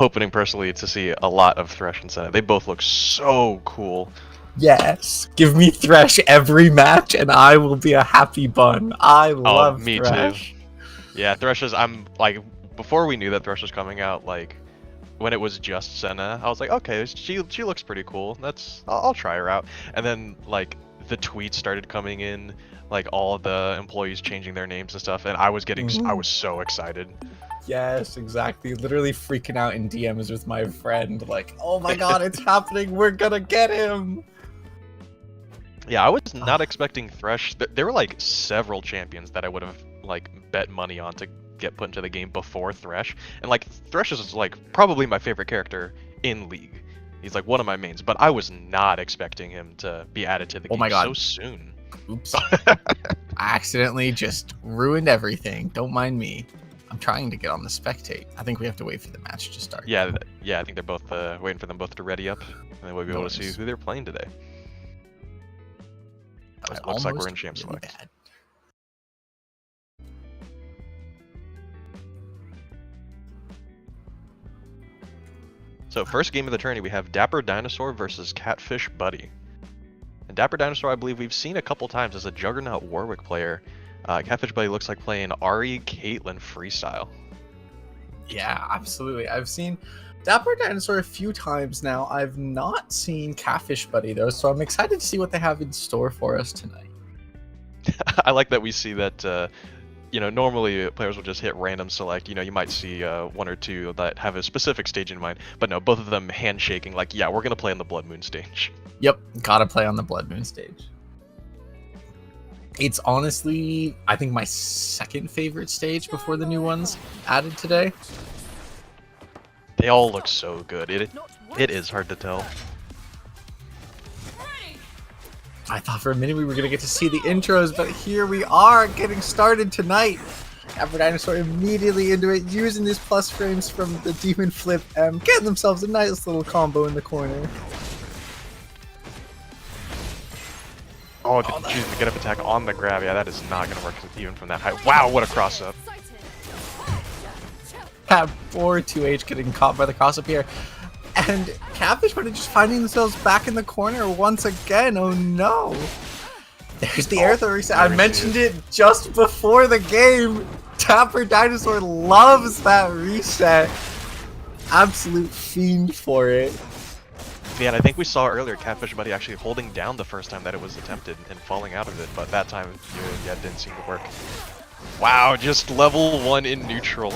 hoping personally to see a lot of Thresh and Senna. They both look so cool. Yes, give me Thresh every match, and I will be a happy bun. I love me Thresh. too. Yeah, Thresh is. I'm like, before we knew that Thresh was coming out, like when it was just Senna, I was like, okay, she looks pretty cool. I'll try her out. And then like the tweets started coming in, like all of the employees changing their names and stuff, and I was so excited. Yes, exactly. Literally freaking out in DMs with my friend, like, oh my god, it's happening, we're gonna get him! Yeah, I was not expecting Thresh. There were like several champions that I would have like bet money on to get put into the game before Thresh. And like Thresh is like probably my favorite character in League. He's like one of my mains, but I was not expecting him to be added to the game so soon. Oops. I accidentally just ruined everything. Don't mind me. I'm trying to get on the spectate. I think we have to wait for the match to start. Yeah, I think they're both waiting for them both to ready up, and then we'll be able to see who they're playing today. It looks like we're in Champ Select. Bad. So first game of the tourney, we have Dapper Dinosaur versus Catfish Buddy. And Dapper Dinosaur, I believe we've seen a couple times as a Juggernaut Warwick player. Catfish Buddy looks like playing Ari Caitlyn freestyle. Yeah, absolutely. I've seen Dapper Dinosaur a few times now. I've not seen Catfish Buddy though, so I'm excited to see what they have in store for us tonight. I like that we see that, normally players will just hit random select. You might see one or two that have a specific stage in mind, but no, both of them handshaking like, yeah, we're going to play on the Blood Moon stage. Yep, gotta play on the Blood Moon stage. It's honestly, I think, my second favorite stage before the new ones added today. They all look so good. It is hard to tell. I thought for a minute we were going to get to see the intros, but here we are getting started tonight. Dapper Dinosaur immediately into it, using these plus frames from the Demon Flip M, getting themselves a nice little combo in the corner. Oh, choosing to get up attack on the grab. Yeah, that is not going to work even from that height. Wow, what a cross up. Cat 4 2H getting caught by the cross up here. And Catfish Buddy just finding themselves back in the corner once again. Oh no. There's the air throw reset. I mentioned it just before the game. Dapper Dinosaur loves that reset. Absolute fiend for it. Yeah, and I think we saw earlier Catfish Buddy actually holding down the first time that it was attempted and falling out of it, but that time, yeah, it didn't seem to work. Wow, just level 1 in neutral.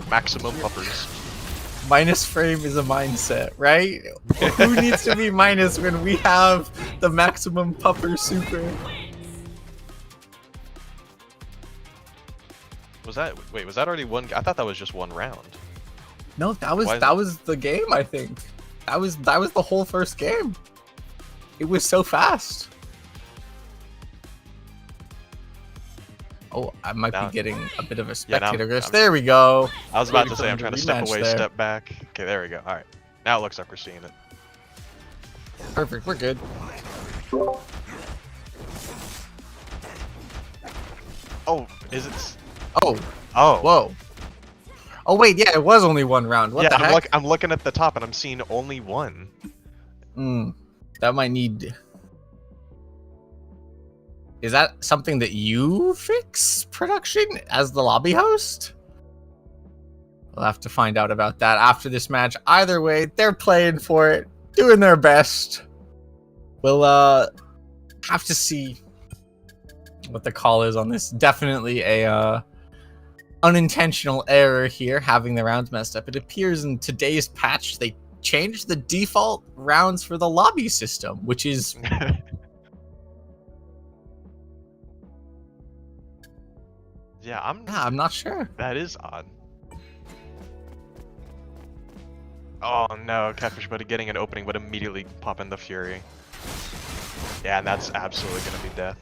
Maximum puppers. Minus frame is a mindset, right? Who needs to be minus when we have the maximum pupper super? Was that already one? I thought that was just one round. No, that was the game, I think. That was the whole first game. It was so fast. Oh, I might be getting a bit of a spectator glitch. There we go. I was about to say I'm trying to step away, step back. Okay, there we go. All right, now it looks like we're seeing it. Perfect, we're good. Oh, is it? Oh, whoa. Oh wait, yeah, it was only one round. What the heck? I'm looking at the top and I'm seeing only one. That might need. Is that something that you fix, production, as the lobby host? We'll have to find out about that after this match. Either way, they're playing for it, doing their best. We'll have to see what the call is on this. Definitely a unintentional error here, having the rounds messed up. It appears in today's patch they changed the default rounds for the lobby system, which is yeah, I'm not sure. That is odd. Oh no, Catfish Buddy getting an opening but immediately popping the Fury. Yeah, and that's absolutely gonna be death.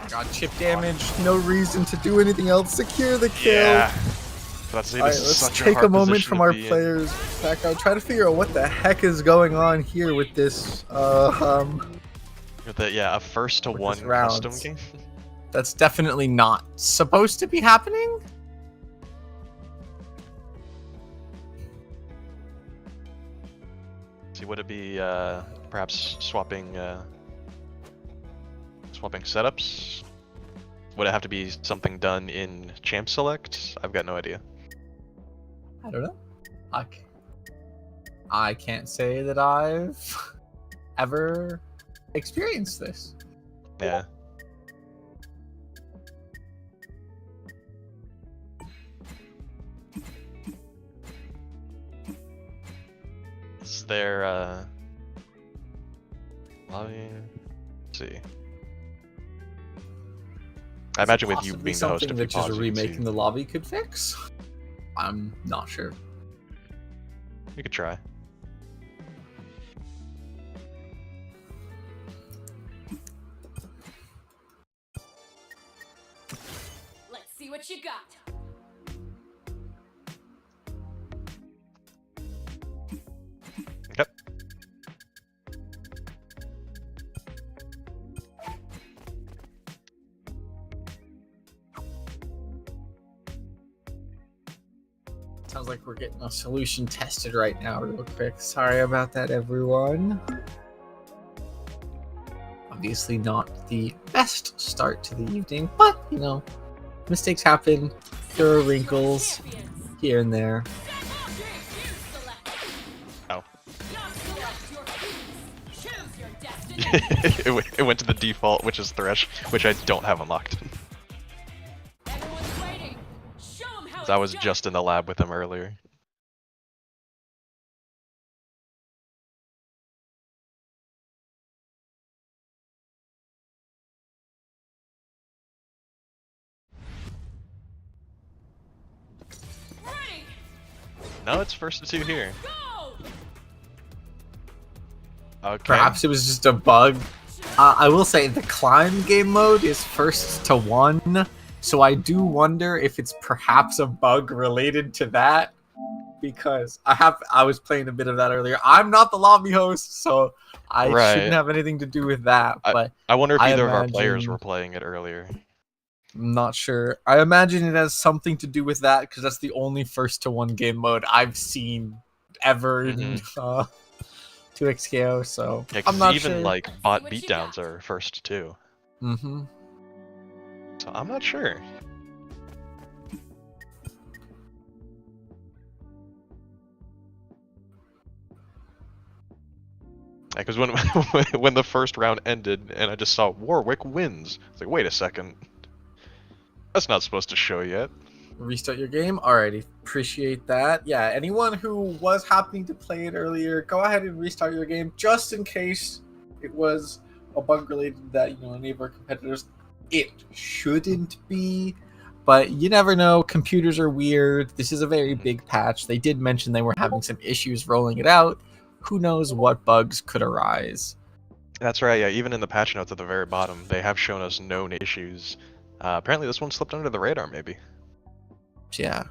God, chip damage, no reason to do anything else. Secure the kill. Yeah. Let's take a moment from our players back out. Try to figure out what the heck is going on here with this. With a first to one custom game. That's definitely not supposed to be happening. See, would it be perhaps swapping setups? Would it have to be something done in Champ Select? I've got no idea. I don't know. I can't say that I've ever experienced this. Yeah. Is there lobby? Let's see. I imagine with you being the host, something if you that just pause, remaking the lobby could fix. I'm not sure. You could try. Let's see what you got. Yep. Sounds like we're getting a solution tested right now real quick. Sorry about that, everyone. Obviously not the best start to the evening, but, you know, mistakes happen. There are wrinkles here and there. Oh. It went to the default, which is Thresh, which I don't have unlocked. I was just in the lab with him earlier. No, it's first to 2 here. Okay. Perhaps it was just a bug. I will say the climb game mode is first to 1, so I do wonder if it's perhaps a bug related to that, because I was playing a bit of that earlier. I'm not the lobby host, so I shouldn't have anything to do with that. But I wonder if either of our players were playing it earlier. I'm not sure. I imagine it has something to do with that, because that's the only first to 1 game mode I've seen ever in 2XKO, so Yeah, I'm not even sure. like bot beatdowns are first too. Mm-hmm. So I'm not sure. Because when when the first round ended and I just saw Warwick wins, it's like, wait a second, that's not supposed to show yet. Restart your game. Alrighty, appreciate that. Yeah, anyone who was happening to play it earlier, go ahead and restart your game just in case it was a bug related that, you know, any of our competitors. It shouldn't be, but you never know. Computers are weird. This is a very big patch. They did mention they were having some issues rolling it out. Who knows what bugs could arise? That's right. Yeah, even in the patch notes at the very bottom, they have shown us known issues. Apparently, this one slipped under the radar, maybe. Yeah.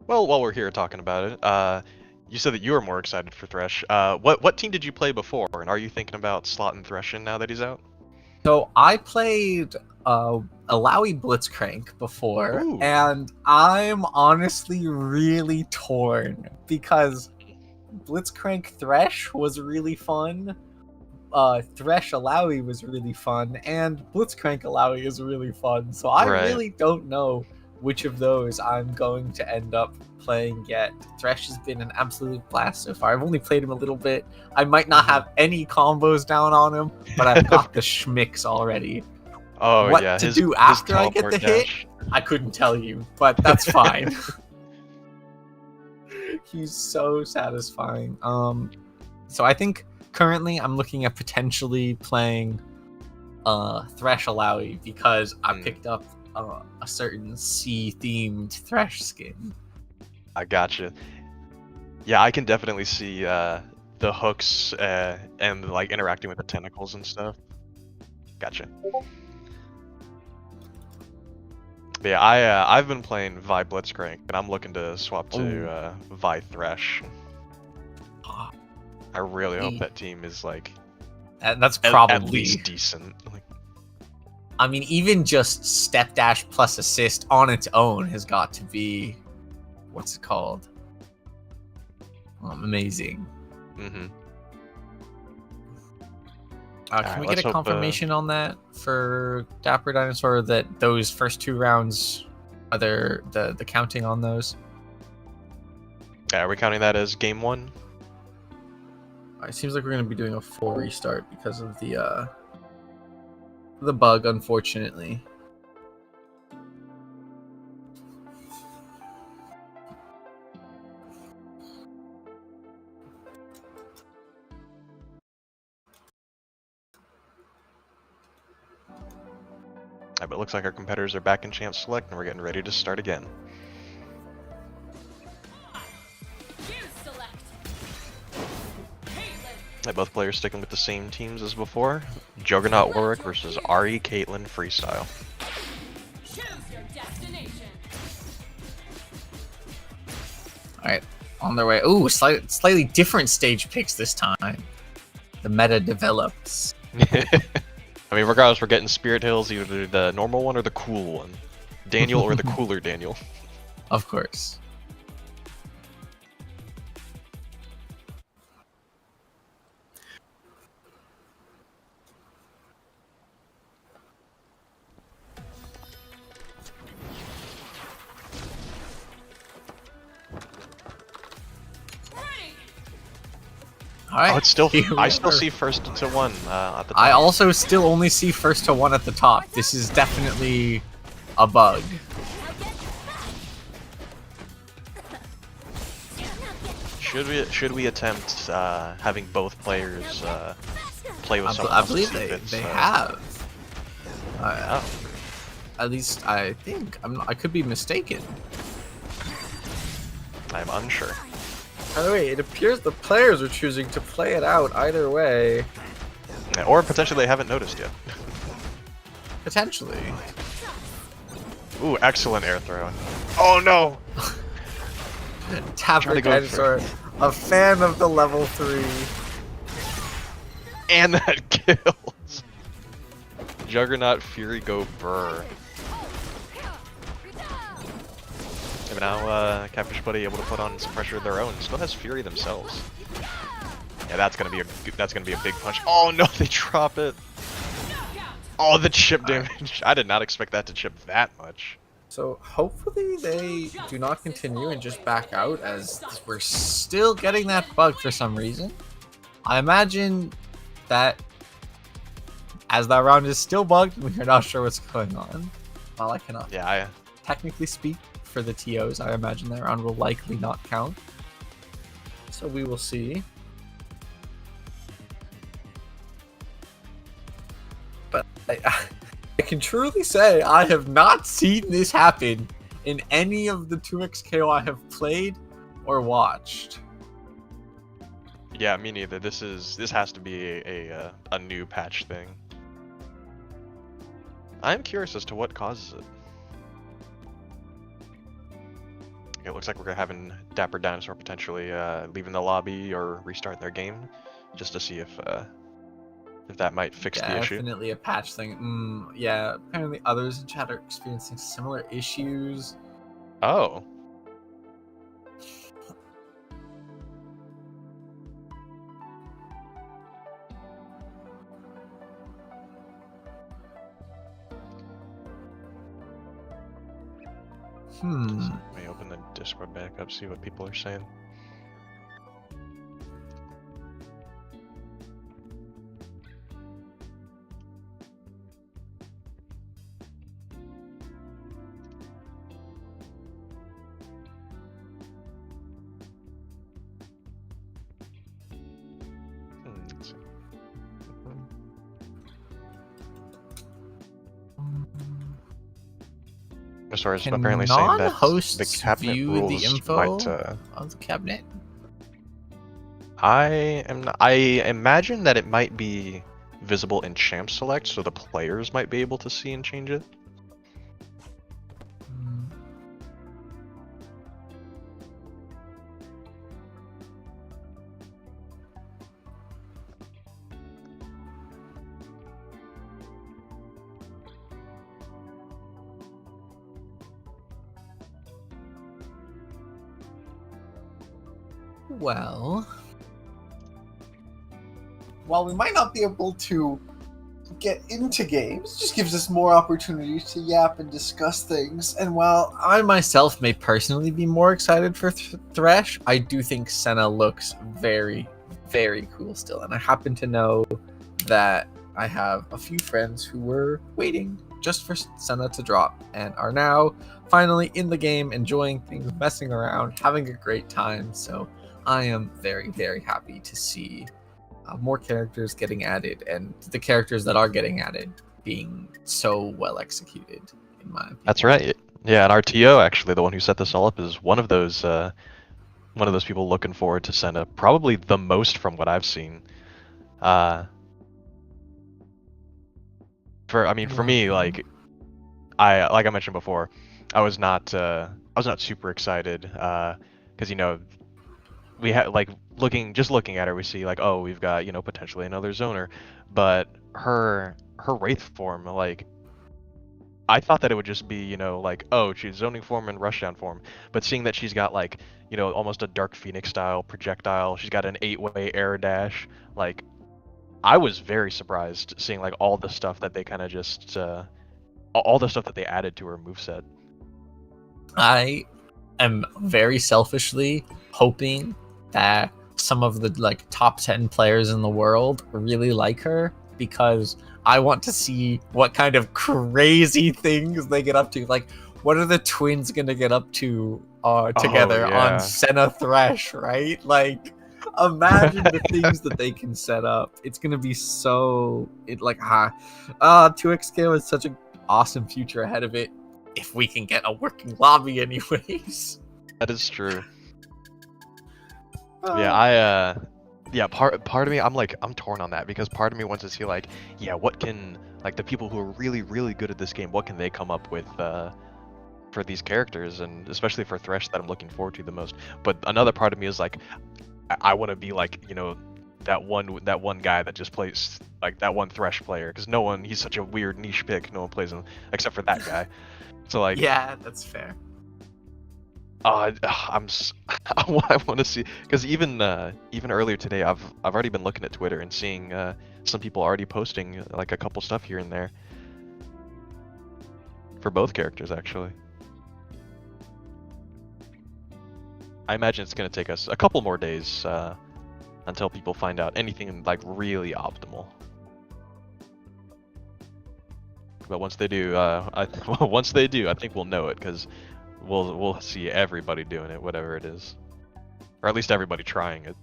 Well, while we're here talking about it, you said that you were more excited for Thresh. What team did you play before, and are you thinking about slotting Thresh in now that he's out? So I played Alawi Blitzcrank before, Ooh. and I'm honestly really torn because Blitzcrank Thresh was really fun. Thresh Alawi was really fun, and Blitzcrank Alawi is really fun. So I really don't know which of those I'm going to end up playing yet. Thresh has been an absolute blast so far. I've only played him a little bit. I might not have any combos down on him, but I've got the schmicks already. Oh, what yeah. to do after I get the hit, I couldn't tell you, but that's fine. He's so satisfying. So I think currently I'm looking at potentially playing Thresh Alawi because I picked up a certain sea-themed Thresh skin. I gotcha. Yeah, I can definitely see the hooks and like interacting with the tentacles and stuff. Gotcha. But yeah, I've been playing Vi Blitzcrank, and I'm looking to swap to Vi Thresh. I really hope that team is like That's At probably least decent. Like, I mean, even just step dash plus assist on its own has got to be, what's it called? Amazing. mm-hmm. Can we get a confirmation on that for Dapper Dinosaur that those first 2 rounds, are there the counting on those? Yeah, are we counting that as game 1? It seems like we're going to be doing a full restart because of the bug, unfortunately. Yeah, but it looks like our competitors are back in Champ Select and we're getting ready to start again. Yeah, both players sticking with the same teams as before. Juggernaut Warwick versus Ari Caitlyn Freestyle. Alright, on their way. Ooh, slightly different stage picks this time. The meta develops. I mean, regardless, we're getting Spirit Hills, either the normal one or the cool one. Daniel or the cooler Daniel. Of course. All right, Oh, it's still. I still are. see first to 1 at the top. I also still only see first to 1 at the top. This is definitely a bug. Should we attempt having both players play with someone I else to believe see if they it's, have. Oh. At least I think. I could be mistaken. I'm unsure. By the way, it appears the players are choosing to play it out either way. Yeah, or potentially they haven't noticed yet. Potentially. Ooh, excellent air throw. Oh no! Tapper Dinosaur, a fan of the level 3. And that kills. Juggernaut Fury go Burr. And now Catfish Buddy able to put on some pressure of their own. Still has Fury themselves. Yeah, that's gonna be a big punch. Oh no, they drop it. Oh, the chip damage. I did not expect that to chip that much. So hopefully they do not continue and just back out, as we're still getting that bug for some reason. I imagine that as that round is still bugged, we are not sure what's going on. While I cannot technically speak for the TOs, I imagine that round will likely not count. So we will see. But I can truly say I have not seen this happen in any of the 2xKO I have played or watched. Yeah, me neither. This has to be a new patch thing. I'm curious as to what causes it. It looks like we're having Dapper Dinosaur potentially leaving the lobby or restarting their game, just to see if that might fix the issue. Definitely a patch thing. Yeah, apparently others in chat are experiencing similar issues. Oh. Let me open the Discord back up, see what people are saying. Let's see. Source apparently saying that the cabinet view rules the info might, of the cabinet? I imagine that it might be visible in Champ Select, so the players might be able to see and change it. Well, while we might not be able to get into games, it just gives us more opportunities to yap and discuss things. And while I myself may personally be more excited for Thresh, I do think Senna looks very, very cool still. And I happen to know that I have a few friends who were waiting just for Senna to drop and are now finally in the game, enjoying things, messing around, having a great time. So I am very, very happy to see more characters getting added, and the characters that are getting added being so well executed, in my opinion. That's right. Yeah, and our TO, actually, the one who set this all up, is one of those people looking forward to Senna, probably the most from what I've seen. For me, like I mentioned before, I was not super excited because we had like looking at her, we see like, oh, we've got potentially another zoner, but her wraith form, like I thought that it would just be like, oh, she's zoning form and rushdown form, but seeing that she's got like almost a Dark Phoenix style projectile, she's got an 8-way air dash, like I was very surprised seeing like all the stuff that they kind of just all the stuff that they added to her moveset. I am very selfishly hoping that some of the like top 10 players in the world really like her, because I want to see what kind of crazy things they get up to. Like, what are the twins gonna get up to together on Senna Thresh, right? Like, imagine the things that they can set up. It's gonna be so 2xk is such an awesome future ahead of it, if we can get a working lobby anyways. That is true. Yeah, part of me, I'm torn on that, because part of me wants to see like, yeah, what can like the people who are really, really good at this game, what can they come up with for these characters, and especially for Thresh that I'm looking forward to the most. But another part of me is like, I want to be like, that one guy that just plays like that one Thresh player, because he's such a weird niche pick, no one plays him except for that guy. So like, yeah, that's fair. I want to see, because even earlier today, I've already been looking at Twitter and seeing some people already posting like a couple stuff here and there for both characters, actually. I imagine it's gonna take us a couple more days until people find out anything like really optimal. But once they do, I think we'll know it, because we'll see everybody doing it, whatever it is, or at least everybody trying it.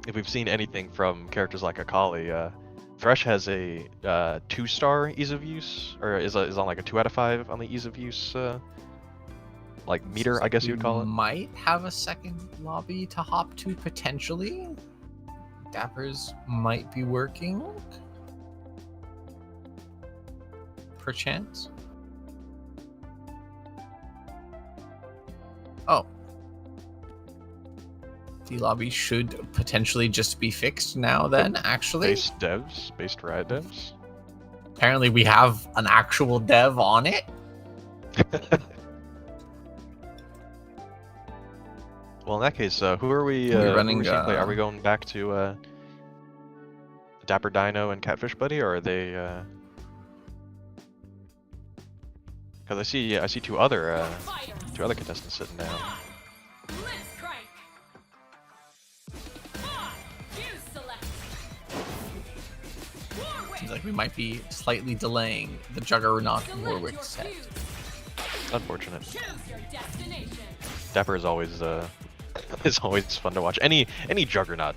If we've seen anything from characters like Akali, Thresh has a 2-star ease of use, or is on like a 2 out of 5 on the ease of use like meter, I guess you would call it. Might have a second lobby to hop to potentially. Dappers might be working, perchance. Oh. The lobby should potentially just be fixed now then, actually. Based riot devs. Apparently we have an actual dev on it. Well, in that case, who are we running? Are we going back to Dapper Dino and Catfish Buddy, or are they? Because I see two other contestants sitting down. Seems like we might be slightly delaying the Juggernaut Warwick set. Unfortunate. Dapper is always fun to watch. Any Juggernaut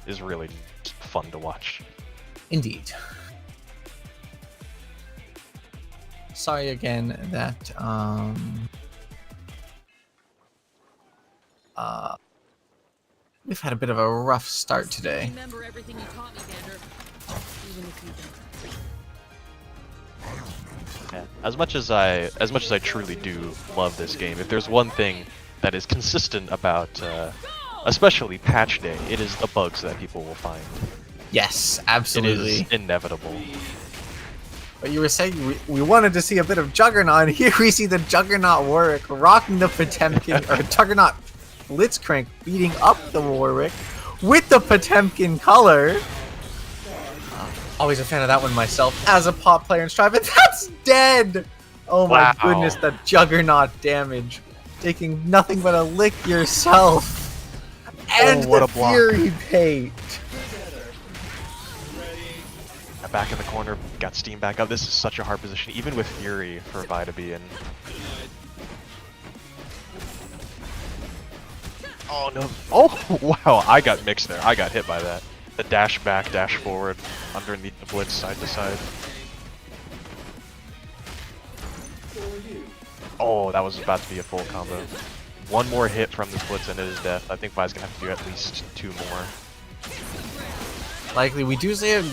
is really fun to watch. Indeed. Sorry again that we've had a bit of a rough start today. Remember everything you taught me, Vander. Even if you don't. Yeah. As much as I truly do love this game, if there's one thing that is consistent about especially patch day, it is the bugs that people will find. Yes, absolutely. It is inevitable. But you were saying we wanted to see a bit of Juggernaut, and here we see the Juggernaut Warwick rocking the Potemkin, or Juggernaut Blitzcrank beating up the Warwick with the Potemkin color. Always a fan of that one myself as a pop player in Strive, and that's dead! Oh my goodness, the Juggernaut damage. Taking nothing but a lick yourself. And what the a block. Fury bait. Back in the corner, got Steam back up. This is such a hard position, even with Fury for Vi to be in. Oh no! Oh wow! I got mixed there. I got hit by that. The dash back, dash forward, underneath the blitz, side to side. Oh, that was about to be a full combo. One more hit from this blitz and it is death. I think Vi's gonna have to do at least 2 more. Likely, we do see a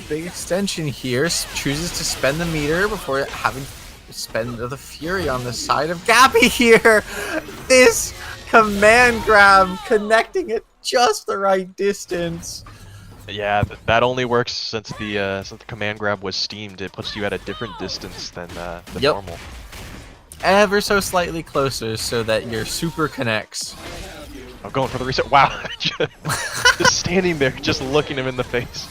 big extension here. Chooses to spend the meter before having to spend the Fury on the side of Gappy here. This command grab connecting at just the right distance. Yeah, that only works since the command grab was steamed. It puts you at a different distance than normal. Ever so slightly closer so that your super connects. I'm going for the reset. Wow, just standing there, just looking him in the face.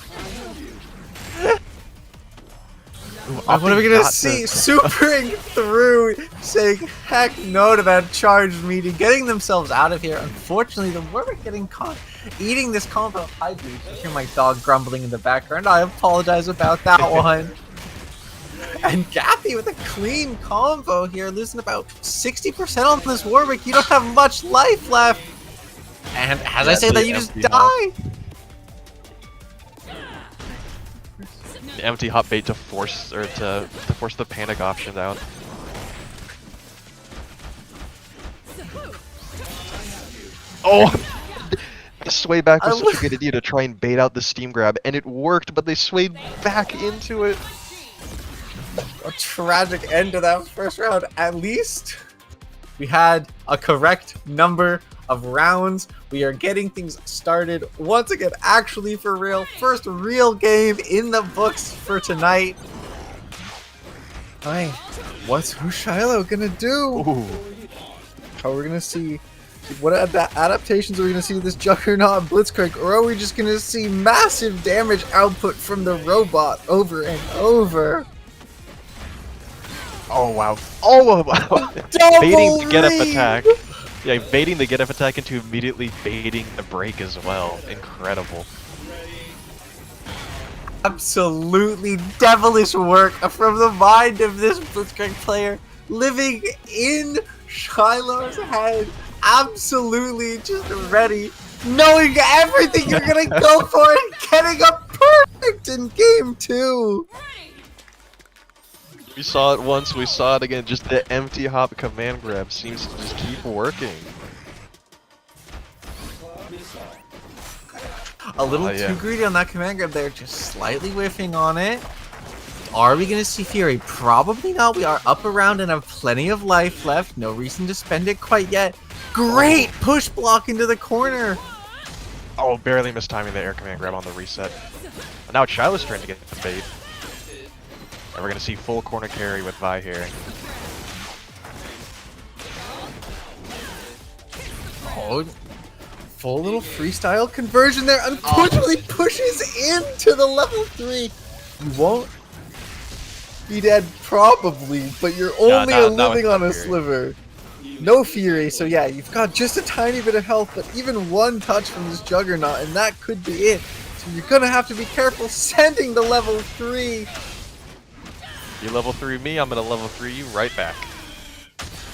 What are we gonna see? Supering through, saying heck no to that charged meeting, getting themselves out of here. Unfortunately, the Warwick getting caught eating this combo of high boost. I hear my dog grumbling in the background. I apologize about that one. And Gappy with a clean combo here, losing about 60% on this Warwick. You don't have much life left. And as I say that, you just die. The empty hot bait to force the panic option out. Oh, the sway back was such a good idea to try and bait out the steam grab, and it worked, but they swayed back into it. A tragic end to that first round. At least we had a correct number of rounds. We are getting things started once again, actually for real. First real game in the books for tonight. Alright, who's Shiloh gonna do? Ooh. How are we gonna see? What adaptations are we gonna see with this Juggernaut Blitzcrank, or are we just gonna see massive damage output from the robot over and over? Oh wow! Oh wow! Baiting the get-up attack. Yeah, baiting the get-up attack into immediately baiting the break as well. Incredible. Absolutely devilish work from the mind of this Blitzcrank player, living in Shiloh's head. Absolutely just ready, knowing everything you're gonna go for and getting a perfect in game 2. We saw it once, we saw it again. Just the empty hop command grab seems to just keep working. A little too greedy on that command grab there, just slightly whiffing on it. Are we going to see Fury? Probably not. We are up around and have plenty of life left. No reason to spend it quite yet. Great push block into the corner. Oh, barely missed timing the air command grab on the reset. And now it's Shiloh's turn to get the bait. And we're going to see full corner carry with Vi here. Oh, full little freestyle conversion there. Unfortunately, pushes into the level 3. You won't be dead, probably, but you're only living on a sliver. No Fury, so yeah, you've got just a tiny bit of health, but even one touch from this Juggernaut, and that could be it. So you're going to have to be careful sending the level 3. You level 3 me, I'm gonna level 3 you right back.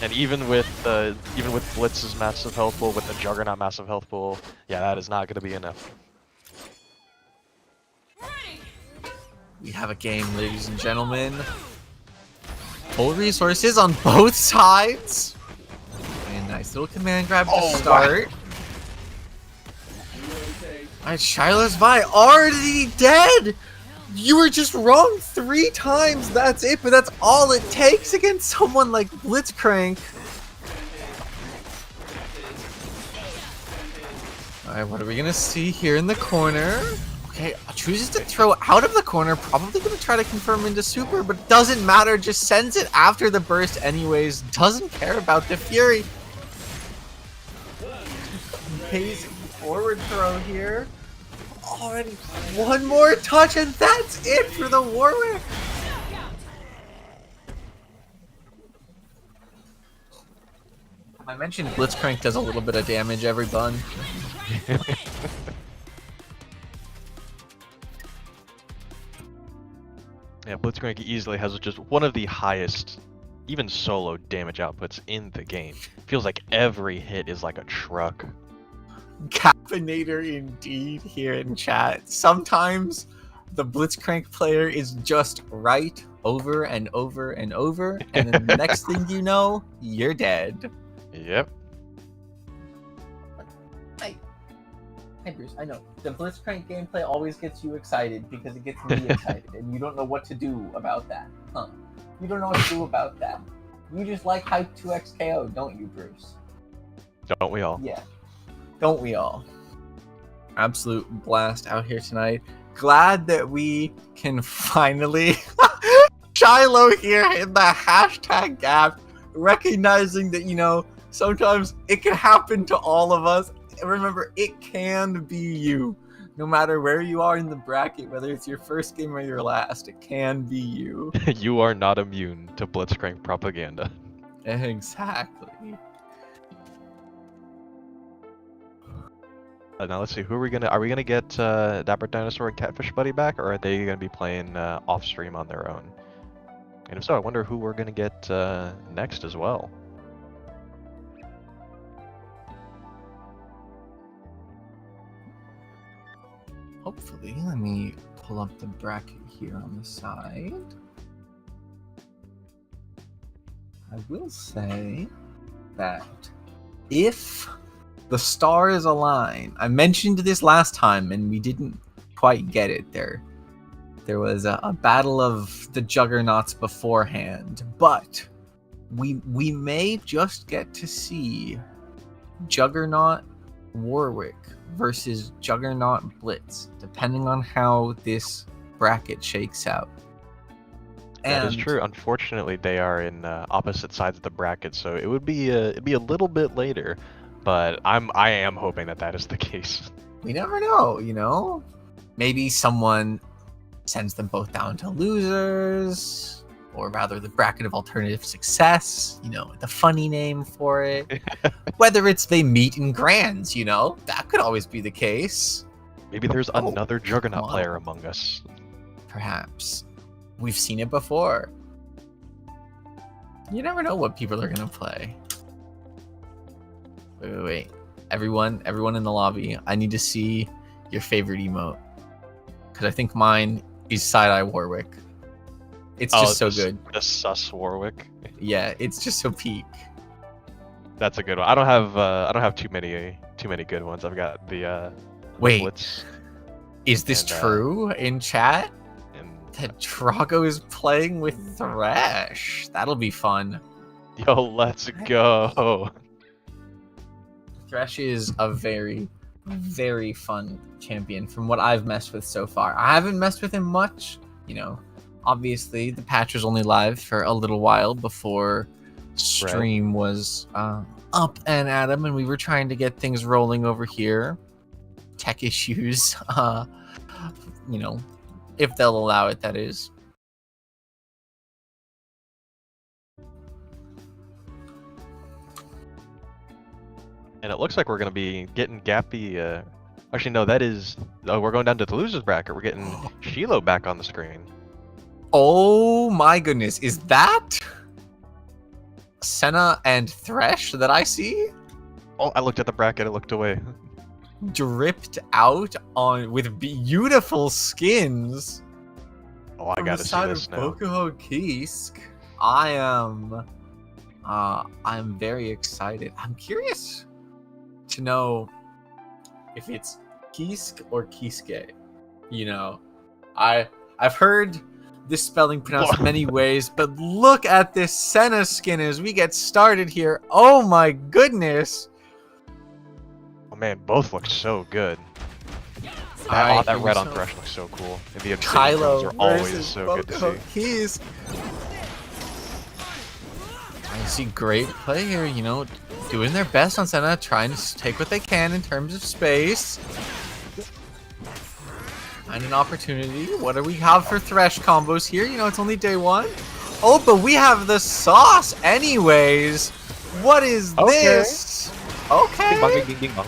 And even with Blitz's massive health pool, with the Juggernaut massive health pool, yeah, that is not gonna be enough. We have a game, ladies and gentlemen. Full resources on both sides. And nice little command grab to start. Wow. Alright, Shiloh's Vi already dead! You were just wrong 3 times, that's it, but that's all it takes against someone like Blitzcrank. Alright, what are we gonna see here in the corner? Okay, chooses to throw out of the corner, probably going to try to confirm into super, but doesn't matter, just sends it after the burst anyways, doesn't care about the Fury. Amazing forward throw here. Oh, and one more touch, and that's it for the Warwick. I mentioned Blitzcrank does a little bit of damage every bun. Yeah, Blitzcrank easily has just one of the highest, even solo damage outputs in the game. Feels like every hit is like a truck. Caffeinator indeed here in chat. Sometimes the Blitzcrank player is just right over and over and over, and then the next thing you know, you're dead. Yep. Hey Bruce, I know. The Blitzcrank gameplay always gets you excited because it gets me excited, and you don't know what to do about that. Huh. You don't know what to do about that. You just like Hype 2X KO, don't you, Bruce? Don't we all? Yeah. Don't we all? Absolute blast out here tonight. Glad that we can finally... Shiloh here in the hashtag gap, recognizing that, you know, sometimes it can happen to all of us. Remember, it can be you. No matter where you are in the bracket, whether it's your first game or your last, it can be you. You are not immune to Blitzcrank propaganda. Exactly. Now let's see, who are we gonna get Dapper Dinosaur and Catfish Buddy back, or are they gonna be playing off stream on their own? And if so, I wonder who we're gonna get next as well. Hopefully, let me pull up the bracket here on the side. I will say that if the stars align, I mentioned this last time and we didn't quite get it there. There was a battle of the juggernauts beforehand, but we may just get to see Juggernaut Warwick versus Juggernaut Blitz, depending on how this bracket shakes out. That is true. Unfortunately, they are in opposite sides of the bracket, so it would be it'd be a little bit later. But I am hoping that is the case. We never know, you know. Maybe someone sends them both down to losers, or rather the bracket of alternative success, you know, the funny name for it. Whether it's they meet in grands, you know, that could always be the case. Maybe there's another Juggernaut player among us. Perhaps. We've seen it before. You never know what people are going to play. Wait. Everyone in the lobby, I need to see your favorite emote. Because I think mine is Side-Eye Warwick. It's just so good. The sus Warwick. Yeah, it's just so peak. That's a good one. I don't have too many good ones. I've got the Wait. Blitz. Is this true in chat? That Drago is playing with Thresh. That'll be fun. Yo, let's go. Thresh is a very, very fun champion from what I've messed with so far. I haven't messed with him much, you know. Obviously, the patch was only live for a little while before stream was up and at him, and we were trying to get things rolling over here. Tech issues, you know, if they'll allow it, that is. And it looks like we're going to be getting Gappy... Actually, no, that is... Oh, we're going down to the losers bracket. We're getting Shiloh back on the screen. Oh my goodness. Is that Senna and Thresh that I see? Oh, I looked at the bracket. I looked away. Dripped out with beautiful skins. Oh, I gotta see this now. Bokuho Kisk. I'm very excited. I'm curious to know if it's Kisk or Kiske. You know, I've heard this spelling pronounced many ways, but look at this Senna skin as we get started here. Oh my goodness. Oh man, both look so good. That red on Thresh looks so cool. And the obsidian Kylo are always versus so good to Boko. see. He's... I see great play here, you know, doing their best on Senna, trying to take what they can in terms of space. Find an opportunity. What do we have for Thresh combos here? You know, it's only day one. Oh, but we have the sauce anyways. What is this? Okay. Ding bong, ding, ding, bong.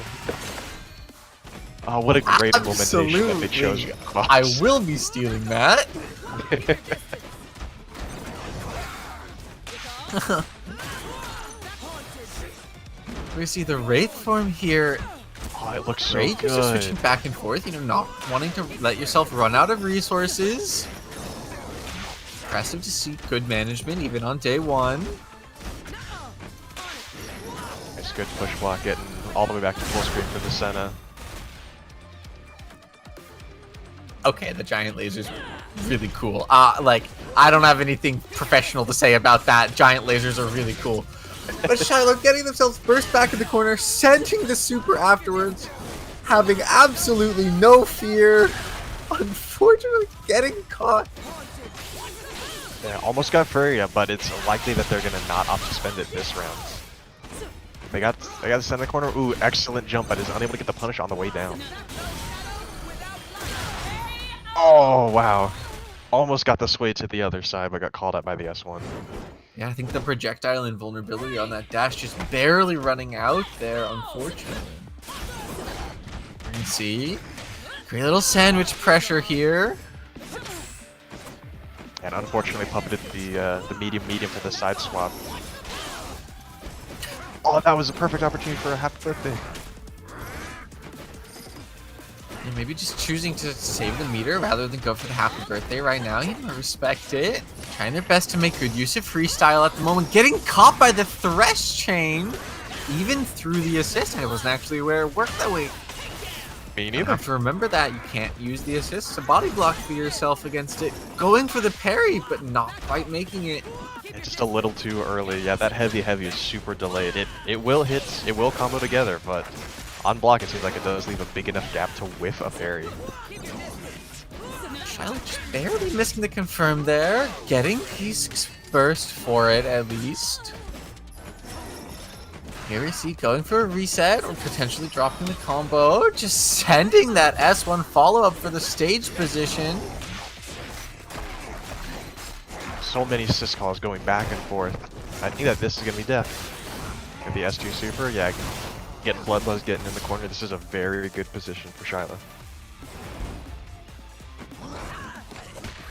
Oh, what a great implementation that they chose. I will be stealing that. We see the Wraith form here. Oh, it looks so Great, good. just switching back and forth, you know, not wanting to let yourself run out of resources. Impressive to see good management even on day one. It's good push block, getting all the way back to full screen for the Senna. Okay, the giant laser's really cool. Like, I don't have anything professional to say about that. Giant lasers are really cool. But Shiloh getting themselves burst back in the corner, sending the super afterwards, having absolutely no fear. Unfortunately, getting caught. Yeah, almost got Furia, but it's likely that they're gonna not opt to spend it this round. They got the center corner. Ooh, excellent jump, but is unable to get the punish on the way down. Oh wow, almost got the sway to the other side, but got called out by the S1. Yeah, I think the projectile invulnerability on that dash just barely running out there, unfortunately. You can see, great little sandwich pressure here. And unfortunately puppeted the medium for the side swap. Oh, that was a perfect opportunity for a happy birthday. And maybe just choosing to save the meter rather than go for the happy birthday right now. You know, respect it. Trying their best to make good use of freestyle at the moment. Getting caught by the Thresh chain, even through the assist. I wasn't actually aware it worked that way. Me You neither. have to remember that. You can't use the assist to body block for yourself against it. Going for the parry, but not quite making it. Yeah, just a little too early. Yeah, that heavy is super delayed. It will hit, it will combo together, but on block it seems like it does leave a big enough gap to whiff a parry. Shiloh just barely missing the confirm there. Getting Peace burst for it at least. Here we see going for a reset or potentially dropping the combo. Just sending that S1 follow-up for the stage position. So many assist calls going back and forth. I think that this is going to be death. And the S2 super, yeah, getting Bloodlust, getting in the corner. This is a very good position for Shiloh.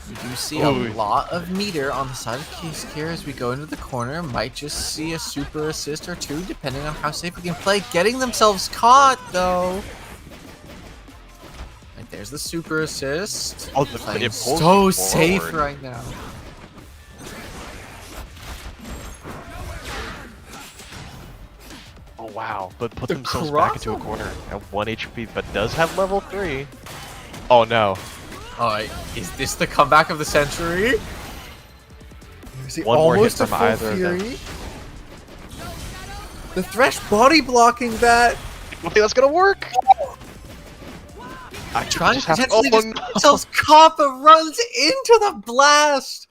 We do see a lot of meter on the side of Case here as we go into the corner. Might just see a super assist or two, depending on how safe we can play. Getting themselves caught, though. Right, there's the super assist. Oh, Playing it pulls so safe forward. right now. Oh wow, but put The themselves back into a crossover. corner at 1 HP, but does have level 3. Oh no. Alright, is this the comeback of the century? One more hit Almost a from full either of them. fury. The Thresh body blocking that. I don't think that's gonna work. I Trying to just have potentially oh, just no. themselves caught, but runs into the blast.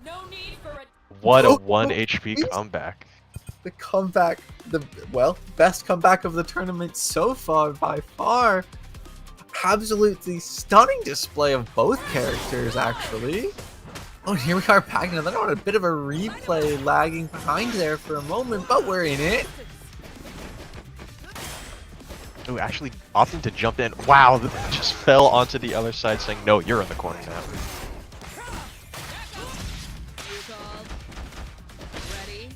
No need for a What a Oh, 1 HP comeback. The comeback, best comeback of the tournament so far by far. Absolutely stunning display of both characters, actually. Oh, here we are packing another one. A bit of a replay lagging behind there for a moment, but we're in it. Ooh, actually opting to jump in. Wow, just fell onto the other side saying, no, you're in the corner now. ready.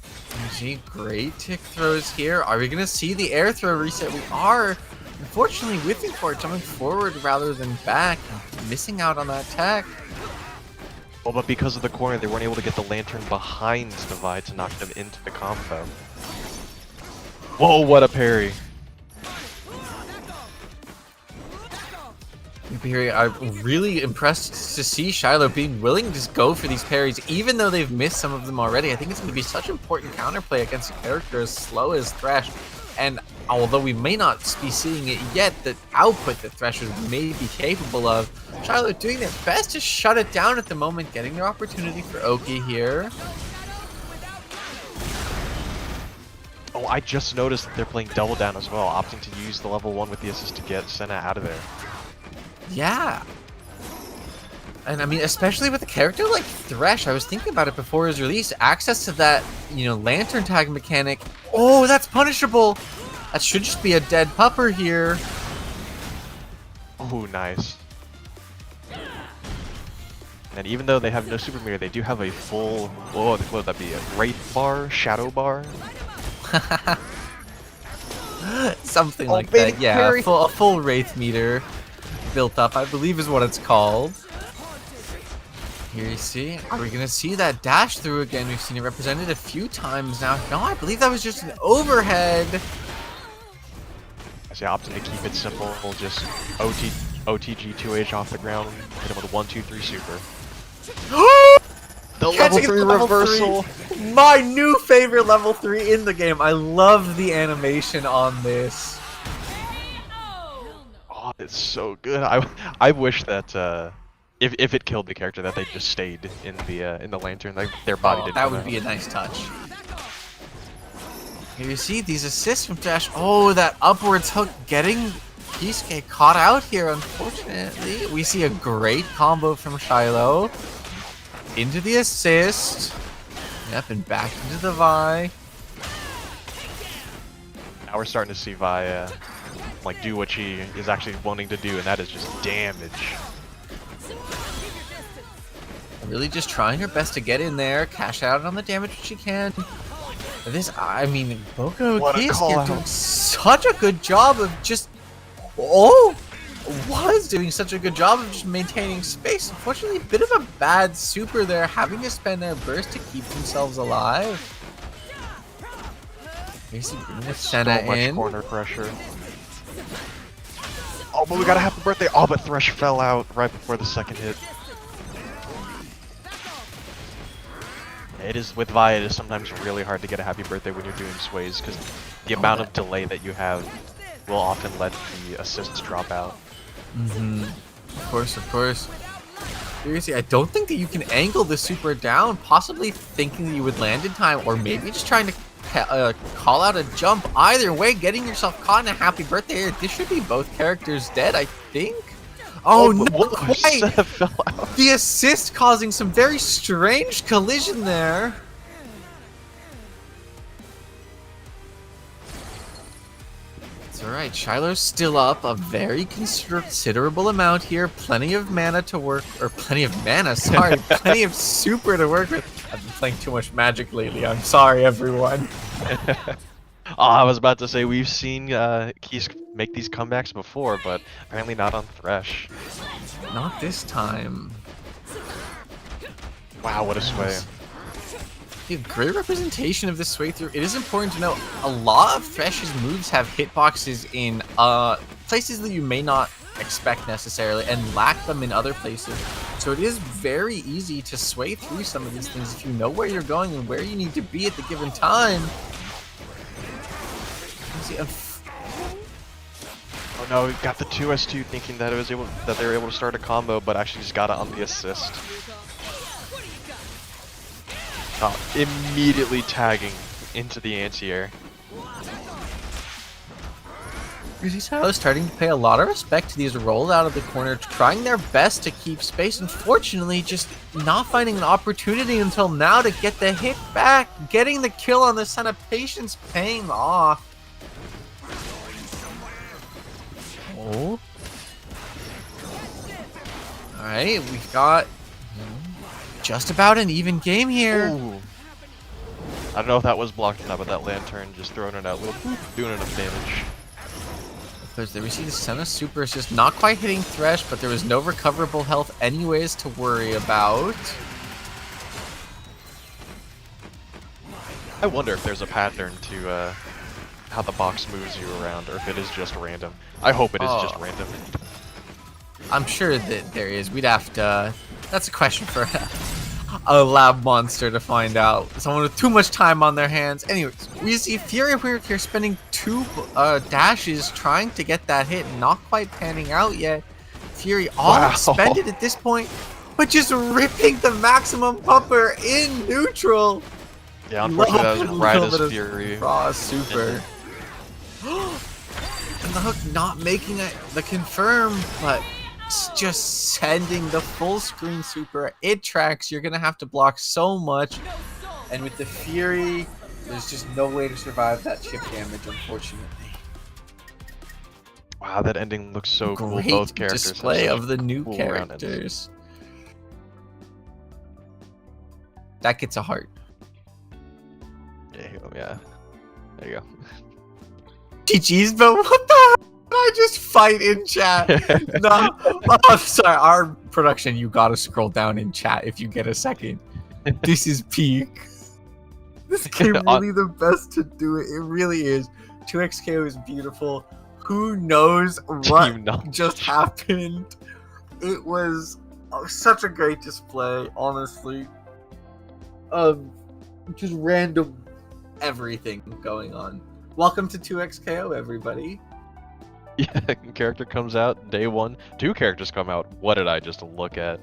You see great tick throws here. Are we going to see the air throw reset? We are. Unfortunately, whipping for it, jumping forward rather than back. Missing out on that tech. Well, but because of the corner, they weren't able to get the lantern behind Divide to knock them into the combo. Whoa, what a parry. I'm really impressed to see Shiloh being willing to just go for these parries, even though they've missed some of them already. I think it's going to be such important counterplay against a character as slow as Thresh. And although we may not be seeing it yet, the output that Threshers may be capable of. Shiloh doing their best to shut it down at the moment, getting their opportunity for Oki here. Oh, I just noticed that they're playing double down as well, opting to use the level 1 with the assist to get Senna out of there. Yeah. And I mean, especially with a character like Thresh, I was thinking about it before his release, access to that, lantern tag mechanic. Oh, that's punishable. That should just be a dead pupper here. Oh, nice. And even though they have no super mirror, they do have a full, what would that be, a Wraith bar, Shadow bar? Something like that, yeah. A full Wraith meter built up, I believe is what it's called. Here you see, are we gonna see that dash through again? We've seen it represented a few times now. No, I believe that was just an overhead. I say opting to keep it simple, just OTG 2H off the ground, hit him with a 1-2-3 super. The level 3 reversal. My new favorite level 3 in the game. I love the animation on this. Oh, it's so good. I wish that if it killed the character, that they just stayed in the lantern, like their body didn't. That would be a nice touch. Here you see these assists from Thresh. Oh, that upwards hook getting Kisuke caught out here. Unfortunately, we see a great combo from Shiloh into the assist. Yep, and back into the Vi. Now we're starting to see Vi like do what she is actually wanting to do, and that is just damage. Really just trying her best to get in there, cash out on the damage when she can. This, I mean, Boko Kisuke doing such a good job of just... was doing such a good job of just maintaining space. Unfortunately, a bit of a bad super there, having to spend their burst to keep themselves alive. Basically bringing Senna so much in. Corner pressure. Oh, but we got a happy birthday. Oh, but Thresh fell out right before the second hit. It is, with Vi, it is sometimes really hard to get a happy birthday when you're doing sways, because the amount of delay that you have will often let the assists drop out. Of course. Seriously, I don't think that you can angle the super down, possibly thinking that you would land in time, or maybe just trying to call out a jump. Either way, getting yourself caught in a happy birthday here. This should be both characters dead, I think. Oh, no, quite! The assist causing some very strange collision there. It's alright, Shiloh's still up a very considerable amount here. Plenty of mana to work, or plenty of mana, sorry. Plenty of super to work with. I've been playing too much Magic lately, I'm sorry everyone. Oh, I was about to say, we've seen Keys make these comebacks before, but apparently not on Thresh. Not this time. Wow, what a sway. Yeah, great representation of this sway through. It is important to note, a lot of Thresh's moves have hitboxes in places that you may not expect necessarily, and lack them in other places. So it is very easy to sway through some of these things if you know where you're going and where you need to be at the given time. Oh no, we got the 2s2 thinking that they were able to start a combo, but actually just got it on the assist. Immediately tagging into the anti-air. Shiloh starting to pay a lot of respect to these rolls out of the corner, trying their best to keep space. Unfortunately, just not finding an opportunity until now to get the hit back. Getting the kill on the Senna, patience paying off. Oh. Alright, we've got just about an even game here. Ooh. I don't know if that was blocked or not, but that lantern just throwing it out, doing enough damage. There we see the Senna super assist, not quite hitting Thresh, but there was no recoverable health anyways to worry about. I wonder if there's a pattern to how the box moves you around, or if it is just random. I hope it is just random. I'm sure that there is. We'd have to... That's a question for a lab monster to find out. Someone with too much time on their hands. Anyways, we see Fury over here spending 2 dashes trying to get that hit, not quite panning out yet. Fury all expended at this point, but just ripping the maximum pupper in neutral. Yeah, unfortunately that was right as Fury. Raw super. And the hook not making it the confirm, but just sending the full screen super. It tracks. You're gonna have to block so much, and with the Fury, there's just no way to survive that chip damage, unfortunately. Wow, that ending looks so cool. Great Both characters display of the new cool characters. That gets a heart. Yeah, there you go. GG's, but what the hell? I just fight in chat. No, oh, I'm sorry. Our production, you gotta scroll down in chat if you get a second. This is peak. This game really the best to do it. It really is. 2xKO is beautiful. Who knows what just happened? It was such a great display, honestly. Just random everything going on. Welcome to 2xKO, everybody. Yeah, character comes out day 1. 2 characters come out. What did I just look at?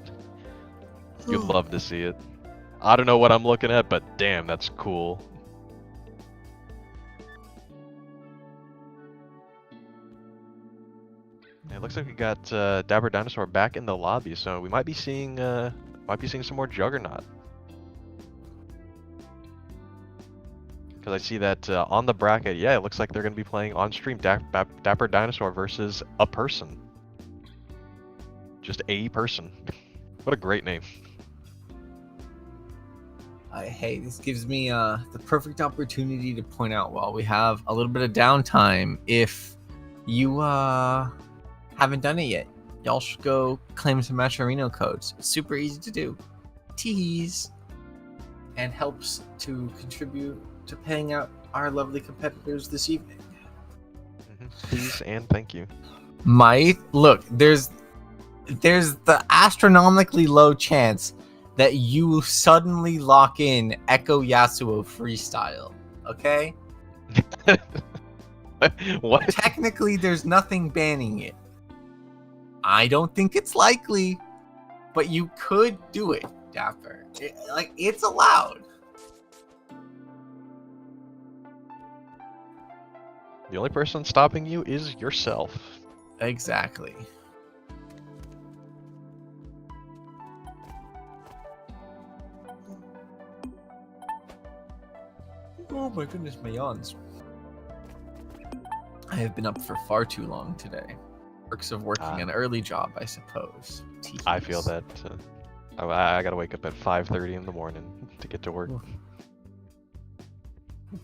You'd love to see it. I don't know what I'm looking at, but damn, that's cool. It looks like we got Dapper Dinosaur back in the lobby, so we might be seeing some more Juggernaut. Because I see that on the bracket, yeah, it looks like they're going to be playing on stream Dapper Dinosaur versus a person. Just a person. What a great name. Hey, this gives me the perfect opportunity to point out while we have a little bit of downtime. If you haven't done it yet, y'all should go claim some Matcherino codes. It's super easy to do. Tease. And helps to contribute to paying out our lovely competitors this evening. Please and thank you. Look, there's the astronomically low chance that you suddenly lock in Echo Yasuo freestyle, okay? What? Technically, there's nothing banning it. I don't think it's likely, but you could do it, Dapper. It's allowed. The only person stopping you is yourself. Exactly. Oh my goodness, my yawns. I have been up for far too long today. Perks of working an early job, I suppose. Tease. I feel that. I gotta wake up at 5:30 in the morning to get to work. It'll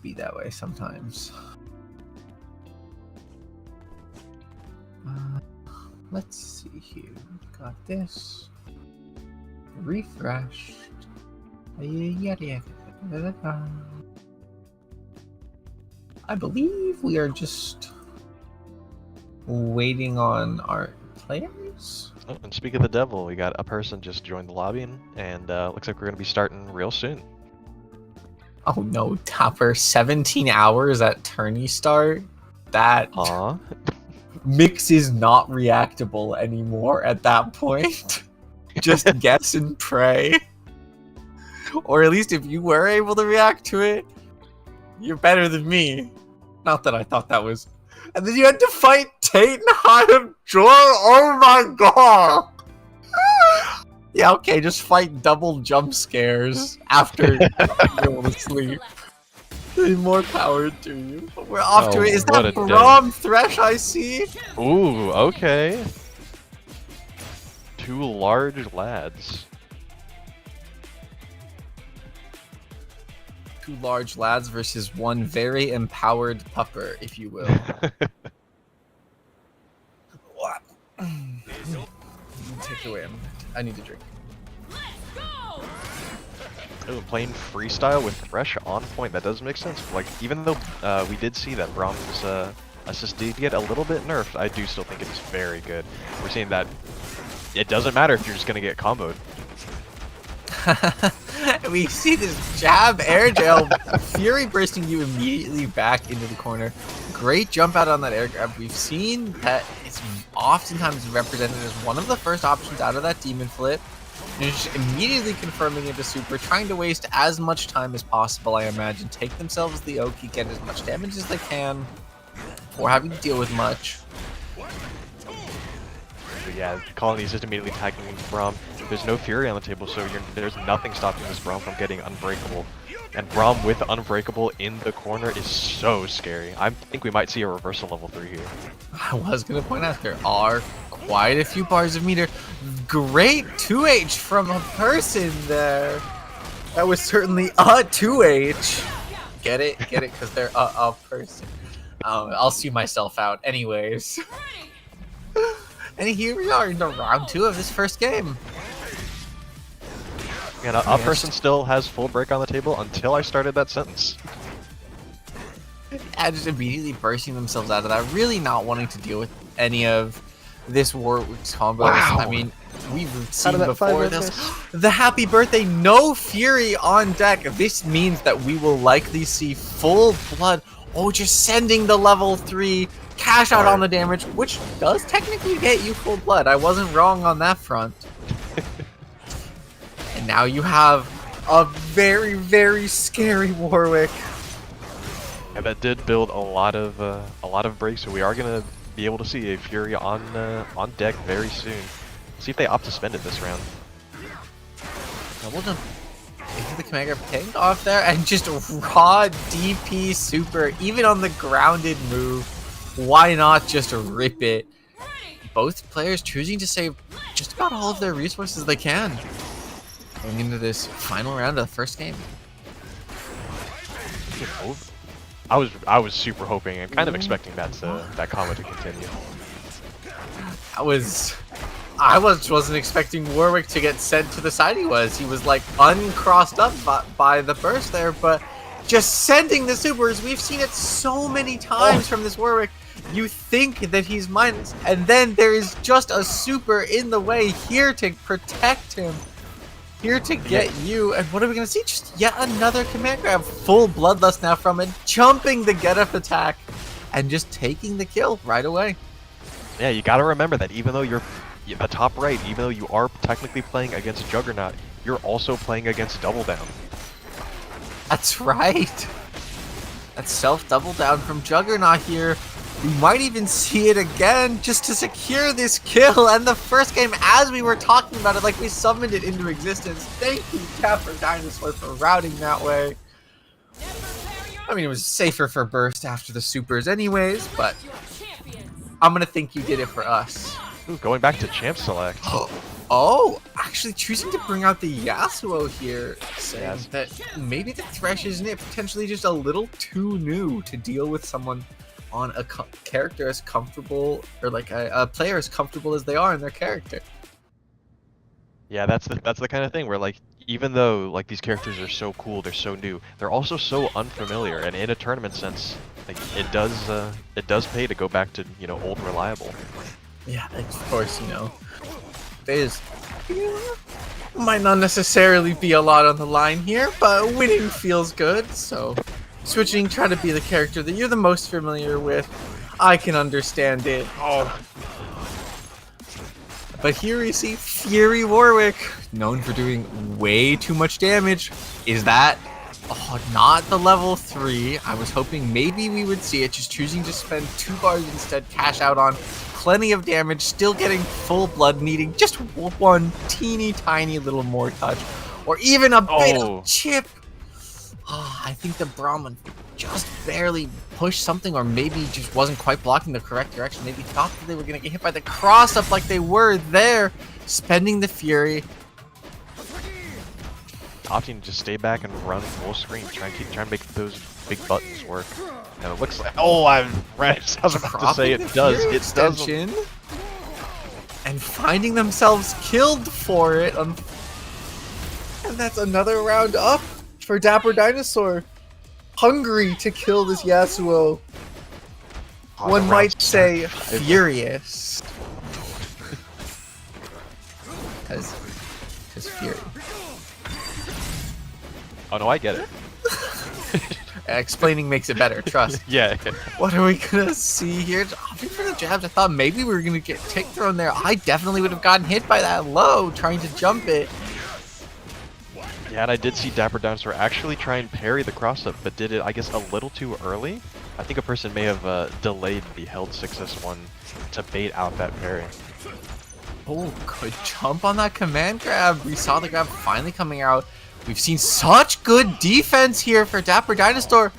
be that way sometimes. Let's see here. Got this. Refreshed. I believe we are just waiting on our players. Oh, and speak of the devil, we got a person just joined the lobby, and looks like we're gonna be starting real soon. Oh no, Dapper! 17 hours at tourney start. That mix is not reactable anymore at that point. Just guess and pray. Or at least if you were able to react to it, you're better than me. Not that I thought that was... And then you had to fight Tate and Hive Joy? Oh my god! Yeah, okay, just fight double jump scares after going to sleep. More power to you. We're off to it. Is that Braum Thresh I see? Ooh, okay. 2 large lads. 2 large lads versus 1 very empowered pupper, if you will. What? Take it away. I need to drink. Oh, playing freestyle with Thresh on point. That does make sense. Like, even though we did see that Braum's assist did get a little bit nerfed, I do still think it is very good. We're seeing that it doesn't matter if you're just going to get comboed. We see this jab air jail, Fury bursting you immediately back into the corner. Great jump out on that air grab. We've seen that it's oftentimes represented as one of the first options out of that demon flip. And just immediately confirming into super, trying to waste as much time as possible, I imagine. Take themselves the Oki, get as much damage as they can before having to deal with much. But yeah, Colony's just immediately tagging Braum. There's no Fury on the table, so there's nothing stopping this Braum from getting Unbreakable. And Braum with Unbreakable in the corner is so scary. I think we might see a reversal level 3 here. I was going to point out there are quite a few bars of meter. Great 2H from a person there. That was certainly a 2H. Get it? Get it? Because they're a person. I'll see myself out anyways. And here we are into round 2 of this first game. And a person still has full break on the table until I started that sentence. And just immediately bursting themselves out of that, really not wanting to deal with any of this Warwick's combos. Wow. I mean, we've seen before this. The happy birthday, no Fury on deck. This means that we will likely see full blood. Oh, just sending the level 3 cash out on the damage, which does technically get you full blood. I wasn't wrong on that front. And now you have a very, very scary Warwick. Yeah, that did build a lot of breaks, so we are gonna be able to see a Fury on deck very soon. See if they opt to spend it this round. Double jump into the command grab, pinged off there, and just raw DP super, even on the grounded move. Why not just rip it? Both players choosing to save just about all of their resources they can going into this final round of the first game. I was super hoping and kind of expecting that combo to continue. I wasn't expecting Warwick to get sent to the side he was. He was like uncrossed up by the burst there, but just sending the supers. We've seen it so many times from this Warwick. You think that he's minus, and then there is just a super in the way here to protect him. Here to get you, and what are we going to see? Just yet another command grab. Full bloodlust now from it, jumping the get up attack, and just taking the kill right away. Yeah, you gotta remember that even though you're the top right, even though you are technically playing against Juggernaut, you're also playing against Double Down. That's right. That's self double down from Juggernaut here. We might even see it again just to secure this kill and the first game as we were talking about it, like we summoned it into existence. Thank you, Dapper Dinosaur, for routing that way. I mean, it was safer for Burst after the supers anyways, but I'm going to think you did it for us. Ooh, going back to Champ Select. Oh, actually choosing to bring out the Yasuo here, saying that maybe the Thresh isn't it potentially just a little too new to deal with someone on a character as comfortable, or like a player as comfortable as they are in their character. Yeah, that's the kind of thing where, like, even though like these characters are so cool, they're so new, they're also so unfamiliar, and in a tournament sense, like it does pay to go back to, you know, old reliable. Yeah, of course, you know, there's might not necessarily be a lot on the line here, but winning feels good, so switching, trying to be the character that you're the most familiar with. I can understand it. Oh. But here we see Fury Warwick, known for doing way too much damage. Is that not the level 3? I was hoping maybe we would see it, just choosing to spend 2 bars instead, cash out on plenty of damage, still getting full blood, needing just one teeny tiny little more touch, or even a bit of chip. I think the Brahmin just barely pushed something, or maybe just wasn't quite blocking the correct direction. Maybe thought that they were going to get hit by the cross-up like they were there, spending the Fury. Opting to just stay back and run full screen, try and make those big buttons work. And it looks like, I was about to say it does. It does. And finding themselves killed for it. And that's another round up for Dapper Dinosaur. Hungry to kill this Yasuo. One might say furious. Because Fury. Oh no, I get it. Explaining makes it better, trust. Yeah. What are we gonna see here? Opting for the jabs. I thought maybe we were gonna get tick thrown there. I definitely would have gotten hit by that low trying to jump it. Yeah, and I did see Dapper Dinosaur actually try and parry the cross-up, but did it, I guess, a little too early. I think a person may have delayed the held 6S1 to bait out that parry. Oh, good jump on that command grab. We saw the grab finally coming out. We've seen such good defense here for Dapper Dinosaur.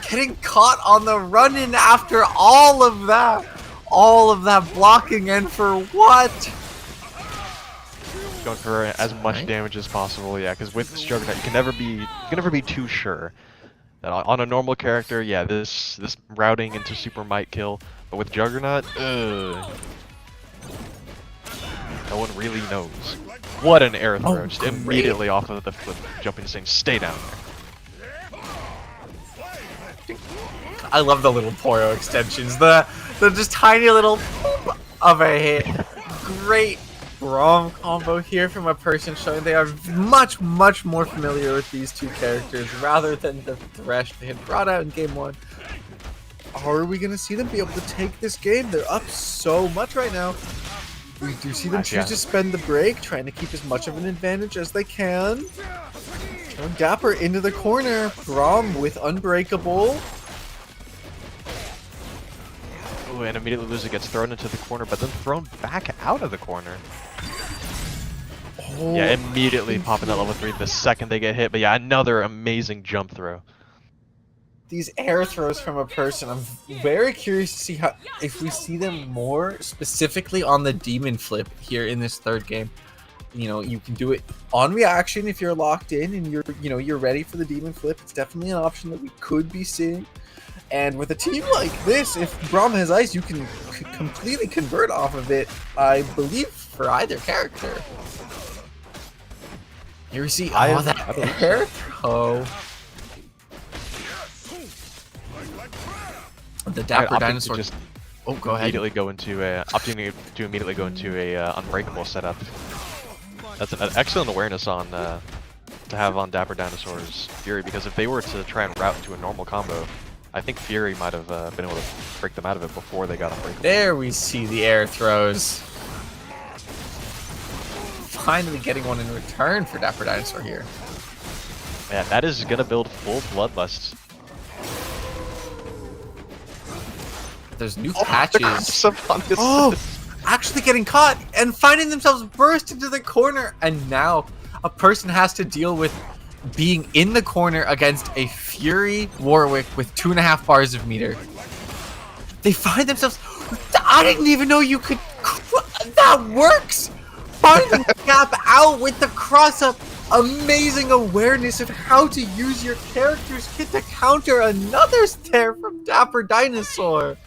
Getting caught on the run-in after all of that. All of that blocking, and for what? Going for as much damage as possible, yeah, because with this Juggernaut, you can never be too sure. That on a normal character, yeah, this routing into super might kill, but with Juggernaut, no one really knows. What an air throw, just immediately off of the flip, jumping, saying, stay down there. I love the little Poro extensions, the just tiny little boop of a hit. Great Braum combo here from a person showing they are much more familiar with these two characters rather than the Thresh they had brought out in game 1. Are we going to see them be able to take this game? They're up so much right now. We do see them choose to spend the break, trying to keep as much of an advantage as they can. Throwing Dapper into the corner. Braum with Unbreakable. Ooh, and immediately Loser gets thrown into the corner, but then thrown back out of the corner. Oh, yeah, immediately popping that level 3 the second they get hit, but yeah, another amazing jump throw. These air throws from a person, I'm very curious to see how if we see them more specifically on the demon flip here in this third game. You know, you can do it on reaction if you're locked in and you're ready for the demon flip. It's definitely an option that we could be seeing. And with a team like this, if Braum has ice, you can completely convert off of it, I believe, for either character. Here we see that air throw. The Dapper Dinosaur just go ahead. Immediately go into opting to immediately go into a unbreakable setup. That's an excellent awareness on to have on Dapper Dinosaur's Fury, because if they were to try and route into a normal combo, I think Fury might have been able to break them out of it before they got unbreakable. There we see the air throws. Finally getting one in return for Dapper Dinosaur here. Yeah, that is gonna build full bloodlust. There's new patches. Actually getting caught and finding themselves burst into the corner, and now a person has to deal with being in the corner against a Fury Warwick with 2.5 bars of meter. They find themselves. I didn't even know you could. That works. Finding the gap out with the cross up. Amazing awareness of how to use your character's kit to counter another stare from Dapper Dinosaur.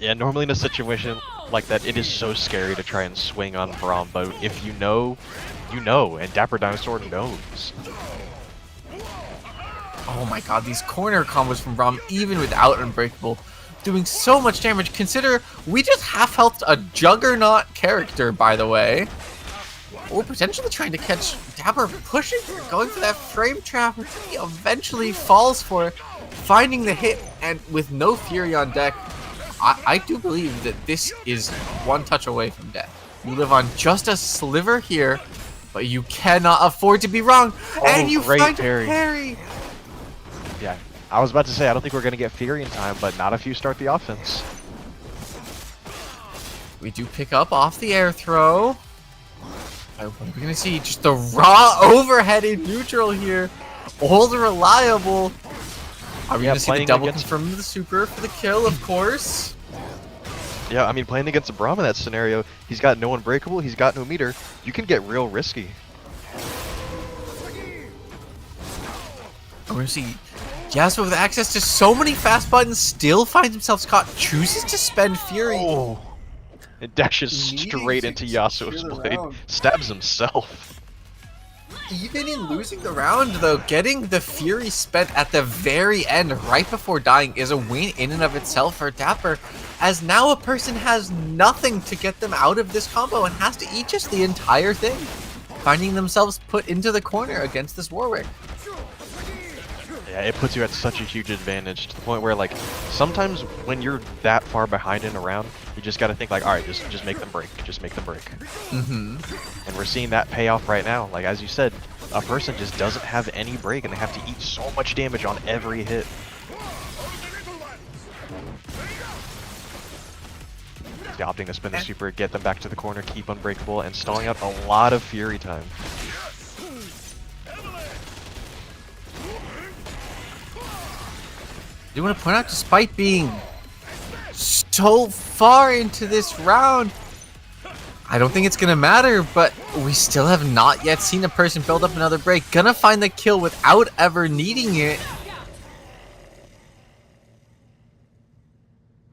Yeah, normally in a situation like that, it is so scary to try and swing on Braum, but if you know, you know, and Dapper Dinosaur knows. Oh my god, these corner combos from Braum, even without Unbreakable, doing so much damage. Consider we just half-healthed a Juggernaut character, by the way. Or potentially trying to catch Dapper pushing, going for that frame trap, which he eventually falls for, finding the hit, and with no Fury on deck, I do believe that this is one touch away from death. You live on just a sliver here, but you cannot afford to be wrong. And you find parry. Yeah, I was about to say, I don't think we're going to get Fury in time, but not if you start the offense. We do pick up off the air throw. What are we going to see? Just the raw overhead in neutral here. Old reliable. Are we going to see the double confirm the super for the kill, of course? Yeah, I mean, playing against a Braum in that scenario, he's got no Unbreakable, he's got no meter. You can get real risky. We're going to see Yasuo with access to so many fast buttons, still finds himself caught, chooses to spend Fury. Oh. It dashes straight into Yasuo's blade, stabs himself. Even in losing the round, though, getting the Fury spent at the very end, right before dying, is a win in and of itself for Dapper, as now a person has nothing to get them out of this combo and has to eat just the entire thing, finding themselves put into the corner against this Warwick. Yeah, it puts you at such a huge advantage to the point where, like, sometimes when you're that far behind in a round, you just gotta think like, all right, just make them break, just make them break. And we're seeing that pay off right now. Like, as you said, a person just doesn't have any break, and they have to eat so much damage on every hit. He's opting to spin the super, get them back to the corner, keep unbreakable, and stalling out a lot of Fury time. I do want to point out, despite being so far into this round, I don't think it's going to matter, but we still have not yet seen a person build up another break. Gonna find the kill without ever needing it.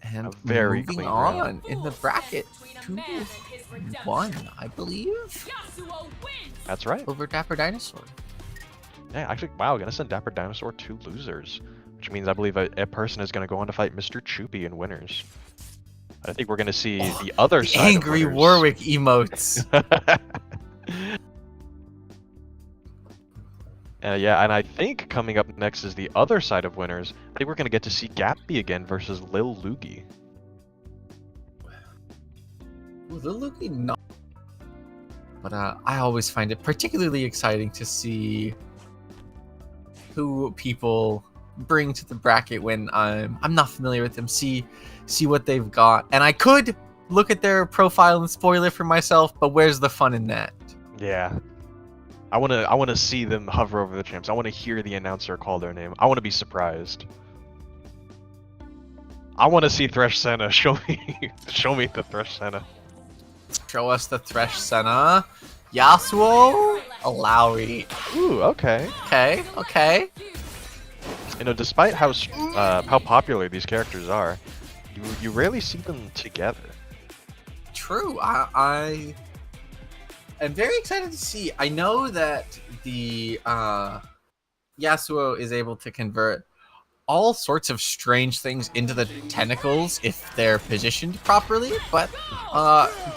And very moving clean on round. in the bracket, 2-1, I believe, That's right. over Dapper Dinosaur. Yeah, actually, wow, gonna send Dapper Dinosaur 2 losers. Which means I believe a person is going to go on to fight Mr. Choopy in winners. I think we're going to see the other The side angry of winners. Warwick emotes. Yeah, and I think coming up next is the other side of winners. I think we're going to get to see Gappy again versus Lil Loogie. Lil Loogie, no. But I always find it particularly exciting to see who people bring to the bracket when I'm not familiar with them, see what they've got. And I could look at their profile and spoil it for myself, but where's the fun in that? Yeah. I want to see them hover over the champs. I want to hear the announcer call their name. I want to be surprised. I want to see Thresh Senna. Show me the Thresh Senna. Show us the Thresh Senna. Yasuo, a Lowry. Ooh, okay. Okay. You know, despite how popular these characters are, you rarely see them together. True. I am very excited to see. I know that the Yasuo is able to convert all sorts of strange things into the tentacles if they're positioned properly, but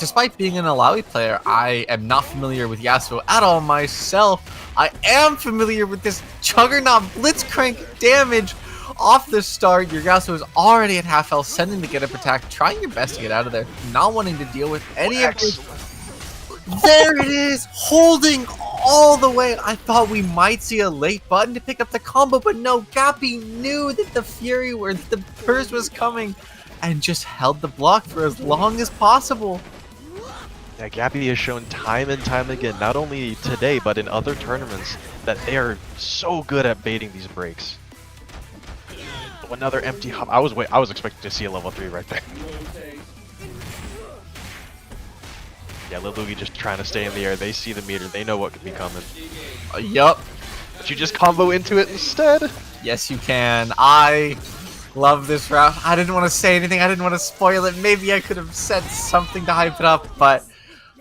despite being an Alawi player, I am not familiar with Yasuo at all myself. I am familiar with this Juggernaut Blitzcrank damage off the start. Your Yasuo is already at half health, sending the get-up attack, trying your best to get out of there, not wanting to deal with any of this. There it is, holding all the way. I thought we might see a late button to pick up the combo, but no, Gappy knew that the burst was coming and just held the block for as long as possible. Yeah, Gappy has shown time and time again, not only today, but in other tournaments, that they are so good at baiting these breaks. Oh, another empty hop. I was expecting to see a level 3 right there. Yeah, Lil Loogie just trying to stay in the air. They see the meter. They know what could be coming. Yup. But you just combo into it instead. Yes, you can. I love this round. I didn't want to say anything. I didn't want to spoil it. Maybe I could have said something to hype it up, but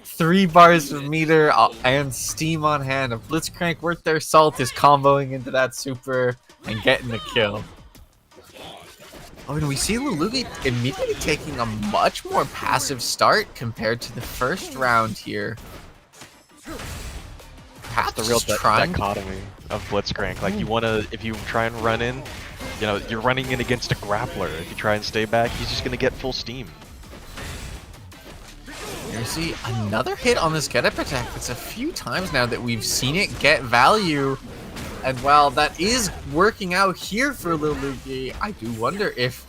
3 bars of meter and steam on hand. A Blitzcrank worth their salt is comboing into that super and getting the kill. Oh, and we see Lil Loogie immediately taking a much more passive start compared to the first round here. Perhaps The real trying dichotomy of Blitzcrank. Like, if you try and run in, you know, you're running in against a grappler. If you try and stay back, he's just gonna get full steam. You see another hit on this get-up attack. It's a few times now that we've seen it get value. And while that is working out here for Lil Loogie, I do wonder if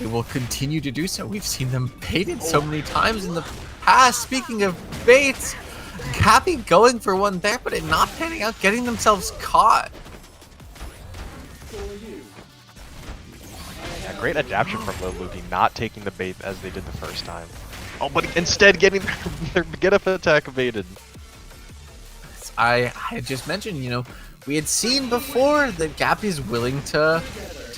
it will continue to do so. We've seen them baited so many times in the past. Speaking of baits, Gappy going for one there, but it not panning out, getting themselves caught. Yeah, great adaptation from Lil Loogie, not taking the bait as they did the first time. Oh, but instead getting their get-up attack evaded. I had just mentioned, you know, we had seen before that Gappy's willing to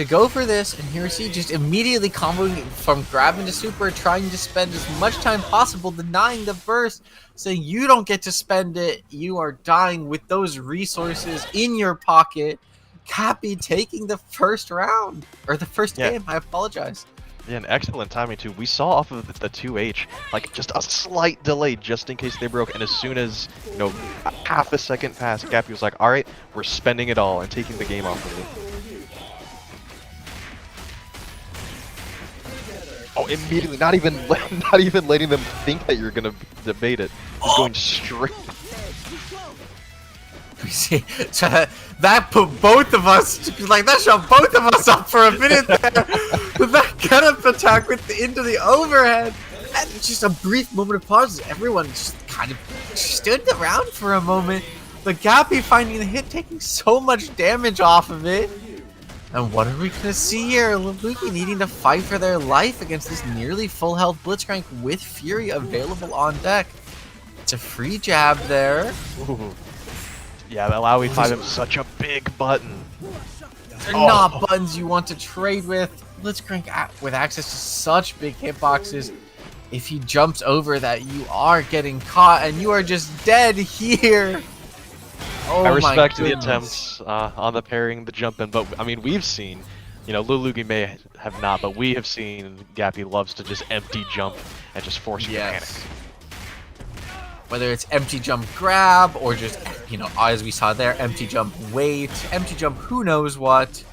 go for this, and here we see just immediately comboing from grabbing to super, trying to spend as much time possible, denying the burst, saying you don't get to spend it, you are dying with those resources in your pocket. Gappy taking the first round, or the first game, I apologize. Yeah, an excellent timing too. We saw off of the 2H, like, just a slight delay just in case they broke, and as soon as, you know, half a second passed, Gappy was like, alright, we're spending it all and taking the game off of it. immediately, not even not even letting them think that you're gonna debate it. Just going straight. See, so that put both of us, like, that shot both of us up for a minute there. With that get-up attack into the overhead. And just a brief moment of pause as everyone just kind of stood around for a moment. The Gappy finding the hit, taking so much damage off of it. And what are we going to see here? Lelugi needing to fight for their life against this nearly full health Blitzcrank with Fury available on deck. It's a free jab there. Ooh. Yeah, the Lowy 5 is such a big button. They're not buttons you want to trade with. Blitzcrank with access to such big hitboxes. If he jumps over that, you are getting caught and you are just dead here. Oh, I respect my the goodness. attempts on the parrying, the jump in, but I mean, we've seen, you know, Lelugi may have not, but we have seen Gappy loves to just empty jump and just force you to panic. Whether it's empty jump grab or just, you know, as we saw there, empty jump wait, empty jump who knows what.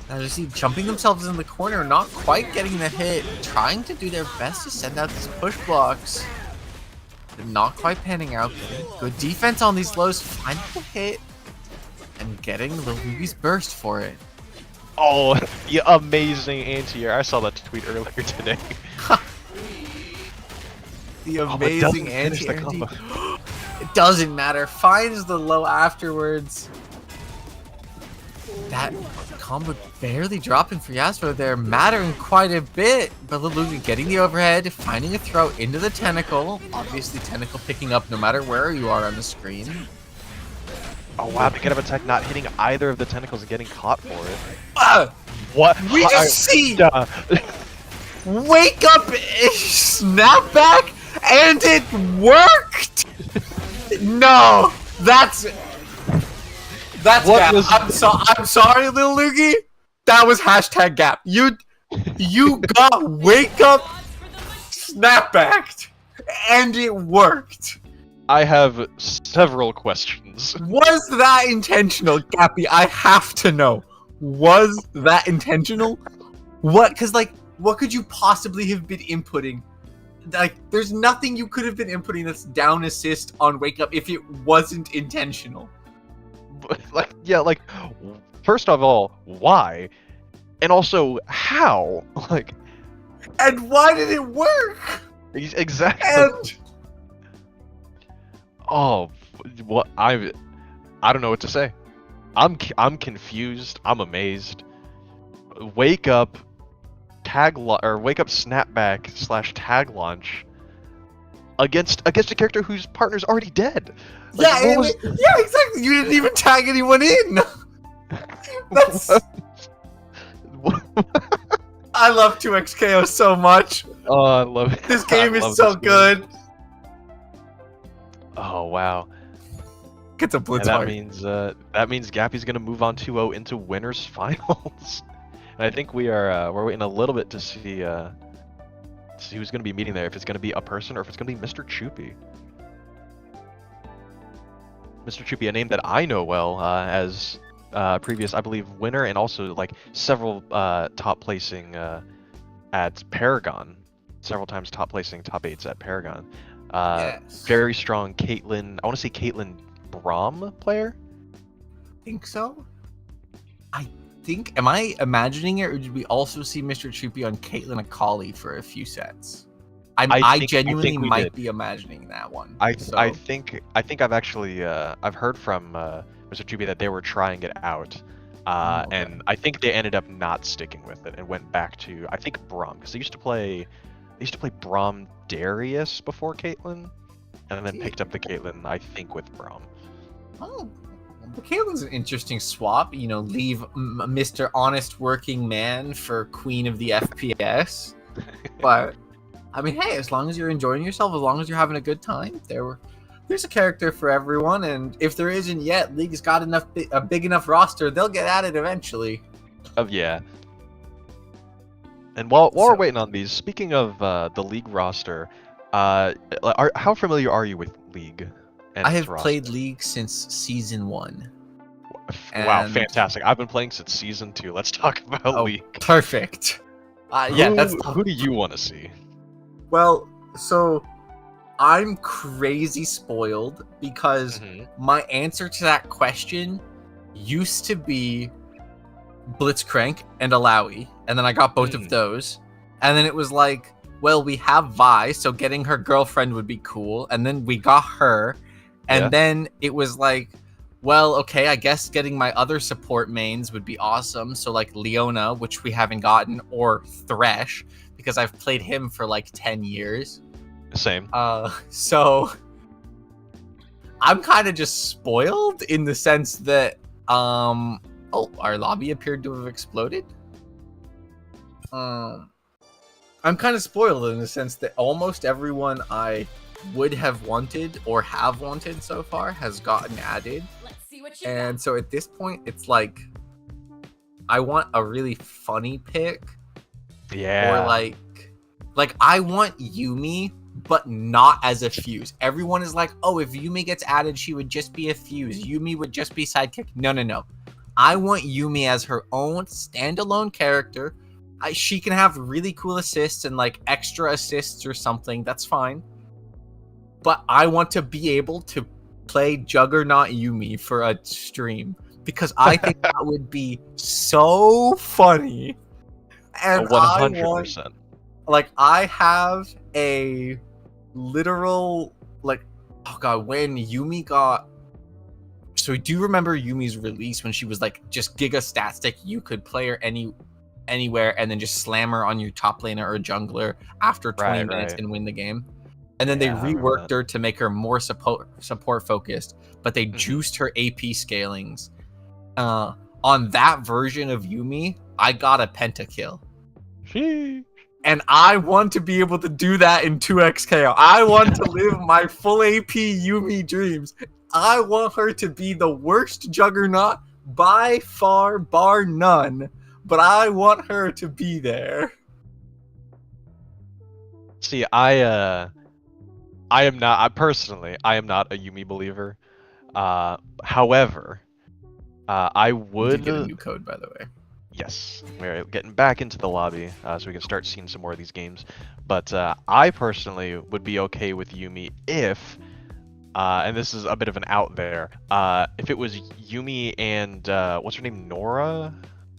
Now you see jumping themselves in the corner, not quite getting the hit, trying to do their best to send out these push blocks. But not quite panning out. Good defense on these lows, finding the hit, and getting Lelugi's burst for it. Oh, yeah, amazing anti-air. I saw that tweet earlier today. The amazing anti-air. It doesn't matter. Finds the low afterwards. That combo barely dropping for Yasuo there, mattering quite a bit. But Lelugi getting the overhead, finding a throw into the tentacle. Obviously, tentacle picking up no matter where you are on the screen. Oh wow, the get-up attack not hitting either of the tentacles and getting caught for it. What? We just see wake up, snap back, and it worked. No, that's What Gap. was- I'm sorry, Lelugi. That was hashtag Gap. You got wake up, snap backed, and it worked. I have several questions. Was that intentional, Gappy? I have to know. Was that intentional? What? Because, like, what could you possibly have been inputting? Like, there's nothing you could have been inputting that's down assist on wake up if it wasn't intentional. Like, yeah, like, first of all, why? And also, how? Like, And why did it work? exactly. And Oh, what I don't know what to say. I'm confused. I'm amazed. Wake up, wake up snapback / tag launch against a character whose partner's already dead. Like, yeah, what was- yeah, exactly. You didn't even tag anyone in. That's. I love 2xKO so much. Oh, I love it. This game I is love so this game. good. Oh wow. Gets a And blitz that hard. means Gappy's gonna move on 2-0 into winners finals. And I think we're waiting a little bit to see who's gonna be meeting there. If it's gonna be a person or if it's gonna be Mr. Choopy. Mr. Choopy, a name that I know well as previous, I believe, winner and also like several top placing at Paragon, several times top placing top 8s at Paragon. Yes. Very strong Caitlyn. I want to say Caitlyn Braum player. Think so? I think. Am I imagining it, or did we also see Mr. Choopy on Caitlyn Akali for a few sets? I genuinely we might did. be imagining that one. I so. think I've actually I've heard from Mr. Choopy that they were trying it out, Okay. and I think they ended up not sticking with it and went back to I think Braum because they used to play Braum Darius before Caitlyn, and then picked up the Caitlyn I think with Braum. Oh, but Caitlyn's an interesting swap. You know, leave Mr. Honest Working Man for Queen of the FPS. But I mean, hey, as long as you're enjoying yourself, as long as you're having a good time, there's a character for everyone. And if there isn't yet, League's got a big enough roster, they'll get at it eventually. Yeah. And while we're waiting on these, speaking of the League roster, how familiar are you with League? And I its have roster? played League since Season 1. Wow, and- fantastic! I've been playing since Season 2. Let's talk about Oh, League. perfect. Yeah, that's who do you want to see? well. So I'm crazy spoiled because Mhm. my answer to that question used to be Blitzcrank and Alawi, and then I got both of those, and then it was like, well, we have Vi, so getting her girlfriend would be cool, and then we got her, and Yeah. then it was like, well, okay, I guess getting my other support mains would be awesome, so like Leona, which we haven't gotten, or Thresh, because I've played him for like 10 years. Same. So I'm kind of just spoiled in the sense that oh, our lobby appeared to have exploded. I'm kind of spoiled in the sense that almost everyone I would have wanted or have wanted so far has gotten added. Let's see what you And so at this point, it's like I want a really funny pick, Yeah. or like I want Yumi, but not as a fuse. Everyone is like, oh, if Yumi gets added, she would just be a fuse. Yumi would just be sidekick. No. I want Yumi as her own standalone character. She can have really cool assists and like extra assists or something. That's fine. But I want to be able to play Juggernaut Yumi for a stream because I think that would be so funny. And I want, 100%. like, I have a literal, like, oh god, when Yumi got. So do you remember Yumi's release when she was like just Giga Stat Stick? You could play her anywhere and then just slam her on your top laner or jungler after 20 minutes and win the game. And then Yeah, I they remember reworked that. her to make her more support focused, but they juiced her AP scalings. On that version of Yumi, I got a pentakill. Sheesh. And I want to be able to do that in 2xKO. I want to live my full AP Yumi dreams. I want her to be the worst Juggernaut by far, bar none. But I want her to be there. See, I am not. I personally, I am not a Yumi believer. However, I We would. did get a new code, by the way. Yes, we're getting back into the lobby, so we can start seeing some more of these games. But I personally would be okay with Yumi if, and this is a bit of an out there, if it was Yumi and what's her name, Nora?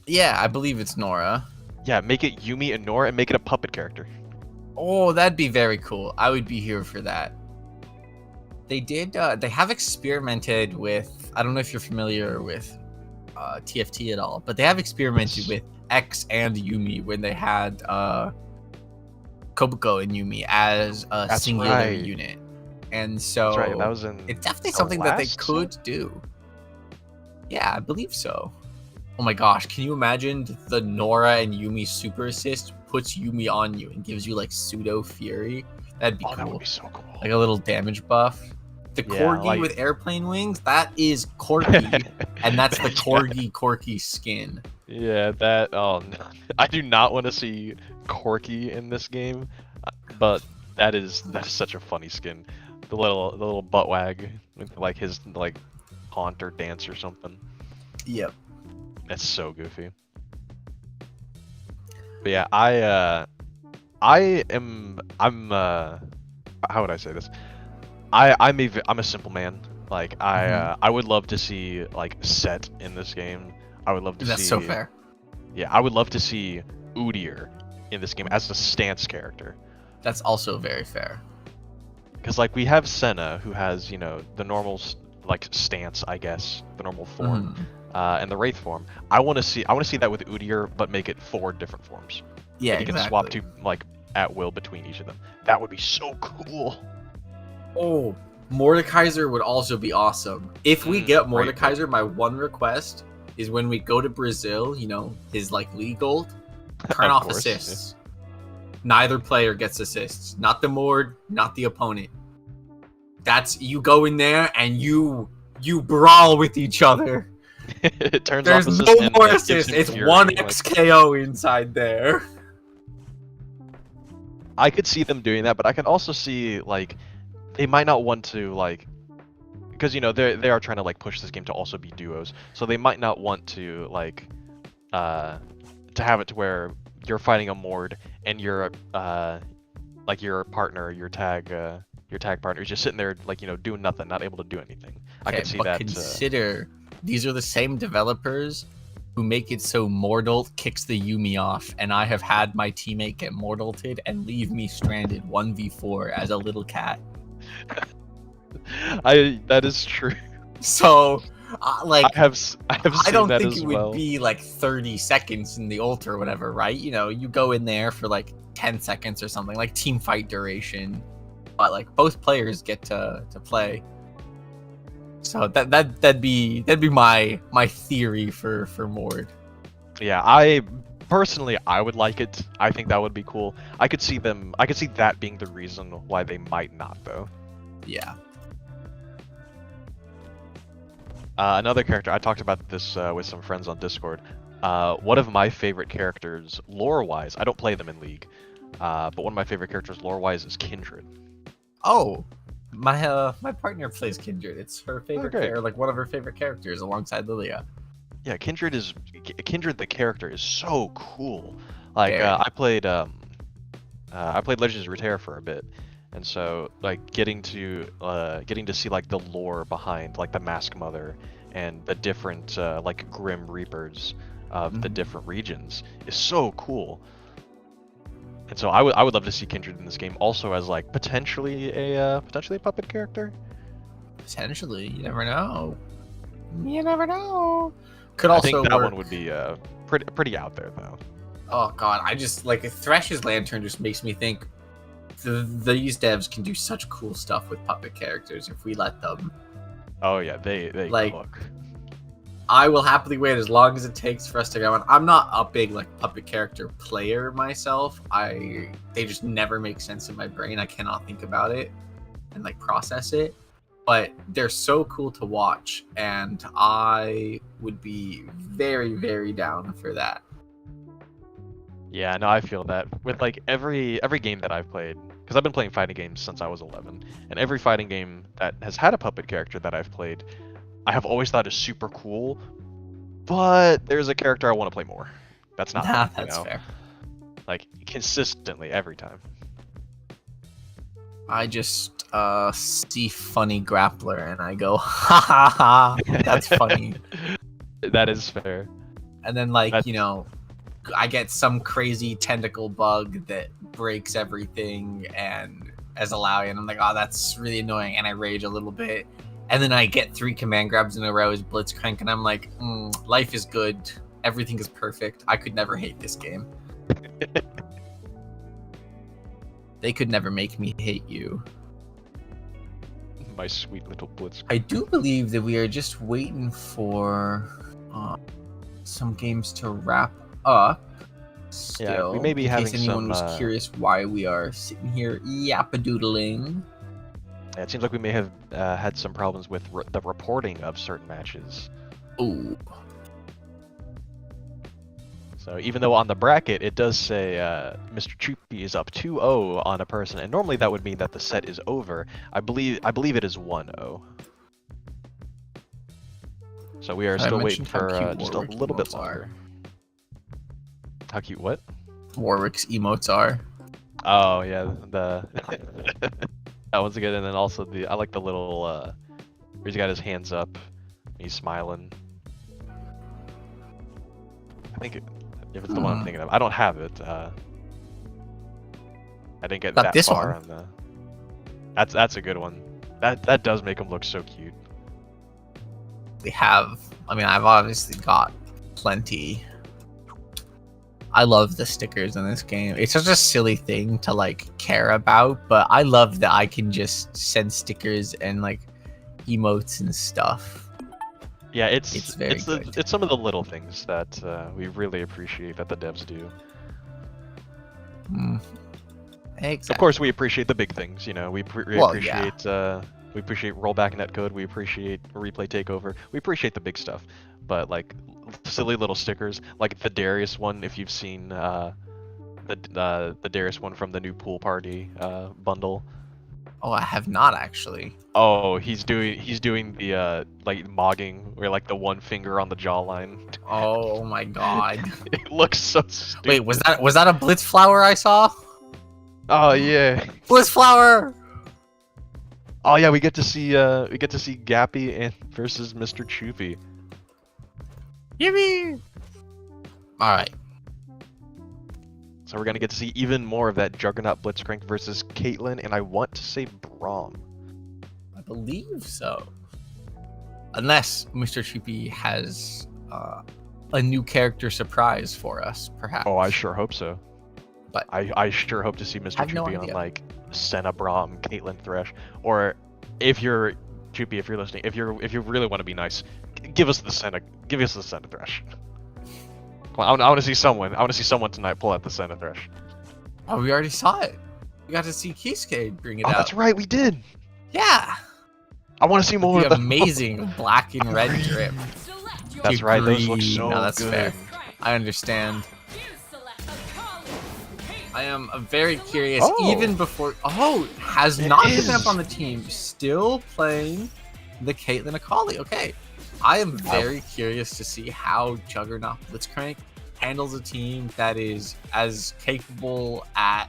Yeah, I believe it's Nora. Yeah, make it Yumi and Nora, and make it a puppet character. Oh, that'd be very cool. I would be here for that. They did. They have experimented with. I don't know if you're familiar with TFT at all, but they have experimented with X and Yumi when they had Kobuko and Yumi as a That's singular right. unit, and so That's right. That was in. it's definitely the something that they last could do. Yeah, I believe so. Oh my gosh, can you imagine the Nora and Yumi super assist puts Yumi on you and gives you like pseudo fury? That'd be Oh, cool. that would be so cool. Like a little damage buff. The Yeah, Corgi like- with airplane wings, that is Corgi, and that's the Corgi skin. Yeah, that. Oh no, I do not want to see Corky in this game, but that is such a funny skin. The little butt wag, with, like his like haunt or dance or something. Yep. That's so goofy. But yeah, I'm how would I say this? I'm a simple man. Like I would love to see like Set in this game. I would love to That's see. so fair. Yeah, I would love to see Udyr in this game as a stance character. That's also very fair. Because like we have Senna, who has the normal like stance, I guess, the normal form, and the Wraith form. I want to see that with Udyr, but make it 4 different forms. Yeah, You can swap to like at will between each of them. That would be so cool. Oh, Mordekaiser would also be awesome. If we get great Mordekaiser, my one request is when we go to Brazil, his like League Gold, turn Of off course, assists. Neither player gets assists. Not the Mord, not the opponent. That's you go in there and you brawl with each other. It turns There's off no assist and more that gives assists. him It's fury, one like- XKO inside there. I could see them doing that, but I can also see like they might not want to like because they are trying to like push this game to also be duos, so they might not want to like to have it to where you're fighting a Mord and your like your partner, your tag partner is just sitting there like doing nothing, not able to do anything. I Okay, could see but that. consider these are the same developers who make it so Mortal kicks the Yumi off, and I have had my teammate get Mortalted and leave me stranded 1v4 as a little cat. That is true. So, like, I have I seen don't that think as it well. would be like 30 seconds in the ult or whatever, right? You go in there for like 10 seconds or something, like team fight duration. But like both players get to play. So that'd be my theory for Mord. Yeah, I personally would like it. I think that would be cool. I could see that being the reason why they might not though. Yeah. Another character, I talked about this with some friends on Discord. One of my favorite characters, lore-wise, I don't play them in League, but one of my favorite characters, lore-wise, is Kindred. Oh, my partner plays Kindred. It's her favorite great. character, like one of her favorite characters alongside Lilia. Yeah, Kindred the character is so cool. Like Very. I played Legends of Runeterra for a bit, and so like getting to see like the lore behind like the Mask Mother and the different like Grim Reapers of the different regions is so cool. And so I would love to see Kindred in this game also as like potentially a puppet character. Potentially, you never know. You never know. Could I also think that work. one would be pretty out there though. Oh god, I just like Thresh's Lantern just makes me think these devs can do such cool stuff with puppet characters if we let them. Oh yeah, they Like, cook. I will happily wait as long as it takes for us to go on. I'm not a big like puppet character player myself. They just never make sense in my brain. I cannot think about it and like process it. But they're so cool to watch, and I would be very, very down for that. Yeah, no, I feel that with like every game that I've played, because I've been playing fighting games since I was 11, and every fighting game that has had a puppet character that I've played, I have always thought is super cool, but there's a character I want to play more. That's not Nah, there, that's fair. Like consistently every time. I just see funny grappler and I go, ha ha ha, that's funny. That is fair. And then like, That's- I get some crazy tentacle bug that breaks everything and as a Lowy, and I'm like, oh, that's really annoying, and I rage a little bit. And then I get 3 command grabs in a row as Blitzcrank, and I'm like, life is good. Everything is perfect. I could never hate this game. They could never make me hate you. My sweet little blitz. I do believe that we are just waiting for some games to wrap up. Still, we may be in having case anyone some, was curious why we are sitting here yappadoodling. Yeah, it seems like we may have had some problems with the reporting of certain matches. Ooh. So even though on the bracket it does say Mr. Choopy is up 2-0 on a person, and normally that would mean that the set is over, I believe it is 1-0. So we are I still waiting mentioned how for cute just a Warwick little bit emotes are. longer. How cute what? Warwick's emotes are. Oh yeah, the that one's good, and then also I like the little where he's got his hands up, he's smiling. I think if it's the one I'm thinking of, I don't have it. I didn't get Got that this far one. on the. That's a good one. That does make him look so cute. They have. I mean, I've obviously got plenty. I love the stickers in this game. It's such a silly thing to like care about, but I love that I can just send stickers and like emotes and stuff. Yeah, it's good. it's some of the little things that we really appreciate that the devs do. Exactly. Of course, we appreciate the big things. You know, we appreciate rollback netcode. We appreciate replay takeover. We appreciate the big stuff. But like silly little stickers, like the Darius one, if you've seen the Darius one from the new pool party bundle. Oh, I have not actually. Oh, he's doing the like mogging where like the one finger on the jawline. Oh my god. It looks so stupid. Wait, was that a Blitz flower I saw? Oh yeah. Blitz flower. Oh yeah, we get to see Gappy and versus Mr. Choopy. Yippee! All right. So we're gonna get to see even more of that Juggernaut Blitzcrank versus Caitlyn, and I want to say Braum. I believe so. Unless Mr. Choopy has a new character surprise for us, perhaps. Oh, I sure hope so. But I sure hope to see Mr. have no Choopy on idea. like Senna, Braum, Caitlyn, Thresh, or if you're Choopy, if you're listening, if you really want to be nice, give us the Senna Thresh. Come on, I want to see someone. I want to see someone tonight pull out the Senna Thresh. Oh, we already saw it. We got to see Keyscade bring it out. That's right, we did. Yeah. I want to see more The of the amazing black and red drip. Select your That's right, those look Agreed. so No, that's good. fair. I understand. You select a Kali. I am very curious, Oh. even before... Oh, has It not is. been up on the team. Still playing the Caitlyn Akali. Okay. I am very curious to see how Juggernaut Blitzcrank handles a team that is as capable at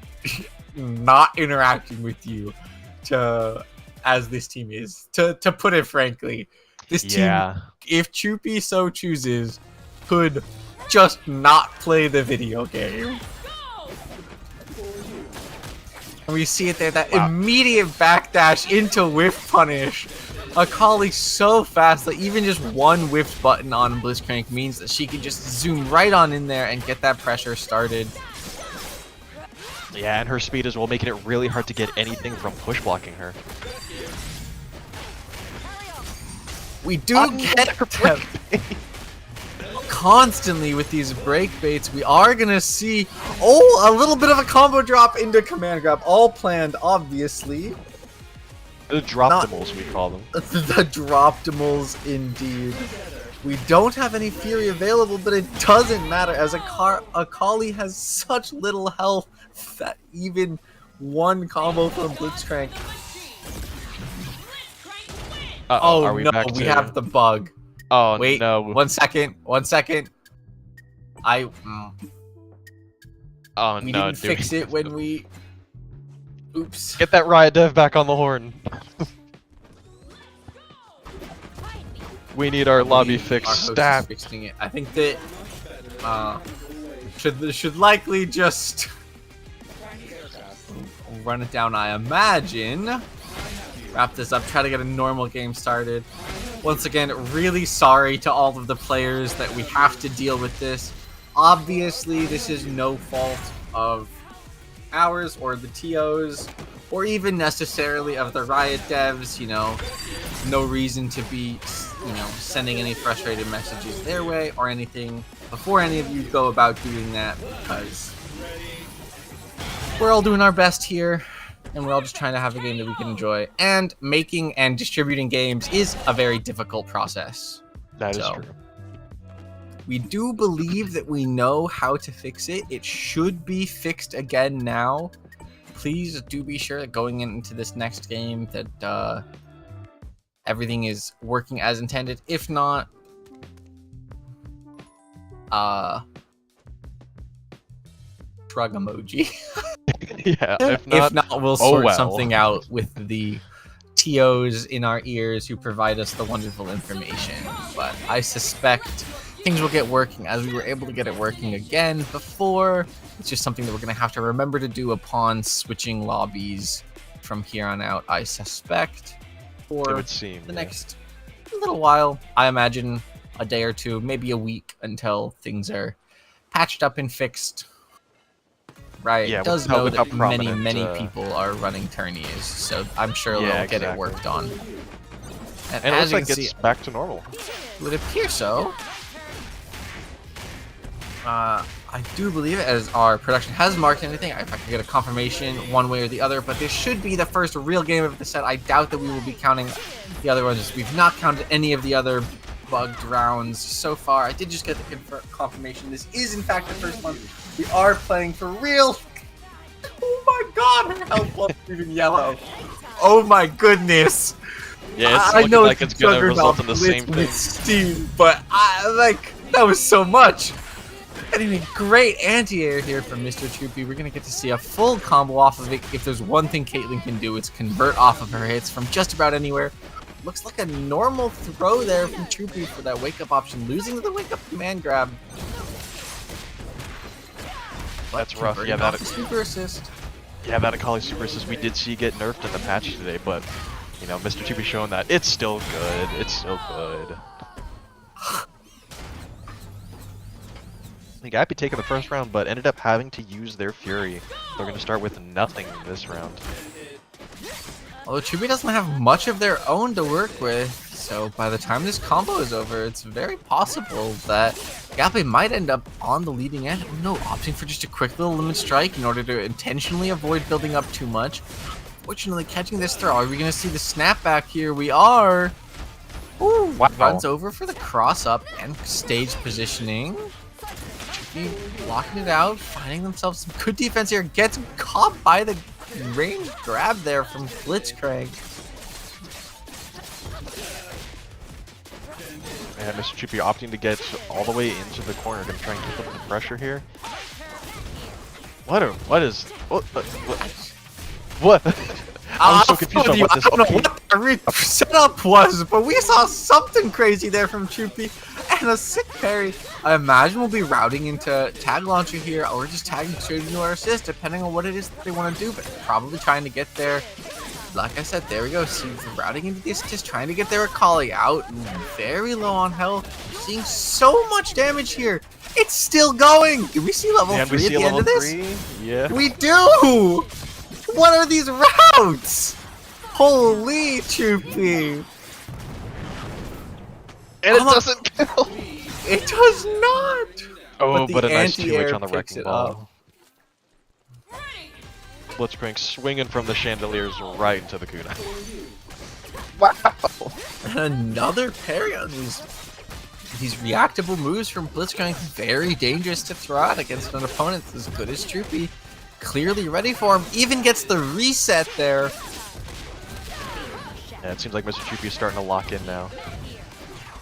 not interacting with you as this team is. To put it frankly, this team, Yeah. if Choopy so chooses, could just not play the video game. Go! And we see it there, that Wow. immediate backdash into whiff punish. Akali so fast that even just one whiff button on Blitzcrank means that she can just zoom right on in there and get that pressure started. Yeah, and her speed as well, making it really hard to get anything from push blocking her. We do get them constantly with these break baits. We are gonna see, a little bit of a combo drop into command grab, all planned, obviously. The Droptimals, we call them. The Droptimals, indeed. We don't have any Fury available, but it doesn't matter, as Akali has such little health that even one combo from Blitzcrank. Uh-oh, Oh are we no, back we to... have the bug. Oh Wait, no. 1 second, 1 second. Oh We no, didn't fix it when we... Oops. Get that Riot Dev back on the horn. We need our lobby Our fixed host is stat. fixing it. I think that should likely just run it down. I imagine. Wrap this up. Try to get a normal game started. Once again, really sorry to all of the players that we have to deal with this. Obviously, this is no fault of ours or the TOs, or even necessarily of the Riot devs. You know, no reason to be, sending any frustrated messages their way or anything before any of you go about doing that, because we're all doing our best here, and we're all just trying to have a game that we can enjoy. And making and distributing games is a very difficult process. That is So, true. We do believe that we know how to fix it. It should be fixed again now. Please do be sure that going into this next game that everything is working as intended. If not, shrug emoji. Yeah, If not, we'll sort well. something out with the TOs in our ears who provide us the wonderful information. But I suspect things will get working as we were able to get it working again before. It's just something that we're going to have to remember to do upon switching lobbies from here on out, I suspect. it For would seem. the yeah. next little while, I imagine a day or two, maybe a week, until things are patched up and fixed. Right, Yeah, it does without- know without that many prominent, people are running tourneys, so I'm sure Yeah, they'll get it exactly. worked on. And it as looks you like can see, it's back to normal. it would appear so. I do believe it, as our production has marked anything. If I can get a confirmation one way or the other, but this should be the first real game of the set. I doubt that we will be counting the other ones. We've not counted any of the other bugged rounds so far. I did just get the confirmation. This is in fact the first one. We are playing for real. Oh my god, her health level is even yellow. Oh my goodness. Yeah, it's I looking know like it's gonna Juggernaut result in the Blitz same thing. with Steam, but That was so much. Getting a great anti-air here from Mr. Troopy. We're going to get to see a full combo off of it. If there's one thing Caitlyn can do, it's convert off of her hits from just about anywhere. Looks like a normal throw there from Troopy for that wake-up option. Losing the wake-up command grab. That's rough. Yeah, that super assist. Yeah, that Akali super assist we did see get nerfed in the patch today, but you know, Mr. Troopy showing that it's still good. It's still good. The guy be taking the first round, but ended up having to use their Fury. They're going to start with nothing this round. Although Troopy doesn't have much of their own to work with, so by the time this combo is over, it's very possible that Gappy might end up on the leading edge. Oh no, opting for just a quick little limit strike in order to intentionally avoid building up too much. Fortunately, catching this throw. Are we going to see the snapback here? We are. Ooh, wow. Runs over for the cross up and stage positioning. Blocking it out, finding themselves some good defense here. Gets caught by the range grab there from Blitzcrank. And Mr. Troopy opting to get all the way into the corner to try and keep up the pressure here. What? I'm so confused on what this. I don't know what the setup was, but we saw something crazy there from Troopy and a sick parry. I imagine we'll be routing into tag launcher here, or just tagging straight into our assist, depending on what it is that they want to do. But probably trying to get there. Like I said, there we go. See, routing into the assist, trying to get their Akali out. Very low on health. Seeing so much damage here. It's still going. Do we see level 3 at the end of this? Yeah. We do. What are these routes? Holy Troopy. And it doesn't kill. It does not. Oh, but a nice anti-air 2H on the picks wrecking it ball. Blitzcrank swinging from the chandeliers right into the kunai. Wow. Another parry on these reactable moves from Blitzcrank. Very dangerous to throw out against an opponent as good as Troopy. Clearly ready for him. Even gets the reset there. Yeah, it seems like Mr. Troopy is starting to lock in now.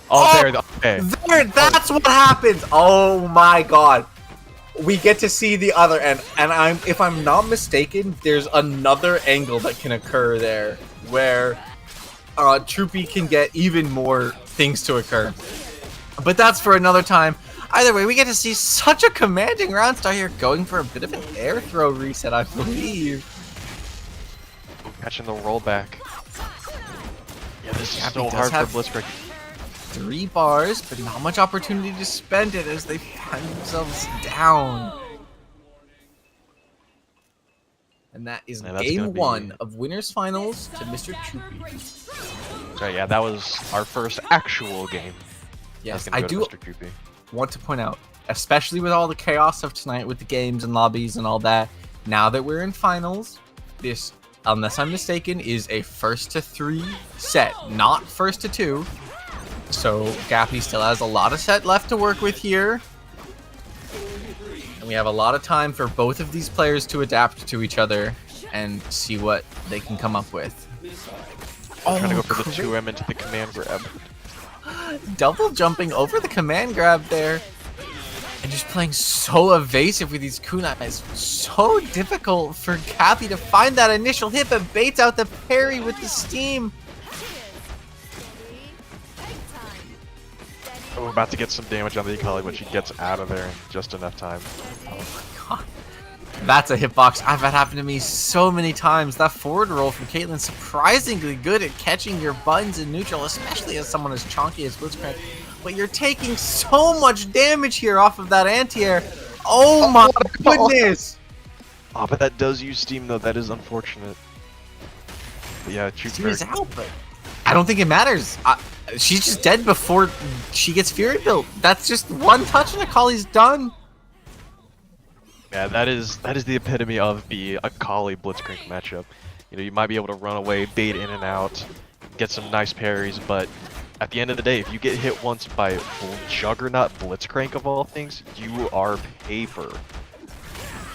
Oh, there. Okay. There, that's what happens. Oh my god. We get to see the other end, and if I'm not mistaken, there's another angle that can occur there where Troopy can get even more things to occur. But that's for another time. Either way, we get to see such a commanding round start here, going for a bit of an air throw reset, I believe. Catching the rollback. Yeah, this is so hard for Blitzcrank. 3 bars, but not much opportunity to spend it as they find themselves down. And that is game 1 of Winners Finals to Mr. Troopy. So yeah, that was our first actual game. Yes, I do want to point out, especially with all the chaos of tonight with the games and lobbies and all that, now that we're in finals, this, unless I'm mistaken, is a 1st to 3 set, not 1st to 2. So Gappy still has a lot of set left to work with here. And we have a lot of time for both of these players to adapt to each other and see what they can come up with. Trying to go for the 2M into the command grab. Double jumping over the command grab there. And just playing so evasive with these kunais. So difficult for Gappy to find that initial hit, but baits out the parry with the steam. Oh, we're about to get some damage on the Akali, but she gets out of there in just enough time. Oh my god. That's a hitbox. I've had happen to me so many times. That forward roll from Caitlyn, surprisingly good at catching your buttons in neutral, especially as someone as chonky as Blitzcrank. But you're taking so much damage here off of that anti-air. Oh my goodness! Oh, but that does use steam though. That is unfortunate. But yeah, Steam is out, but I don't think it matters. She's just dead before she gets Fury built. That's just one touch and Akali's done. Yeah, that is the epitome of the Akali Blitzcrank matchup. You know, you might be able to run away, bait in and out, get some nice parries, but at the end of the day, if you get hit once by Juggernaut Blitzcrank of all things, you are paper.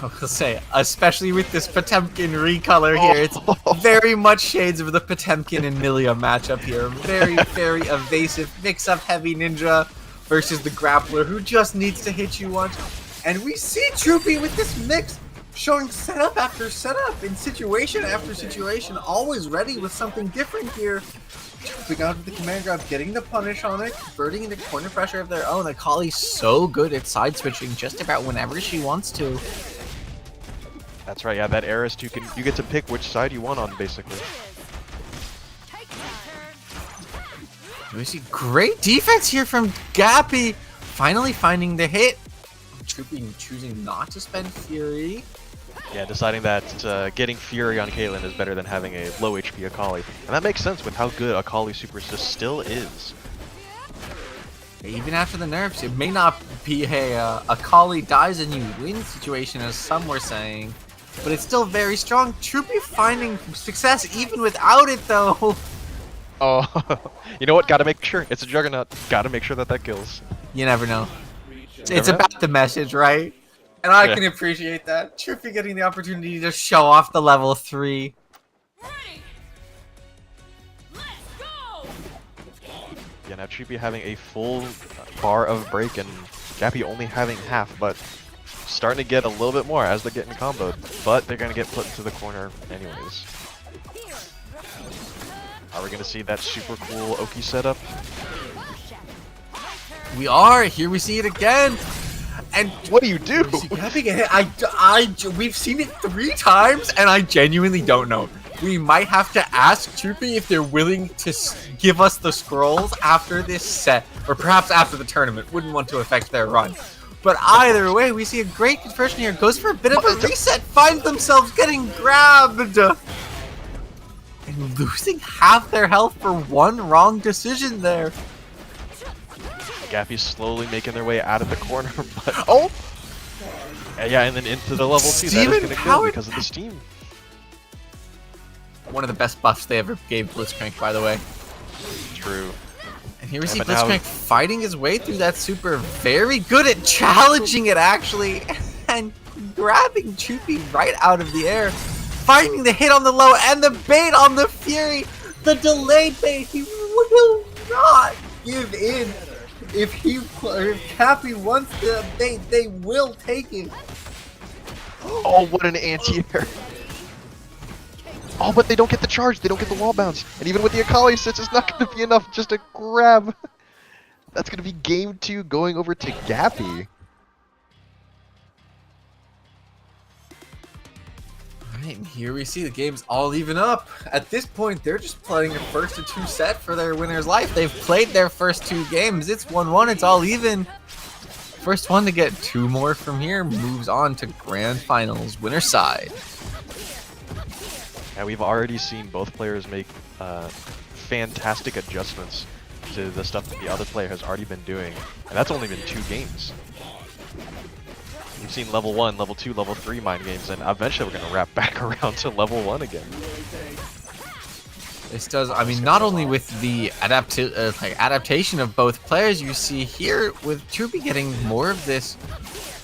I will say, especially with this Potemkin recolor here, it's very much shades of the Potemkin and Milia matchup here. Very, very evasive, mix-up heavy ninja versus the grappler who just needs to hit you once. And we see Troopy with this mix showing setup after setup in situation after situation, always ready with something different here. Trooping out of the command grab, getting the punish on it, converting into corner pressure of their own. Akali's so good at side switching just about whenever she wants to. That's right, yeah, that Eris, you get to pick which side you want on, basically. We see great defense here from Gappy, finally finding the hit. Troopy choosing not to spend Fury. Yeah, deciding that getting Fury on Caitlyn is better than having a low HP Akali. And that makes sense with how good Akali Super Assist still is. Even after the nerfs, it may not be a Akali dies and you win situation, as some were saying, but it's still very strong. Troopy finding success even without it, though. Oh, you know what? Gotta make sure. It's a Juggernaut. Gotta make sure that kills. You never know. It's about the message, right? And I Yeah. can appreciate that. Troopy getting the opportunity to show off the level 3. Ready. Let's go. Yeah, now Troopy having a full bar of break and Gappy only having half, but starting to get a little bit more as they're getting comboed. But they're gonna get put into the corner anyways. Are we gonna see that super cool Oki setup? We are. Here we see it again. And What do you do? we see Gappy get hit. We've seen it 3 times, and I genuinely don't know. We might have to ask Troopy if they're willing to give us the scrolls after this set, or perhaps after the tournament. Wouldn't want to affect their run. But either way, we see a great conversion here. Goes for a bit of a reset. Finds themselves getting grabbed. And losing half their health for one wrong decision there. Gappy's slowly making their way out of the corner, but oh! Yeah, and then into the level 2. That is Steven gonna Howard- kill because of the steam. One of the best buffs they ever gave Blitzcrank, by the way. True. And here we see but now- Blitzcrank fighting his way through that super. Very good at challenging it, actually. And grabbing Troopy right out of the air. Finding the hit on the low and the bait on the Fury. The delayed bait. He will not give in. If Cappy wants the bait, they will take it. Oh, what an anti-air. Oh, but they don't get the charge. They don't get the wall bounce. And even with the Akali sits, it's not going to be enough just to grab. That's going to be game 2 going over to Gappy. Alright, and here we see the game's all even up. At this point, they're just playing a 1st-2 set for their winner's life. They've played their first 2 games. It's 1-1. It's all even. First one to get 2 more from here moves on to grand finals, winner side. Yeah, we've already seen both players make fantastic adjustments to the stuff that the other player has already been doing. And that's only been 2 games. We've seen level 1, level 2, level 3 mind games, and eventually we're going to wrap back around to level 1 again. This does, I mean, not only with the adaptation of both players, you see here with Troopy getting more of this.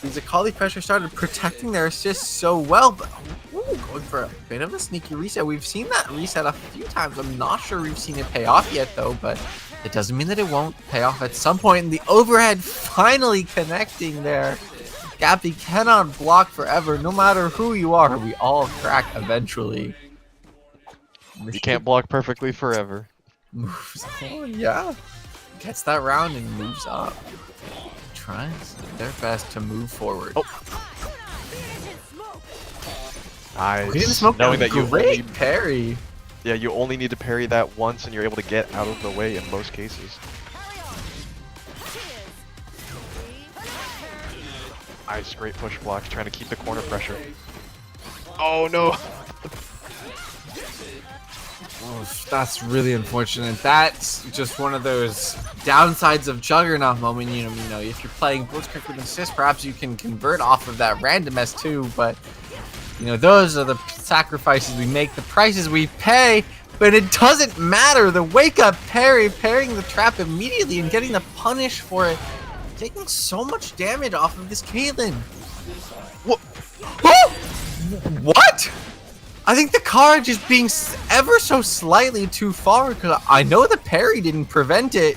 These Akali pressure started protecting their assists so well, but going for a bit of a sneaky reset. We've seen that reset a few times. I'm not sure we've seen it pay off yet, though, but it doesn't mean that it won't pay off at some point. And the overhead finally connecting there. Gappy cannot block forever, no matter who you are. We all crack eventually. You can't block perfectly forever. Moves on, yeah. Gets that round and moves up. Tries their best to move forward. Oh. We didn't Nice. smoke Knowing that that you great only, parry. yeah, you only need to parry that once and you're able to get out of the way in most cases. Nice, great push blocks, trying to keep the corner pressure. Oh no! Oh, that's really unfortunate. That's just one of those downsides of Juggernaut moment. You know, if you're playing Blitzcrank with assist, perhaps you can convert off of that random S2, but you know, those are the sacrifices we make, the prices we pay, but it doesn't matter. The wake up parry, parrying the trap immediately and getting the punish for it, taking so much damage off of this Caitlyn. What? Oh! What? I think the card just being ever so slightly too far, because I know the parry didn't prevent it.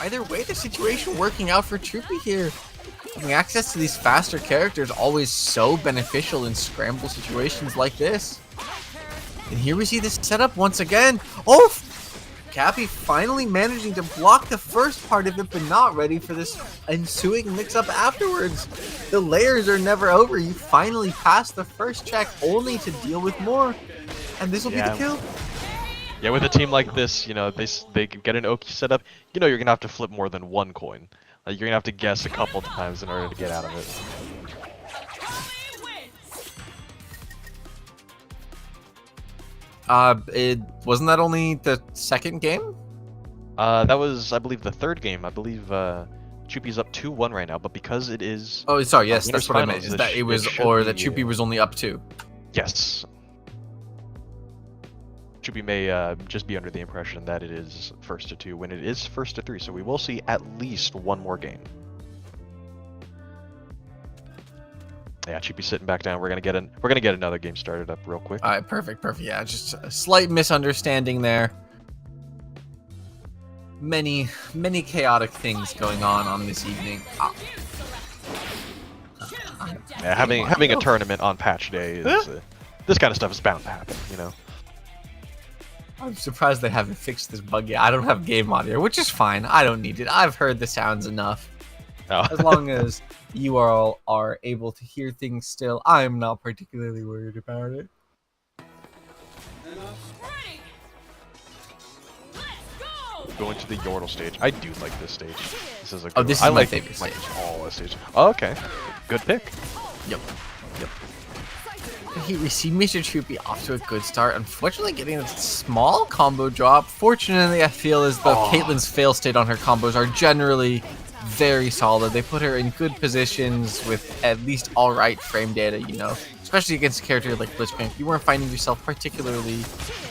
Either way, the situation working out for Troopy here. Having access to these faster characters always so beneficial in scramble situations like this. And here we see this setup once again. Oh! Cappy finally managing to block the first part of it, but not ready for this ensuing mix-up afterwards. The layers are never over. You finally pass the first check, only to deal with more. And this will be the kill. Yeah, with a team like this, you know, they get an Oki setup, you know you're going to have to flip more than one coin. Like, you're going to have to guess a couple times in order to get out of it. Wasn't that only the second game? That was, I believe, the third game. I believe Chupi's up 2-1 right now, but because it is... Oh, sorry, yes, that's what I finals, meant. Is that it was, or that Chupi was only up 2? Yes. Chupi may just be under the impression that it is first to 2 when it is first to 3, so we will see at least one more game. Yeah, Chupi's sitting back down. We're gonna get another game started up real quick. All right, perfect. Yeah, just a slight misunderstanding there. Many chaotic things going on this evening. Yeah, having a tournament on patch day is this kind of stuff is bound to happen, you know. I'm surprised they haven't fixed this bug yet. I don't have game audio, which is fine. I don't need it. I've heard the sounds enough. Oh. As long as you all are able to hear things still, I'm not particularly worried about it. Ready. Let's go. Going to the Yordle stage. I do like this stage. This is a good Oh, this one. is my like favorite stage. all the stages. Oh, okay. Good pick. Yep. Here we see Mr. Troopy off to a good start. Unfortunately, getting a small combo drop. Fortunately, I feel as though Caitlyn's fail state on her combos are generally very solid. They put her in good positions with at least alright frame data, you know. Especially against a character like Blitzcrank. You weren't finding yourself particularly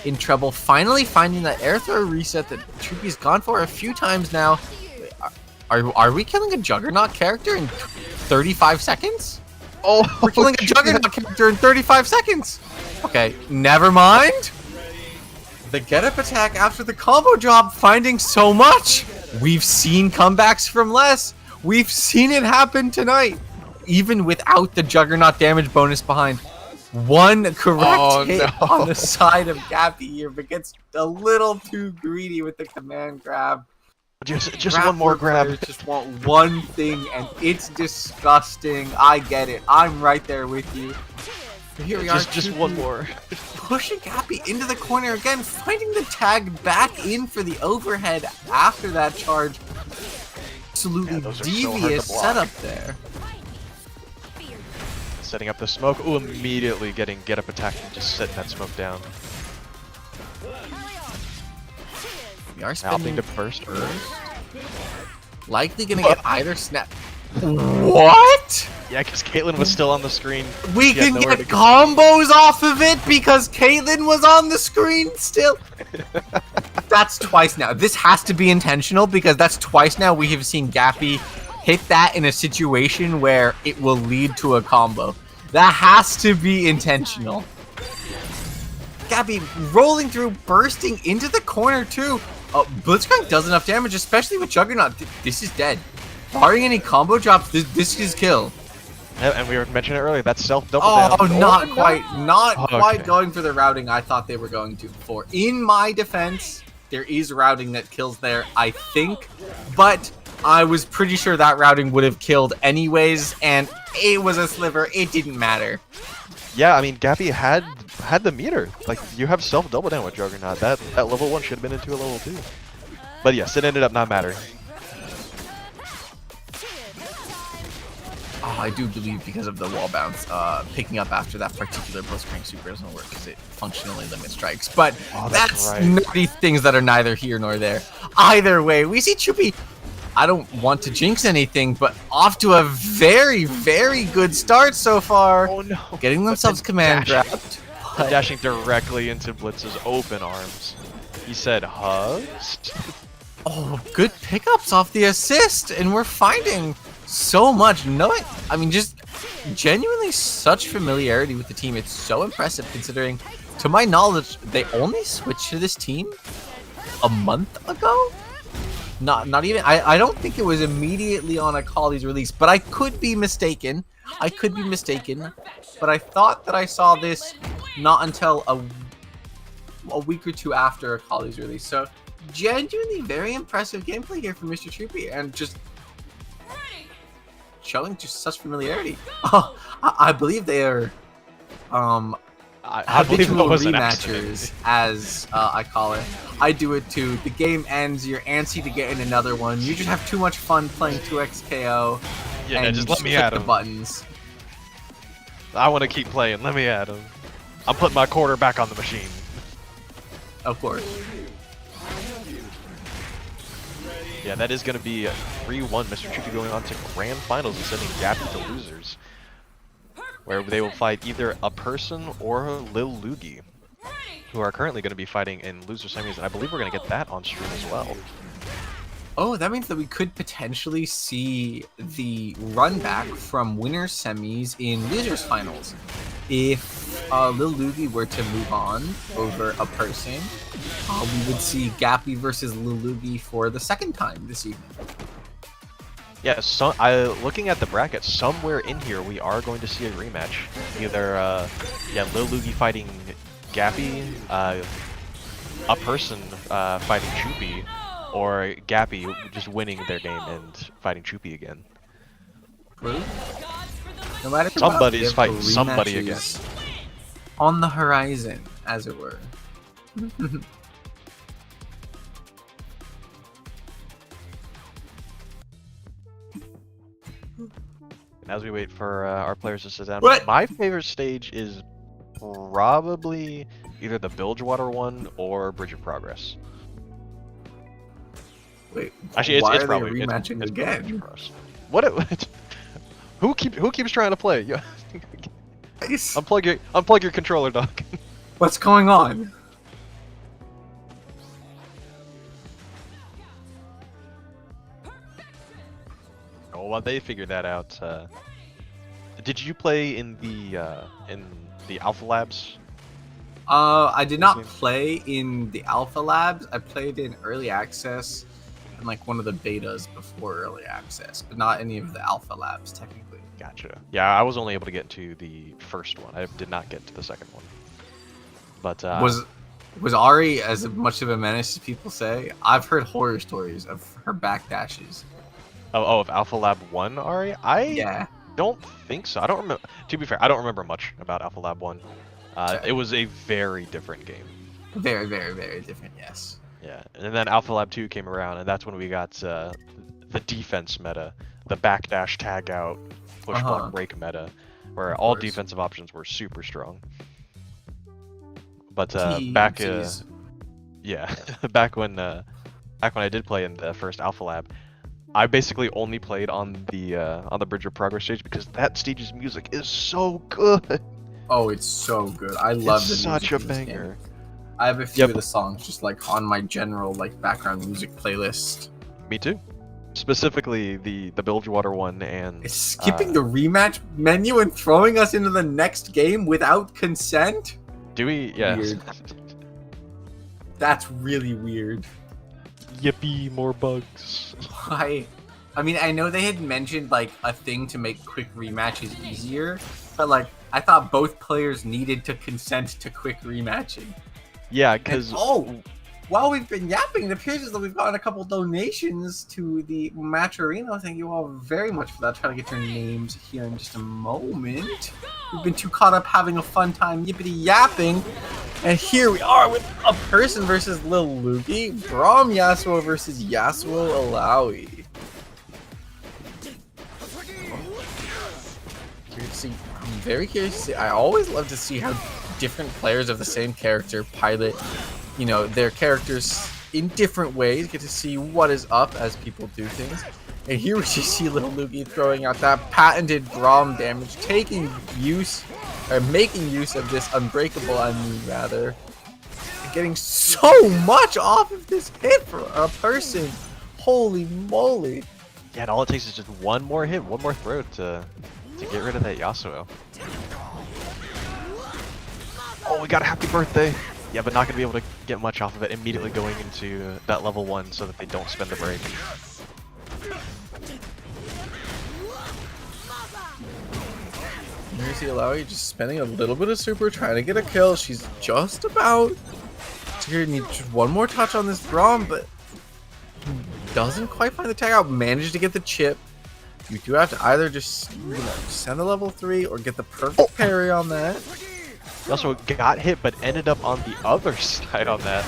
in trouble. Finally finding that air throw reset that Troopy's gone for a few times now. Are we killing a Juggernaut character in 35 seconds? Oh, we're killing a Juggernaut character in 35 seconds. Okay, never mind. The get-up attack after the combo drop, finding so much. We've seen comebacks from less. We've seen it happen tonight, even without the Juggernaut damage bonus behind. One correct hit on the side of Gappy here, but gets a little too greedy with the command grab. Just one more grab. Just want one thing, and it's disgusting. I get it. I'm right there with you. But here we are. Just one more. Pushing Gappy into the corner again, finding the tag back in for the overhead after that charge. Absolutely devious setup there. Setting up the smoke. Ooh, immediately getting get-up attack and just setting that smoke down. We are spending to first. Likely gonna get either snap. What? Yeah, because Caitlyn was still on the screen. We can get combos off of it because Caitlyn was on the screen still. That's twice now. This has to be intentional because that's twice now we have seen Gappy hit that in a situation where it will lead to a combo. That has to be intentional. Gappy rolling through, bursting into the corner too. Blitzcrank does enough damage, especially with Juggernaut. This is dead. Barring any combo drops, this is kill. Yeah, and we were mentioning it earlier, that's self-double down. Oh, not quite going for the routing I thought they were going to for. In my defense, there is routing that kills there, I think. But I was pretty sure that routing would have killed anyways, and it was a sliver. It didn't matter. Yeah, I mean, Gappy had the meter. Like, you have self-double down with Juggernaut. That level 1 should have been into a level 2. But yes, it ended up not mattering. Oh, I do believe because of the wall bounce, picking up after that particular Blitzcrank super doesn't work because it functionally limits strikes. But that's nerdy things that are neither here nor there. Either way, we see Chupi. I don't want to jinx anything, but off to a very, very good start so far. Oh no! Getting themselves command grabbed. Dashing directly into Blitz's open arms. He said, "Hugs." Oh, good pickups off the assist, and we're finding so much. Just genuinely such familiarity with the team. It's so impressive considering, to my knowledge, they only switched to this team a month ago. Not even. I don't think it was immediately on Akali's release, but I could be mistaken. I could be mistaken, but I thought that I saw this not until a week or two after Akali's release. So genuinely very impressive gameplay here from Mr. Troopy, and just showing just such familiarity. Oh, I believe they are I believe habitual that was an rematchers, as I call it. I do it too. The game ends, you're antsy to get in another one. You just have too much fun playing 2xKO. Yeah, and just you let me click at the him. buttons. I want to keep playing. Let me at him. I'm putting my quarter back on the machine. Of course. Yeah, that is going to be 3-1. Mr. Chuchi going on to grand finals and sending Gappy to losers, where they will fight either a person or Lil Lugi, who are currently going to be fighting in loser semis, and I believe we're going to get that on stream as well. Oh, that means that we could potentially see the run back from winners semis in losers finals. If Lil Lugi were to move on over a person, we would see Gappy versus Lil Lugi for the second time this evening. Yeah, looking at the bracket, somewhere in here we are going to see a rematch. Either Lil Lugi fighting Gappy, a person fighting Choopy, or Gappy just winning their game and fighting Choopy again. True. No matter Somebody's what, fighting somebody again. On the horizon, as it were. And as we wait for our players to sit down, my favorite stage is probably either the Bilgewater one or Bridge of Progress. Wait, actually, why it's are probably they rematching it's again? What? Who keeps trying to play? Yeah. Nice. Unplug your controller, dog. What's going on? Oh, well, they figured that out. Did you play in the Alpha Labs? I did not play in the Alpha Labs. I played in Early Access and like one of the betas before Early Access, but not any of the Alpha Labs technically. Gotcha. Yeah, I was only able to get to the first one. I did not get to the second one. But was Ari as much of a menace as people say? I've heard horror stories of her backdashes. Oh, of Alpha Lab 1, Ari? Yeah. Don't think so. I don't remember. To be fair, I don't remember much about Alpha Lab 1. It was a very different game. Very, very, very different, yes. Yeah, and then Alpha Lab 2 came around, and that's when we got the defense meta, the backdash tag out, push block break meta, where all defensive options were super strong. But back when I did play in the first Alpha Lab, I basically only played on the Bridge of Progress stage because that stage's music is so good. Oh, it's so good. I love the music. Such a banger. I have a few of the songs just like on my general like background music playlist. Me too. Specifically the Bilgewater one and it's skipping the rematch menu and throwing us into the next game without consent? Do we? Yeah. Weird. That's really weird. Yippee, more bugs. Why? I mean, I know they had mentioned like a thing to make quick rematches easier, but like I thought both players needed to consent to quick rematching. Yeah, because while we've been yapping, it appears as though we've gotten a couple donations to the Matcherino. Thank you all very much for that. Try to get your names here in just a moment. We've been too caught up having a fun time yippity yapping, and here we are with a person versus Lil Lugi, Braum Yasuo versus Yasuo Alawi. I'm very curious to see. I always love to see how different players of the same character pilot, you know, their characters in different ways. Get to see what is up as people do things. And here we just see Lil Lugi throwing out that patented Braum damage, making use of this unbreakable, rather. And getting so much off of this hit for a person. Holy moly. Yeah, and all it takes is just one more hit, one more throw to get rid of that Yasuo. Oh, we got a happy birthday. Yeah, but not going to be able to get much off of it immediately going into that level 1 so that they don't spend the break. Here's the Alawi just spending a little bit of super, trying to get a kill. She's just about to need just one more touch on this Braum, but doesn't quite find the tag out. Managed to get the chip. You do have to either just send the level 3 or get the perfect parry on that. He also got hit, but ended up on the other side on that.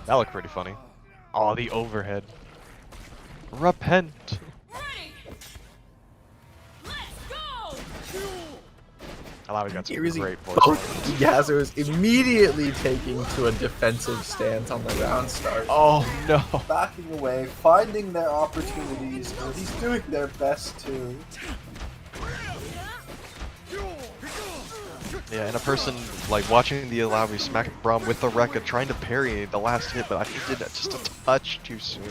That looked pretty funny. Oh, the overhead. Repent. Ready. Let's go. Alawi got some Here great both points. Yasuo's immediately taking to a defensive stance on the round start. Oh no. Backing away, finding their opportunities, and he's doing their best to. Yeah, and a person like watching the Alawi smack Braum with the Rekka trying to parry the last hit, but I think he did that just a touch too soon.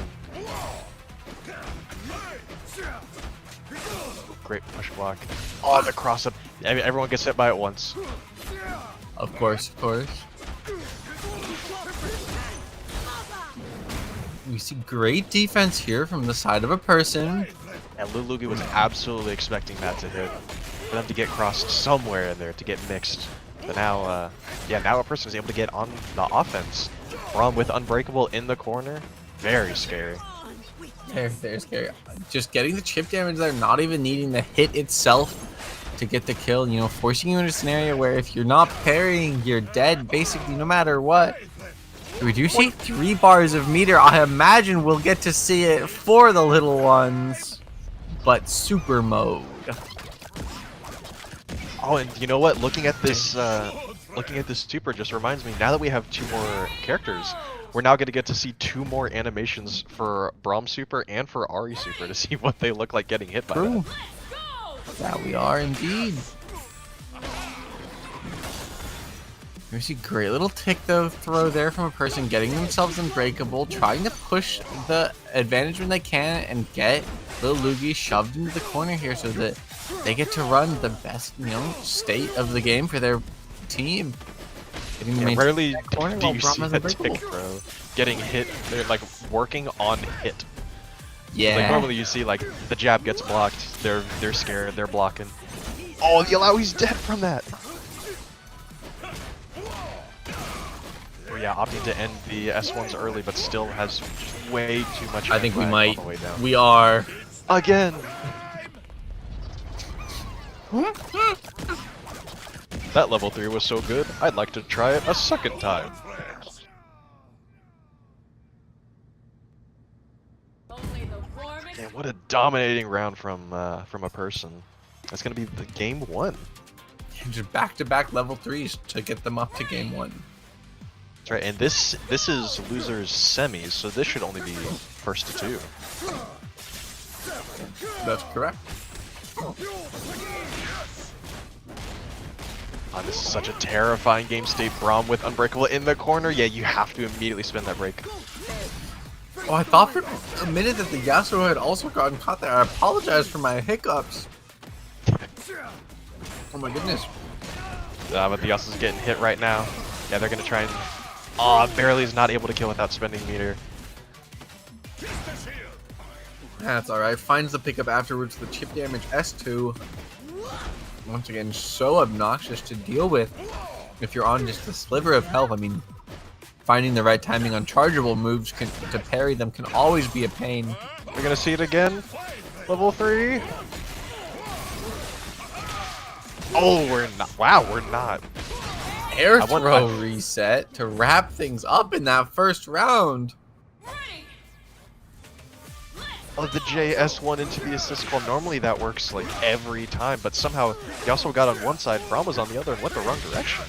Great push block. Oh, the cross up. Everyone gets hit by it once. Of course, of course. We see great defense here from the side of a person. And Lulugi was absolutely expecting that to hit. For them to get crossed somewhere in there to get mixed. But now, yeah, now a person is able to get on the offense. Braum with Unbreakable in the corner. Very scary. Very scary. Just getting the chip damage there, not even needing the hit itself to get the kill. You know, forcing you into a scenario where if you're not parrying, you're dead basically no matter what. We do see 3 bars of meter. I imagine we'll get to see it for the little ones. But super mode. Oh, and you know what? Looking at this super just reminds me. Now that we have 2 more characters, we're now going to get to see 2 more animations for Braum super and for Ari super to see what they look like getting hit by that. That we are indeed. We see great little tick though throw there from a person getting themselves unbreakable, trying to push the advantage when they can and get Lil Lugi shoved into the corner here so that they get to run the best, you know, state of the game for their team. Yeah, rarely do you see a tick throw getting hit. They're like working on hit. Yeah. Like normally you see like the jab gets blocked. They're scared. They're blocking. Oh, the Alawi's dead from that. Oh yeah, opting to end the S1s early, but still has just way too much. I think we might. On the way down. We are again. That level 3 was so good, I'd like to try it a second time. Man, what a dominating round from a person. That's gonna be the game 1. just back-to-back level 3s to get them up to game 1. That's right, and this is losers semis, so this should only be first to 2. That's correct. Oh, this is such a terrifying game state. Braum with Unbreakable in the corner. Yeah, you have to immediately spin that break. Oh, I thought for a minute that the Yasuo had also gotten caught there. I apologize for my hiccups. Oh my goodness. But the Yasuo's getting hit right now. Yeah, they're gonna try and... Aw, barely is not able to kill without spending meter. That's alright. Finds the pickup afterwards. The chip damage S2. Once again, so obnoxious to deal with if you're on just a sliver of health. I mean, finding the right timing on chargeable moves to parry them can always be a pain. We're gonna see it again. Level 3. Oh, we're not. Wow, we're not. Air throw reset to wrap things up in that first round. Oh, the JS1 into the assist call. Normally that works like every time, but somehow he also got on one side, Braum was on the other, and went the wrong direction.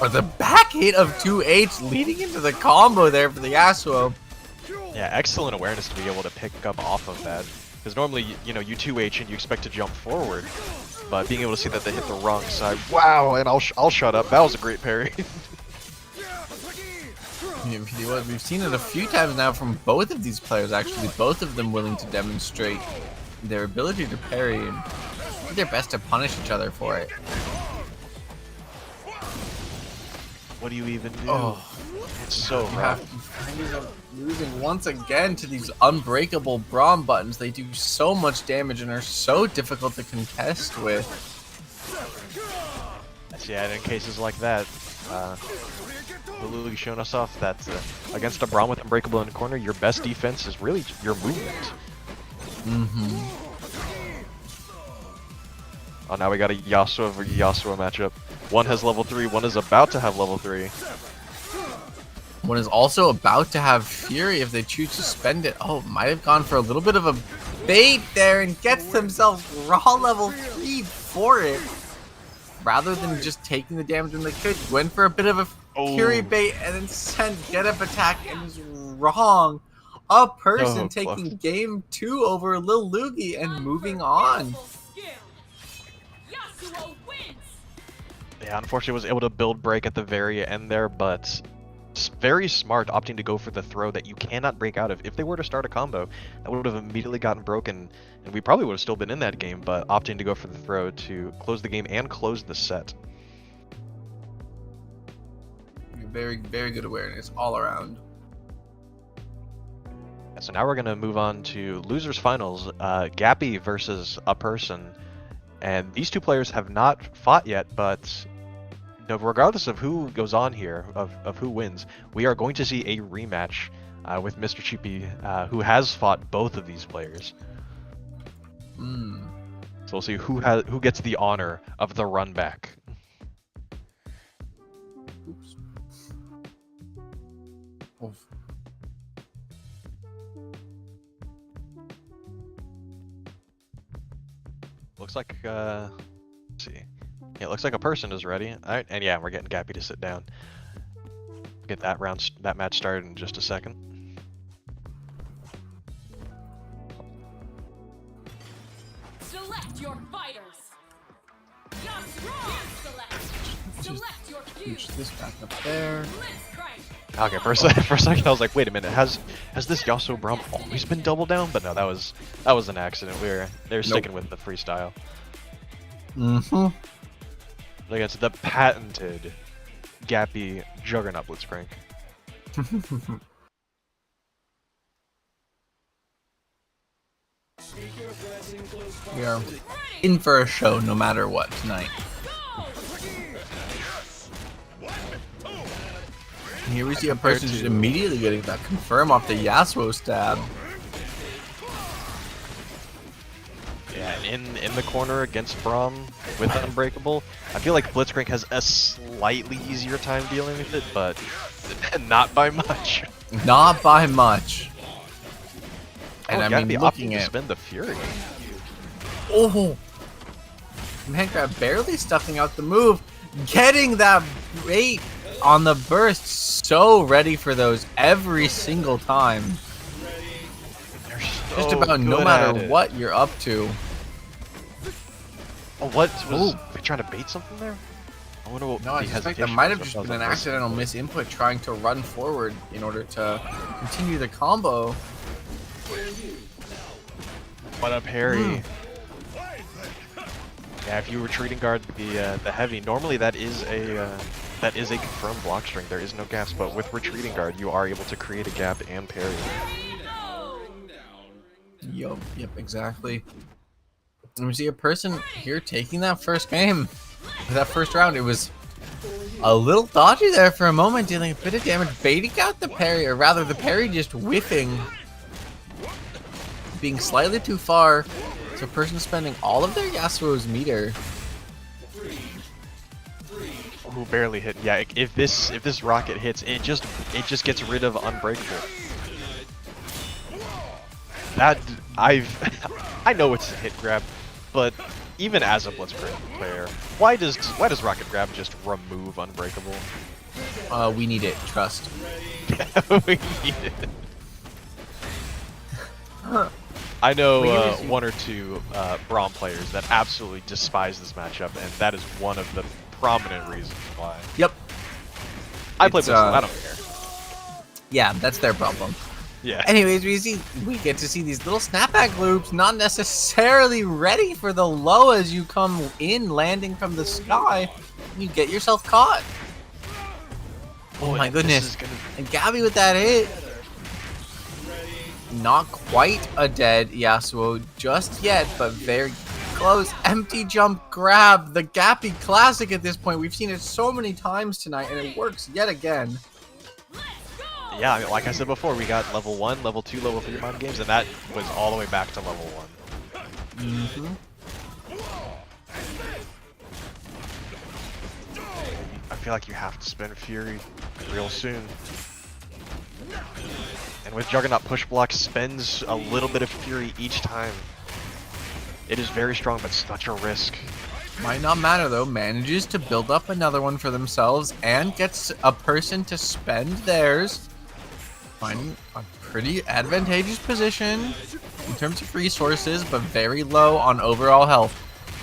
Or the back hit of 2H leading into the combo there for the Yasuo. Yeah, excellent awareness to be able to pick up off of that. Because normally, you know, you 2H and you expect to jump forward, but being able to see that they hit the wrong side. Wow, and I'll shut up. That was a great parry. We've seen it a few times now from both of these players, actually. Both of them willing to demonstrate their ability to parry and do their best to punish each other for it. What do you even do? Oh, It's so you rough. have losing once again to these unbreakable Braum buttons. They do so much damage and are so difficult to contest with. Yeah, and in cases like that, Lulu's shown us off that against a Braum with Unbreakable in the corner, your best defense is really your movement. Oh, now we got a Yasuo versus Yasuo matchup. One has level 3, one is about to have level 3. One is also about to have Fury if they choose to spend it. Oh, might have gone for a little bit of a bait there and gets themselves raw level 3 for it. Rather than just taking the damage when they could, went for a bit of a Fury bait and then sent get up attack and is wrong. A person taking game 2 over Lil Lugi and moving on. Yeah, unfortunately was able to build break at the very end there, but very smart opting to go for the throw that you cannot break out of. If they were to start a combo, that would have immediately gotten broken, and we probably would have still been in that game, but opting to go for the throw to close the game and close the set. Very, very good awareness all around. Yeah, so now we're going to move on to losers finals, Gappy versus a person, and these two players have not fought yet, but regardless of who goes on here, of who wins, we are going to see a rematch with Mr. Cheapy, who has fought both of these players. So we'll see who gets the honor of the run back. Oops. Oof. Looks like let's see. Yeah, it looks like a person is ready. Alright, and yeah, we're getting Gappy to sit down. Get that match started in just a second. Select your fighters. Select your Push this back up there. Okay, for a second I was like, wait a minute, has this Yasuo Braum always been double down? But no, that was an accident. They're sticking with the freestyle. Against the patented Gappy Juggernaut Blitzcrank. We are in for a show no matter what tonight. And here we see a person just immediately getting that confirm off the Yasuo stab. Yeah, and in the corner against Braum with Unbreakable, I feel like Blitzcrank has a slightly easier time dealing with it, but not by much. Not by much. And I Gappy mean, opting looking to at spend the Fury. oh, Minecraft barely stuffing out the move, getting that bait on the burst. So ready for those every single time. Just about no matter what you're up to. Oh, what was they trying to bait something there? I wonder what. No, I suspect that might have just been an accidental misinput trying to run forward in order to continue the combo. What a parry! Yeah, if you retreating guard the heavy, normally that is a confirmed block string. There is no gaps, but with retreating guard, you are able to create a gap and parry. Yep, exactly. And we see a person here taking that first game. That first round, it was a little dodgy there for a moment, dealing a bit of damage, baiting out the parry, or rather the parry just whiffing. Being slightly too far. So a person spending all of their Yasuo's meter. Who barely hit. Yeah, if this rocket hits, it just gets rid of Unbreakable. That I know it's a hit grab, but even as a Blitzcrank player, why does Rocket Grab just remove Unbreakable? We need it. Trust. We need it. I know one or two Braum players that absolutely despise this matchup, and that is one of the prominent reasons why. Yep. I play Blitzcrank. I don't care. Yeah, that's their problem. Yeah. Anyways, we get to see these little snapback loops, not necessarily ready for the low as you come in, landing from the sky. You get yourself caught. Oh my and goodness. This is gonna... And Gabby with that hit. Not quite a dead Yasuo just yet, but very close. Empty jump grab. The Gappy classic at this point. We've seen it so many times tonight, and it works yet again. Yeah, I mean, like I said before, we got level 1, level 2, level 3 mind games, and that was all the way back to level 1. Mm-hmm. I feel like you have to spend Fury real soon. And with Juggernaut push block spends a little bit of Fury each time. It is very strong, but such a risk. Might not matter though, manages to build up another one for themselves and gets a person to spend theirs. Finding a pretty advantageous position in terms of resources, but very low on overall health.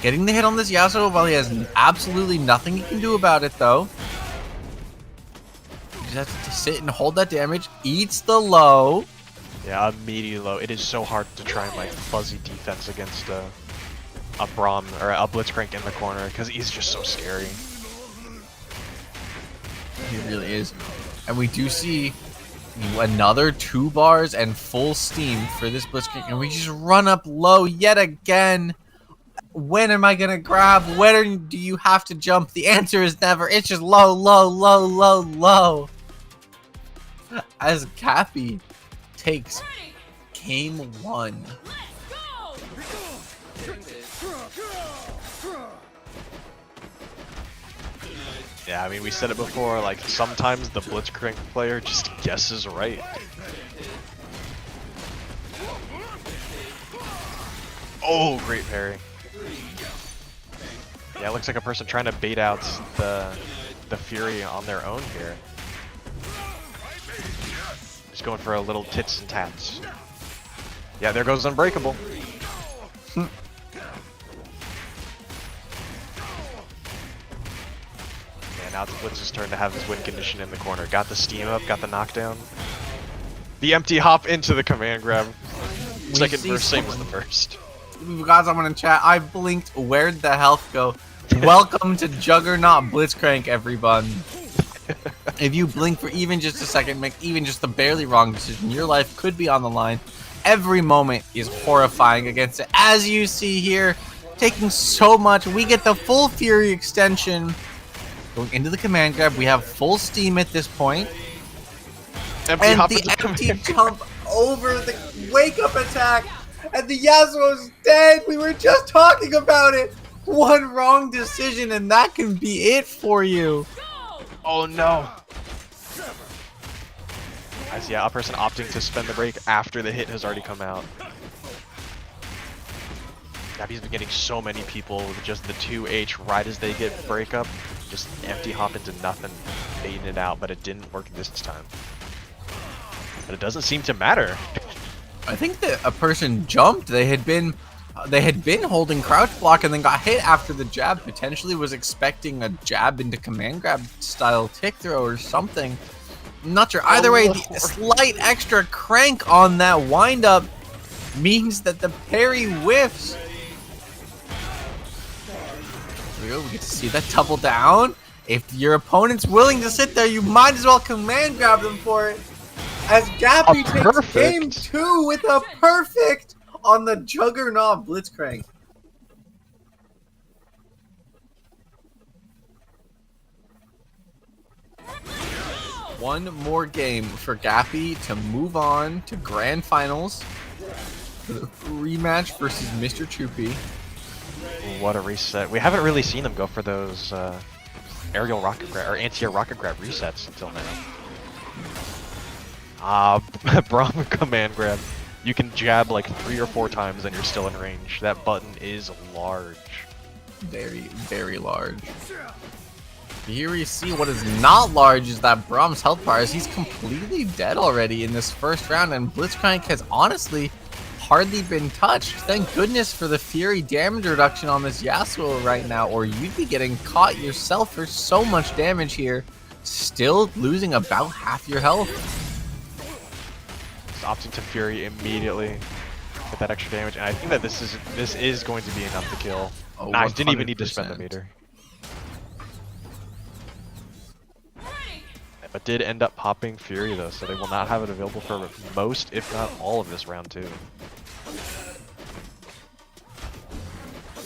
Getting the hit on this Yasuo while he has absolutely nothing he can do about it though. He just has to sit and hold that damage, eats the low. Yeah, immediately low. It is so hard to try and like fuzzy defense against a Braum or a Blitzcrank in the corner because he's just so scary. He really is. And we do see another 2 bars and full steam for this Blitzcrank, and we just run up low yet again. When am I gonna grab? When do you have to jump? The answer is never. It's just low, low, low, low, low. As Cappy takes game 1. Yeah, I mean, we said it before, like, sometimes the Blitzcrank player just guesses right. Oh, great parry. Yeah, it looks like a person trying to bait out the Fury on their own here. Just going for a little tits and tats. Yeah, there goes Unbreakable. Now it's Blitz's turn to have his win condition in the corner. Got the steam up, got the knockdown. The empty hop into the command grab. Second verse, same as the first. We've got someone in chat. I blinked. Where'd the health go? Welcome to Juggernaut Blitzcrank, everyone. If you blink for even just a second, make even just a barely wrong decision, your life could be on the line. Every moment is horrifying against it. As you see here, taking so much. We get the full Fury extension. Going into the command grab, we have full steam at this point. Empty and hop the into empty command jump over the wake-up attack. And the Yasuo's dead. We were just talking about it. One wrong decision, and that can be it for you. Oh no! I see a person opting to spend the break after the hit has already come out. Gabby's been getting so many people with just the 2H right as they get breakup. Just empty hop into nothing, baiting it out, but it didn't work this time. But it doesn't seem to matter. I think that a person jumped. They had been holding crouch block and then got hit after the jab. Potentially was expecting a jab into command grab style tick throw or something. I'm not sure. Either way, the slight extra crank on that wind up means that the parry whiffs. We get to see that double down. If your opponent's willing to sit there, you might as well command grab them for it. As Gappy takes game 2 with a perfect on the Juggernaut Blitzcrank. One more game for Gappy to move on to Grand Finals for the rematch versus Mr. Choopy. What a reset. We haven't really seen them go for those aerial rocket grab or anti-air rocket grab resets until now. Braum command grab. You can jab like 3 or 4 times and you're still in range. That button is large. Very, very large. Here we see what is not large is that Braum's health bar is he's completely dead already in this first round, and Blitzcrank has honestly hardly been touched. Thank goodness for the Fury damage reduction on this Yasuo right now, or you'd be getting caught yourself for so much damage here, still losing about half your health. Just opting to Fury immediately with that extra damage, and I think that this is going to be enough to kill. Oh, nice, didn't even need to 100%. spend the meter. but did end up popping Fury though, so they will not have it available for most, if not all of this round 2.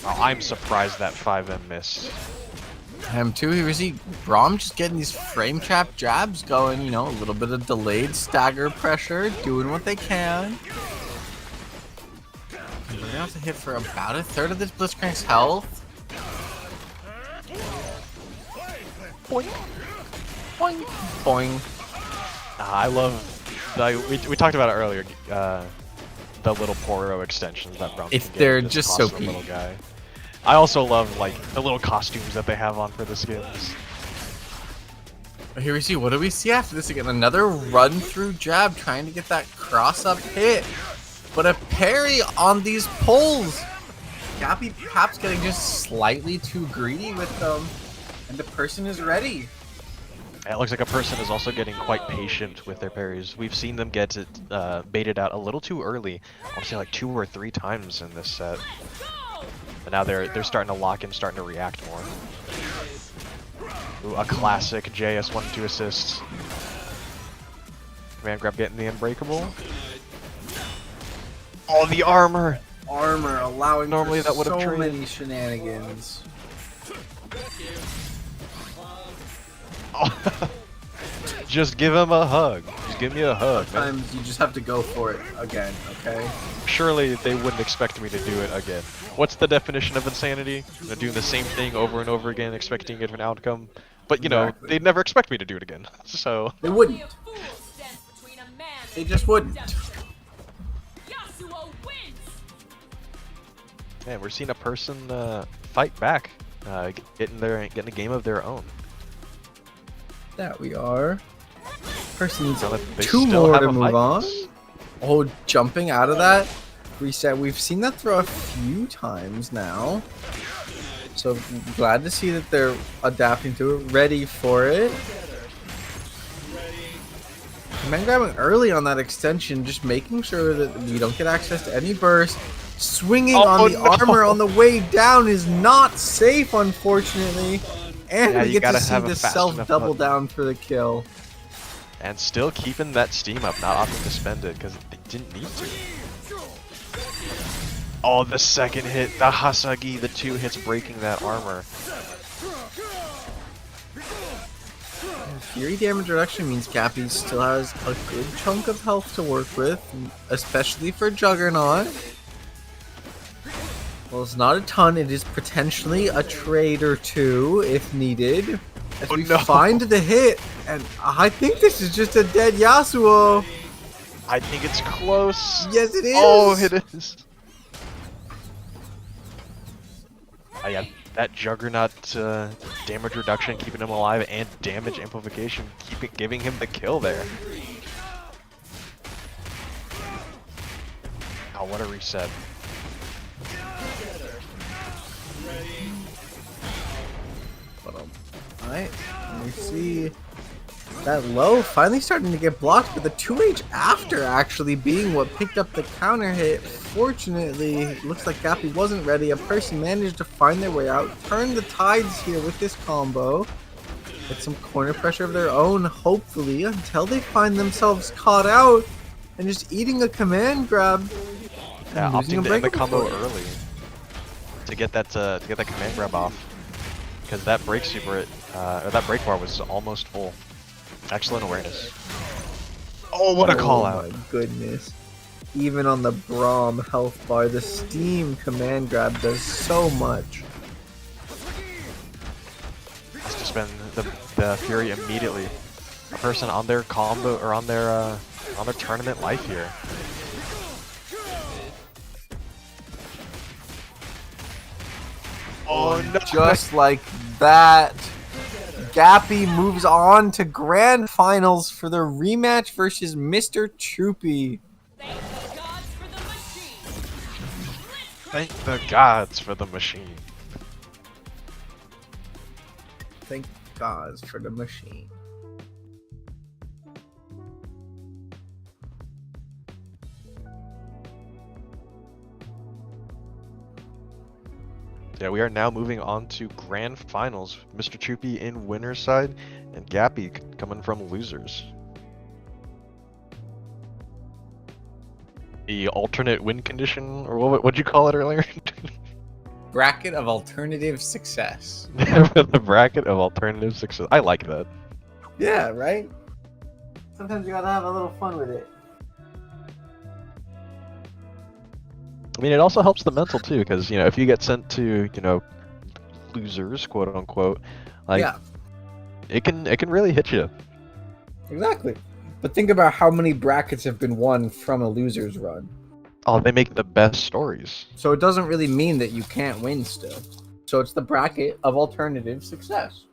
Oh, I'm surprised that 5M missed. Him too. Here is he. Braum just getting these frame trap jabs going. You know, a little bit of delayed stagger pressure, doing what they can. We're gonna have to hit for about a third of this Blitzcrank's health. Boing, boing, boing. I love. We talked about it earlier. The little Poro extensions that Braum If can get they're to just toss so the little guy. I also love like the little costumes that they have on for the skins. Here we see. What do we see after this again? Another run through jab, trying to get that cross up hit, but a parry on these pulls. Gappy perhaps getting just slightly too greedy with them, and the person is ready. It looks like a person is also getting quite patient with their parries. We've seen them get it baited out a little too early. I want to say like 2 or 3 times in this set. But now they're starting to lock in, starting to react more. Ooh, a classic JS 1-2 assist. Command grab getting the unbreakable. Oh, the armor! Armor allowing Normally for that would have so traded. many shenanigans. Oh. Just give him a hug. Just give me a hug, man. Sometimes you just have to go for it again, okay? Surely they wouldn't expect me to do it again. What's the definition of insanity? You know, doing the same thing over and over again, expecting a different outcome. But you know, Exactly. they'd never expect me to do it again. So They wouldn't. Only a fool stands between a man They and just wouldn't. Yasuo wins. man, we're seeing a person fight back, getting a game of their own. That we are. Person needs Now that they 2 still more have to a move fight. on. Oh, jumping out of that reset. We've seen that throw a few times now. So glad to see that they're adapting to it, ready for it. Man grabbing early on that extension, just making sure that we don't get access to any burst. Swinging on the no. armor on the way down is not safe, unfortunately. And Yeah, we you get to gotta see have a the fast self enough double button. down for the kill. And still keeping that steam up, not opting to spend it because they didn't need to. Oh, the second hit, the Hasagi, the 2 hits breaking that armor. Fury damage reduction means Gappy still has a good chunk of health to work with, especially for Juggernaut. Well, it's not a ton, it is potentially a trade or 2 if needed. As Oh, we no. find the hit, and I think this is just a dead Yasuo. I think it's close. Yes, it is. Oh, it is. Oh, yeah, that Juggernaut damage reduction, keeping him alive, and damage amplification, giving him the kill there. Oh, what a reset. Alright, let me see. That low finally starting to get blocked, but the 2H after actually being what picked up the counter hit. Fortunately, it looks like Gappy wasn't ready. A person managed to find their way out, turn the tides here with this combo. Get some corner pressure of their own, hopefully, until they find themselves caught out and just eating a command grab. Yeah, and losing opting a to end the breakable combo for it. early to get that command grab off, because that break super, or that break bar was almost full. Excellent awareness. Oh, what a call out! Oh my goodness. Even on the Braum health bar, the Steam command grab does so much. Has to spend the Fury immediately. A person on their combo or on their tournament life here. Oh no! Just like that, Gappy moves on to grand finals for the rematch versus Mr. Troopy. Thank the gods for the machine. Thank the gods for the machine. Thank God for the machine. Yeah, we are now moving on to grand finals. Mr. Troopy in winner's side, And Gappy coming from losers. The alternate win condition, or what'd you call it earlier? Bracket of alternative success. The bracket of alternative success. I like that. Yeah, right? Sometimes you gotta have a little fun with it. I mean, it also helps the mental too, because if you get sent to losers, quote unquote, like Yeah. it can really hit you. Exactly. But think about how many brackets have been won from a loser's run. Oh, they make the best stories. So it doesn't really mean that you can't win still. So it's the bracket of alternative success.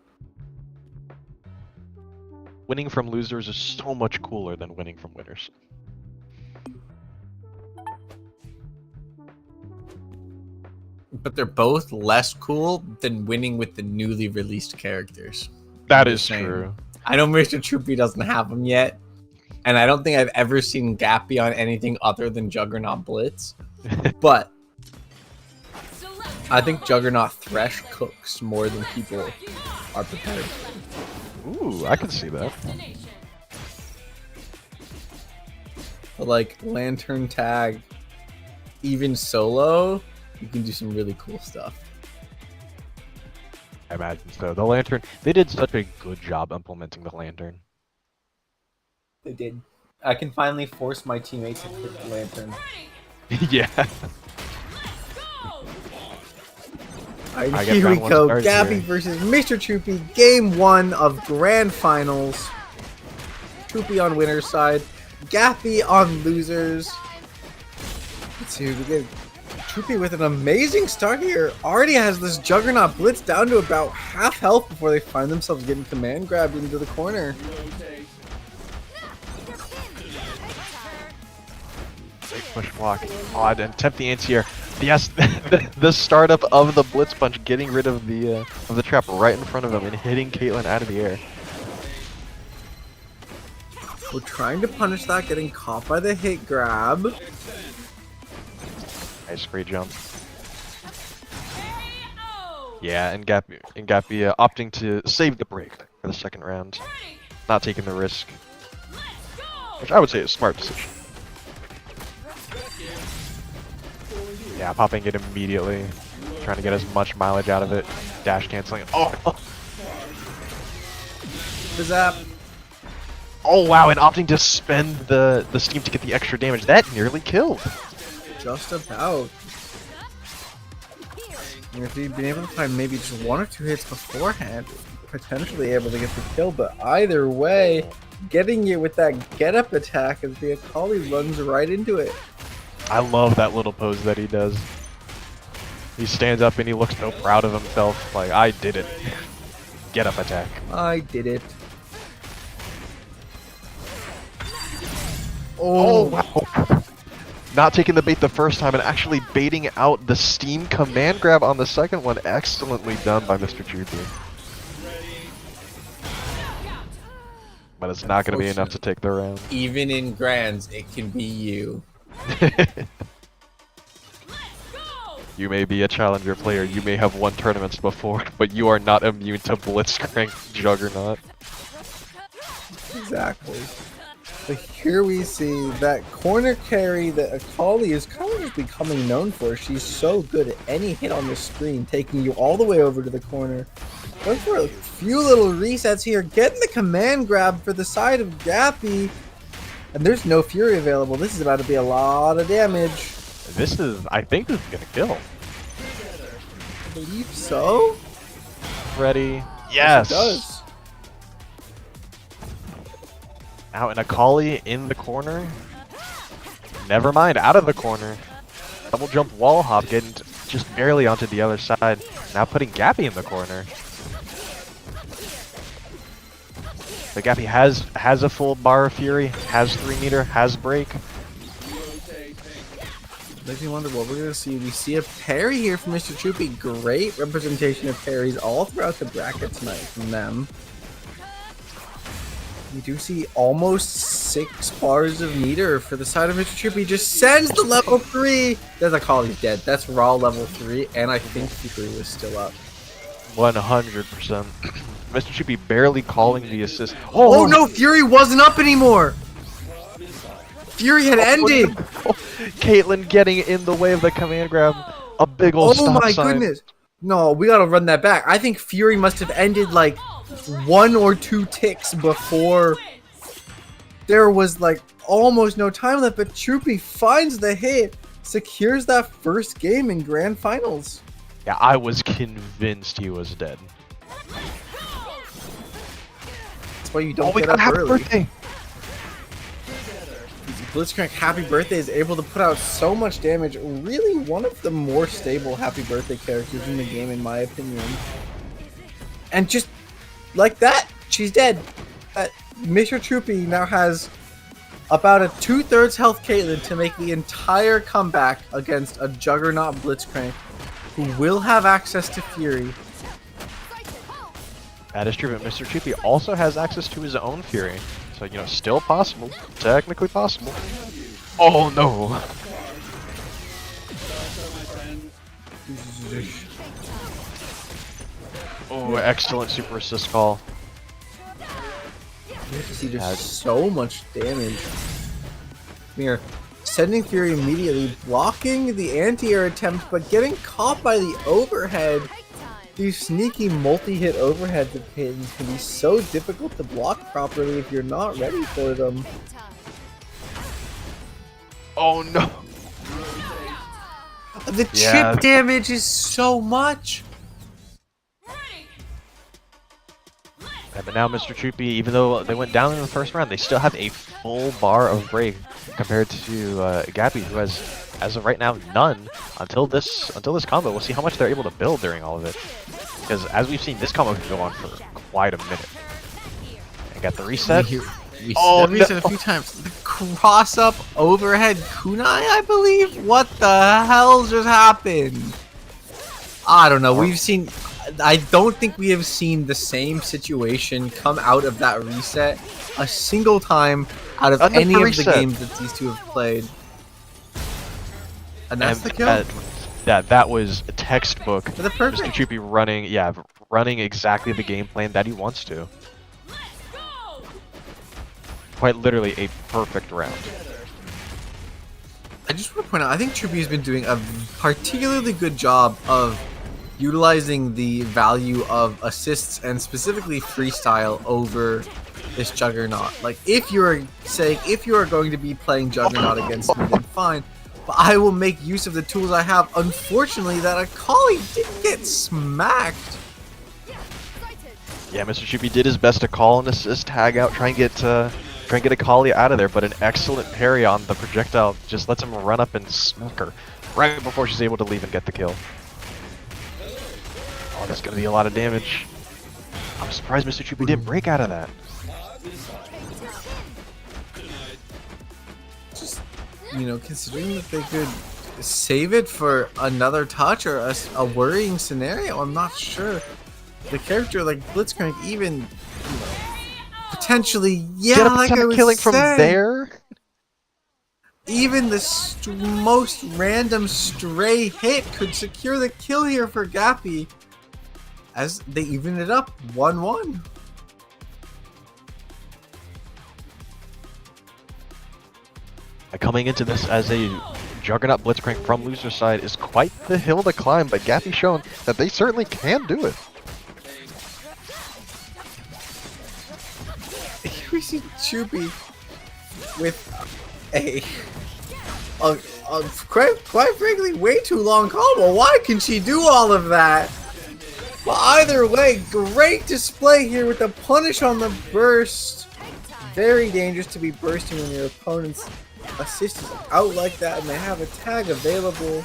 Winning from losers is so much cooler than winning from winners. But they're both less cool than winning with the newly released characters. That I'm is just saying. true. I know Mr. Troopy doesn't have them yet. And I don't think I've ever seen Gappy on anything other than Juggernaut Blitz. But I think Juggernaut Thresh cooks more than people are prepared for. Ooh, I can see that. But like Lantern Tag, even solo, you can do some really cool stuff. I imagine so. The lantern, they did such a good job implementing the lantern. They did. I can finally force my teammates to hit the Lantern. Yeah. Alright, I guess here we round one go. starts Gappy here. versus Mr. Troopy, game 1 of Grand Finals. Troopy on winner's side, Gappy on losers. Let's see who we get. Troopy with an amazing start here. Already has this Juggernaut Blitz down to about half health before they find themselves getting command grabbed into the corner. Big push block. Oh, I didn't tempt the anti-air. Yes, the startup of the Blitz Punch, getting rid of the trap right in front of him and hitting Caitlyn out of the air. We're trying to punish that, getting caught by the hit grab. Nice, great jump. Yeah, and Gappy opting to save the break for the second round, not taking the risk, which I would say is a smart decision. Yeah, popping it immediately, trying to get as much mileage out of it. Dash canceling. Oh, The zap. oh wow! And opting to spend the steam to get the extra damage. That nearly killed. Just about. And if he'd been able to find maybe just 1 or 2 hits beforehand, potentially able to get the kill. But either way, getting you with that get-up attack as the Akali runs right into it. I love that little pose that he does. He stands up and he looks so proud of himself. Like, I did it. Get up attack. I did it. Oh, wow. Not taking the bait the first time and actually baiting out the steam command grab on the second one. Excellently done by Mr. Troopy. But it's not going to be enough to take the round. Even in grands, it can be you. You may be a challenger player, you may have won tournaments before, but you are not immune to Blitzcrank Juggernaut. Exactly. But here we see that corner carry that Akali is kind of just becoming known for. She's so good at any hit on the screen, taking you all the way over to the corner. Going for a few little resets here, getting the command grab for the side of Gappy. And there's no Fury available. This is about to be a lot of damage. I think this is gonna kill. I believe so. Ready? Yes! It does. Now an Akali in the corner. Never mind, out of the corner. Double jump wall hop, getting just barely onto the other side. Now putting Gappy in the corner. But Gappy has a full bar of Fury, has 3 meter, has break. Makes me wonder what we're going to see. We see a parry here from Mr. Troopy. Great representation of parries all throughout the bracket tonight from them. We do see almost 6 bars of meter for the side of Mr. Troopy. Just sends the level 3. That's Akali's dead. That's raw level 3, and I think Fury was still up. 100%. Mr. Chippy barely calling the assist. Oh no, Fury wasn't up anymore! Fury had ended! Caitlyn getting in the way of the command grab. A big ol' Oh stop my sign. goodness! No, we gotta run that back. I think Fury must have ended like 1 or 2 ticks before there was like almost no time left, but Troopy finds the hit, secures that first game in Grand Finals. Yeah, I was convinced he was dead. That's why you don't we get got up happy early. birthday. Blitzcrank Happy Birthday is able to put out so much damage. Really one of the more stable Happy Birthday characters in the game, in my opinion. And just like that, she's dead. Mr. Troopy now has about a 2/3 health Caitlyn to make the entire comeback against a Juggernaut Blitzcrank, who will have access to Fury. That is true, but Mr. Chippy also has access to his own Fury. So, you know, still possible. Technically possible. Oh, no. Oh, excellent super assist call. You have to see there's so much damage. Here, sending Fury immediately, blocking the anti-air attempt, but getting caught by the overhead. These sneaky multi-hit overheads of Caitlyn can be so difficult to block properly if you're not ready for them. Oh, no. The chip damage is so much. Yeah, but now Mr. Troopy, even though they went down in the first round, they still have a full bar of break compared to Gappy, who has, as of right now, none until this combo. We'll see how much they're able to build during all of it. Because as we've seen, this combo can go on for quite a minute. And got the reset. We reset a few times. The cross-up overhead kunai, I believe? What the hell just happened? I don't know. We've seen... I don't think we have seen the same situation come out of that reset a single time out of any of the games that these two have played. And that's the kill? That was a textbook. For the perfect. Mr. Troopy running exactly the game plan that he wants to. Quite literally a perfect round. I just want to point out, I think Troopy has been doing a particularly good job of utilizing the value of assists and specifically freestyle over this Juggernaut. Like, if you are going to be playing Juggernaut against me, then fine. But I will make use of the tools I have. Unfortunately, that Akali did get smacked. Yeah, Mr. Troopy did his best to call an assist, tag out, try and get Akali out of there, but an excellent parry on the projectile just lets him run up and smoke her right before she's able to leave and get the kill. Oh, that's gonna be a lot of damage. I'm surprised Mr. Troopy didn't break out of that. Just, you know, considering that they could save it for another touch or a worrying scenario, I'm not sure. The character like Blitzcrank even, you know, potentially, like I was killing saying, from there. even the most random stray hit could secure the kill here for Gappy, as they even it up 1-1. Coming into this as a Juggernaut Blitzcrank from loser side is quite the hill to climb, but Gappy's shown that they certainly can do it. Here we see Troopy with a quite frankly way too long combo. Why can she do all of that? But either way, great display here with the punish on the burst. Very dangerous to be bursting when your opponent's assist is out like that and they have a tag available.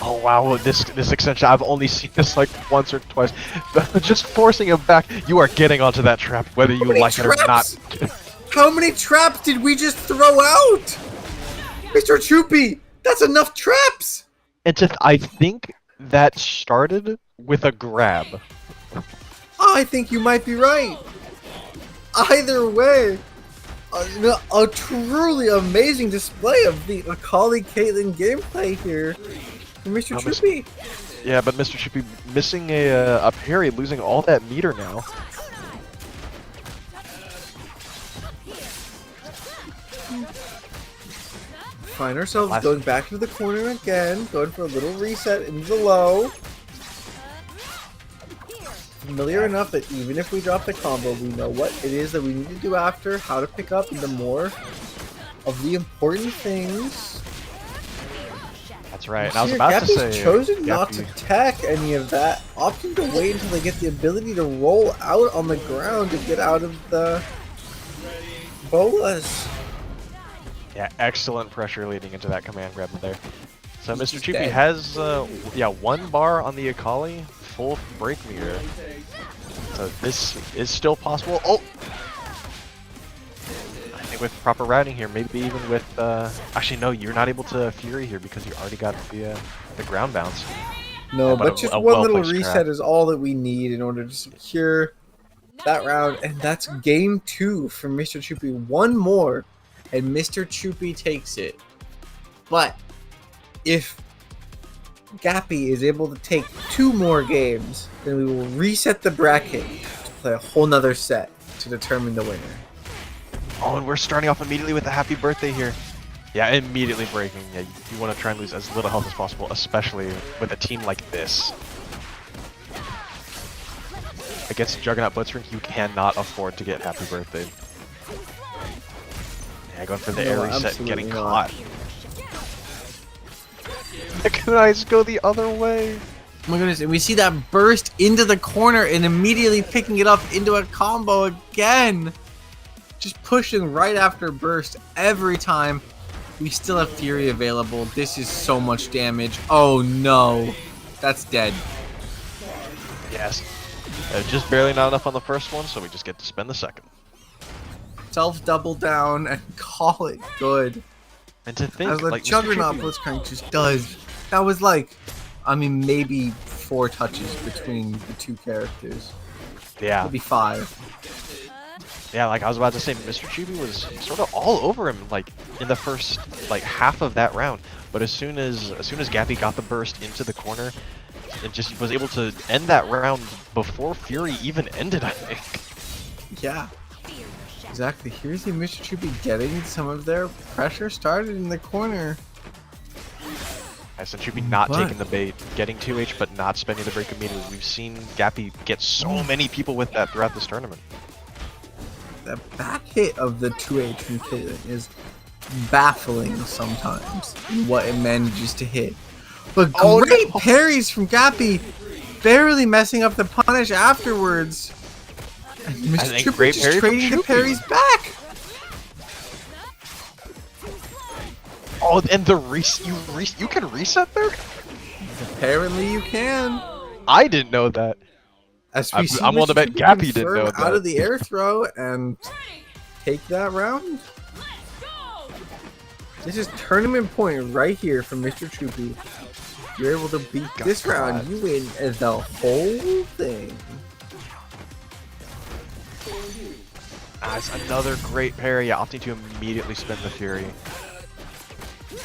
Oh wow, this extension, I've only seen this like once or twice. Just forcing him back, you are getting onto that trap whether you like it or not. How many traps did we just throw out? Mr. Troopy, that's enough traps! And I think that started with a grab. I think you might be right. Either way, a truly amazing display of the Akali Caitlyn gameplay here from Mr. Troopy. Yeah, but Mr. Chippy missing a parry, losing all that meter now. Find ourselves going back into the corner again, going for a little reset into the low. Familiar enough that even if we drop the combo, we know what it is that we need to do after, how to pick up the more of the important things. That's right. And I was about to say, chosen not to tech any of that, opting to wait until they get the ability to roll out on the ground to get out of the bolas. Yeah, excellent pressure leading into that command grab there. So Mr. Chippy dead. has, yeah, 1 bar on the Akali, full break meter. So this is still possible. Oh! I think with proper routing here, maybe even with, actually no, you're not able to Fury here because you already got the ground bounce. No, but just one little reset trap is all that we need in order to secure that round, and that's game 2 for Mr. Chippy. 1 more, and Mr. Chippy takes it. But if Gappy is able to take 2 more games, then we will reset the bracket to play a whole nother set to determine the winner. Oh, and we're starting off immediately with a happy birthday here. Yeah, immediately breaking. Yeah, you want to try and lose as little health as possible, especially with a team like this. Against Juggernaut Blitzring, you cannot afford to get happy birthday. Yeah, going for the air reset and getting caught. The Kunais go the other way. Oh my goodness, and we see that burst into the corner and immediately picking it up into a combo again. Just pushing right after burst every time. We still have Fury available. This is so much damage. Oh no. That's dead. Yes. Just barely not enough on the first one, so we just get to spend the second. Self double down and call it good. And to think, As the like, Juggernaut Blitzcrank just does. That was like, I mean, maybe 4 touches between the 2 characters. Yeah. Maybe 5. Yeah, like I was about to say, Mr. Chibi was sort of all over him, like in the first like half of that round. But as soon as Gappy got the burst into the corner, it just was able to end that round before Fury even ended, I think. Yeah. Exactly. Here's the Mr. Chibi getting some of their pressure started in the corner. So Chibi not taking the bait, getting 2H but not spending the break immediately. We've seen Gappy get so many people with that throughout this tournament. The back hit of the 2H from Caitlyn is baffling sometimes in what it manages to hit. But great parries from Gappy, barely messing up the punish afterwards. And Mr. Chippy just trading the parries back. Oh, and the you can reset there? Apparently you can. I didn't know that. I'm willing to bet Gappy didn't know that. Out of the air throw and take that round. This is tournament point right here from Mr. Chippy. You're able to beat this round, you win the whole thing. That's another great parry, opting to immediately spin the Fury.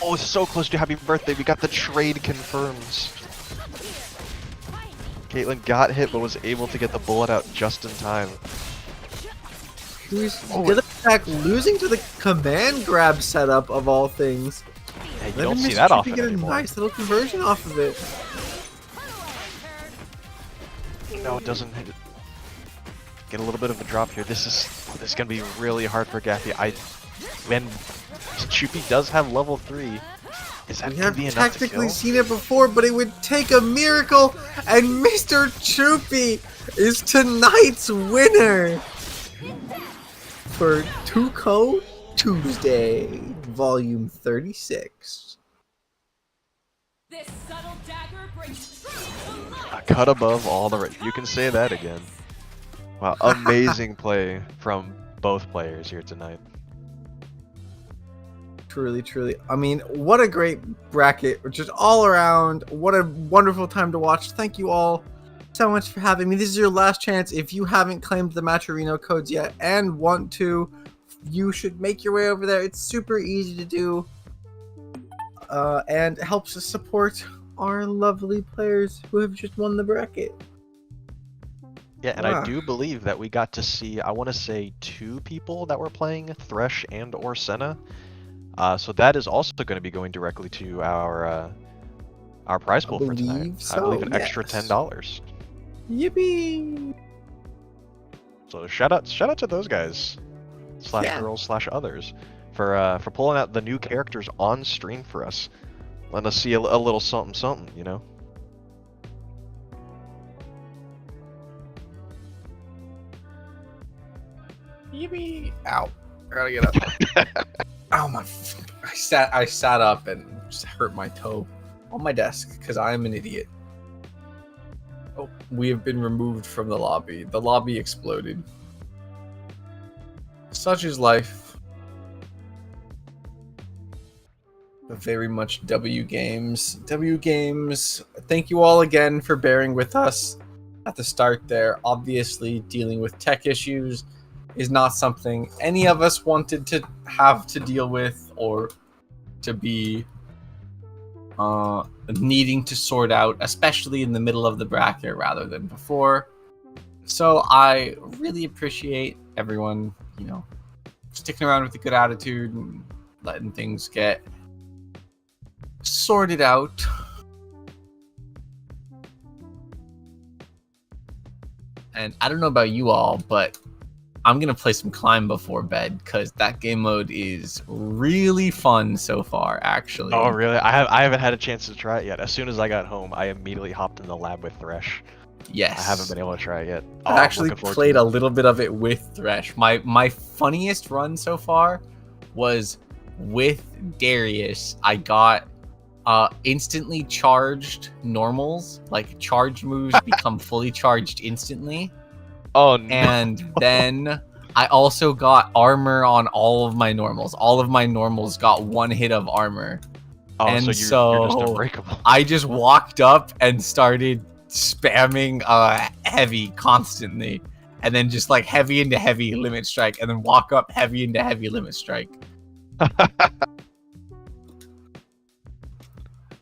Oh, it's so close to happy birthday. We got the trade confirms. Caitlyn got hit, but was able to get the bullet out just in time. Who's gonna back losing to the command grab setup of all things? Yeah, you don't see that often get a anymore. nice little conversion off of it. No, it doesn't. Get a little bit of a drop here. This is gonna be really hard for Gappy. When Chippy does have level 3, is that gonna be enough to kill? We've technically seen it before, but it would take a miracle, and Mr. Chippy is tonight's winner for Tuco Tuesday, Volume 36. This subtle dagger brings truth. A cut above all the rest. You can say that again. Wow, amazing play from both players here tonight. Truly, truly. I mean, what a great bracket. Just all around, what a wonderful time to watch. Thank you all so much for having me. This is your last chance. If you haven't claimed the Matcherino codes yet and want to, you should make your way over there. It's super easy to do. And it helps us support our lovely players who have just won the bracket. Yeah, and Wow. I do believe that we got to see, I want to say, 2 people that were playing Thresh and or Senna. So that is also going to be going directly to our prize pool for tonight. believe I so, believe an extra yes. $10. Yippee! So shout out to those guys, Yeah. /girls /others, for pulling out the new characters on stream for us, letting us see a little something, you know. Yippee! Ow! I gotta get up. Ow, I sat up and just hurt my toe on my desk because I am an idiot. Oh, we have been removed from the lobby. The lobby exploded. Such is life. But very much W Games. W Games, thank you all again for bearing with us at the start there. Obviously, dealing with tech issues is not something any of us wanted to have to deal with or to be needing to sort out, especially in the middle of the bracket rather than before. So I really appreciate everyone, sticking around with a good attitude and letting things get sorted out. And I don't know about you all, but I'm gonna play some Climb before bed because that game mode is really fun so far. Actually. Oh really? I haven't had a chance to try it yet. As soon as I got home, I immediately hopped in the lab with Thresh. Yes. I haven't been able to try it yet. Oh, I actually I'm looking forward played to a it. little bit of it with Thresh. My funniest run so far was with Darius. I got instantly charged normals, like charged moves become fully charged instantly. Oh no. And then I also got armor on all of my normals. All of my normals got 1 hit of armor. Oh, and so you're just unbreakable. I just walked up and started spamming heavy constantly. And then just like heavy into heavy limit strike. And then walk up heavy into heavy limit strike.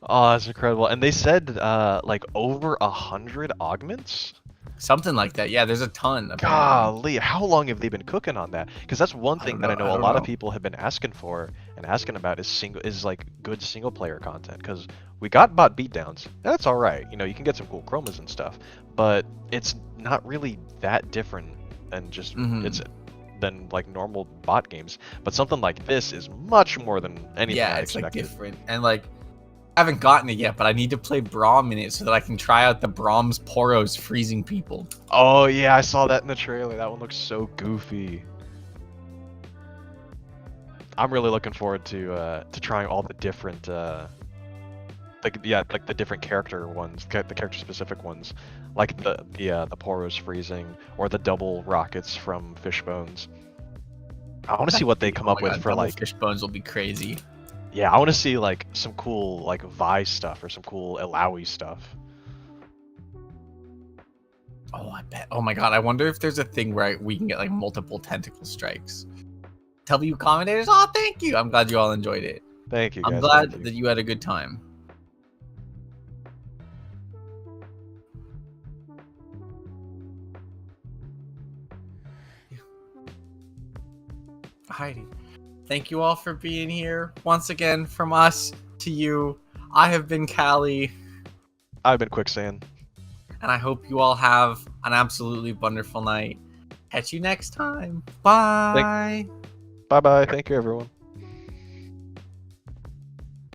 Oh, that's incredible. And they said like over 100 augments? Something like that. Yeah, there's a ton. Apparently. Golly, how long have they been cooking on that? Because that's one thing that I know a lot of know. people have been asking for and asking about is like good single player content. Because we got bot beatdowns. That's all right. You can get some cool chromas and stuff, but it's not really that different than just it's than like normal bot games. But something like this is much more than anything I it's expected. like different. And like I haven't gotten it yet, but I need to play Braum in it so that I can try out the Braum's Poros freezing people. Oh yeah, I saw that in the trailer. That one looks so goofy. I'm really looking forward to trying all the different like the different character ones, the character specific ones, like the Poros freezing or the double rockets from Fishbones. I want to see what they come up with for like Fishbones will be crazy. Yeah, I want to see like some cool like Vi stuff or some cool Ilaoi stuff. Oh, I bet. Oh my god, I wonder if there's a thing where we can get like multiple tentacle strikes. Tell you commentators, oh, thank you. I'm glad you all enjoyed it. Thank you, guys. I'm glad Thank you. that you had a good time. Heidi, thank you all for being here. Once again, from us to you, I have been Kali. I've been Quicksand. And I hope you all have an absolutely wonderful night. Catch you next time. Bye. Bye-bye. Thank you, everyone.